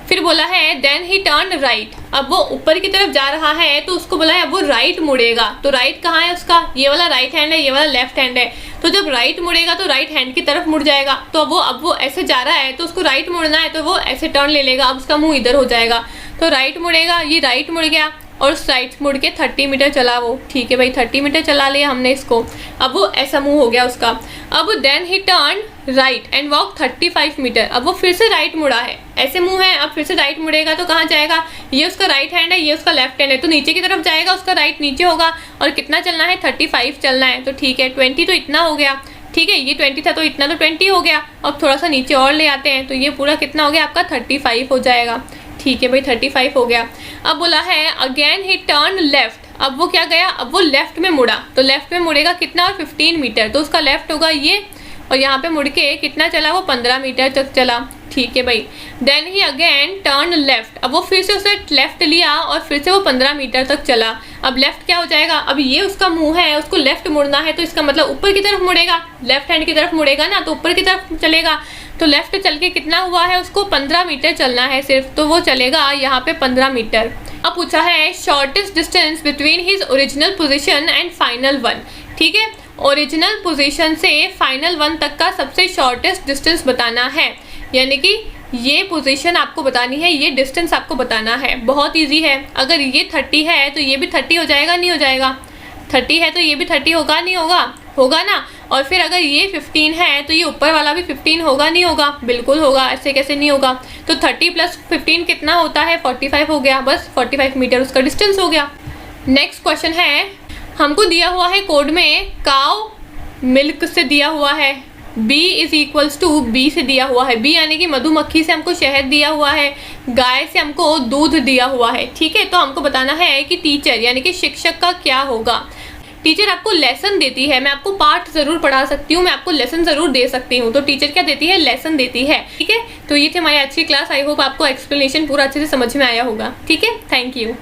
फिर बोला है देन ही टर्न राइट, अब वो ऊपर की तरफ जा रहा है तो उसको बोला है अब वो राइट मुड़ेगा। तो राइट कहाँ है उसका, ये वाला राइट हैंड है, ये वाला लेफ्ट हैंड है, तो जब राइट मुड़ेगा तो राइट हैंड की तरफ मुड़ जाएगा। तो अब वो ऐसे जा रहा है तो उसको राइट मुड़ना है, तो वो ऐसे टर्न ले लेगा, अब उसका मुंह इधर हो जाएगा, तो राइट मुड़ेगा, ये राइट मुड़ गया और साइड मुड़ के 30 मीटर चला वो, ठीक है भाई, 30 मीटर चला लिया हमने इसको। अब वो ऐसा मुंह हो गया उसका। अब then he turn right and walk 35 metre, अब वो फिर से राइट मुड़ा है, ऐसे मुंह है, अब फिर से राइट मुड़ेगा तो कहाँ जाएगा, ये उसका राइट हैंड है, ये उसका लेफ्ट हैंड है, तो नीचे की तरफ जाएगा, उसका राइट नीचे होगा। और कितना चलना है, 35 चलना है, तो ठीक है 20 तो इतना हो गया, ठीक है, ये 20 था तो इतना तो 20 हो गया। अब थोड़ा सा नीचे और ले आते हैं तो ये पूरा कितना हो गया आपका 35 हो जाएगा, ठीक है भाई 35 हो गया। अब बोला है अगेन ही टर्न लेफ्ट, अब वो क्या गया, अब वो लेफ्ट में मुड़ा, तो लेफ्ट में मुड़ेगा कितना, 15 मीटर, तो उसका लेफ्ट होगा ये, और यहाँ पे मुड़ के कितना चला, वो 15 मीटर तक चला, ठीक है भाई। Then he again turn left, अब वो फिर से उसे लेफ्ट लिया और फिर से वो 15 मीटर तक चला। अब लेफ्ट क्या हो जाएगा, अब ये उसका मुंह है, उसको लेफ्ट मुड़ना है, तो इसका मतलब ऊपर की तरफ मुड़ेगा, लेफ्ट हैंड की तरफ मुड़ेगा ना, तो ऊपर की तरफ चलेगा। तो लेफ्ट चल के कितना हुआ है, उसको 15 मीटर चलना है सिर्फ, तो वो चलेगा यहाँ पे 15 मीटर। अब पूछा है shortest distance between his original position and final one, ठीक है, ओरिजिनल पोजीशन से फाइनल वन तक का सबसे शॉर्टेस्ट डिस्टेंस बताना है, यानी कि ये पोजीशन आपको बतानी है, ये डिस्टेंस आपको बताना है। बहुत इजी है, अगर ये 30 है तो ये भी 30 हो जाएगा, नहीं हो जाएगा, 30 है तो ये भी 30 होगा, नहीं होगा, होगा ना। और फिर अगर ये 15 है तो ये ऊपर वाला भी 15 होगा, नहीं होगा, बिल्कुल होगा, ऐसे कैसे नहीं होगा। तो 30 + 15 कितना होता है, 45 हो गया, बस 45 मीटर उसका डिस्टेंस हो गया। नेक्स्ट क्वेश्चन है, हमको दिया हुआ है कोड में काउ मिल्क से दिया हुआ है, B = B से दिया हुआ है, B यानी कि मधुमक्खी से हमको शहद दिया हुआ है, गाय से हमको दूध दिया हुआ है, ठीक है। तो हमको बताना है कि टीचर यानी कि शिक्षक का क्या होगा। टीचर आपको लेसन देती है, मैं आपको पाठ ज़रूर पढ़ा सकती हूँ, मैं आपको लेसन ज़रूर दे सकती हूँ, तो टीचर क्या देती है, लेसन देती है, ठीक है। तो ये थी हमारी अच्छी क्लास, आई होप आपको एक्सप्लेनेशन पूरा अच्छे से समझ में आया होगा, ठीक है। Thank you.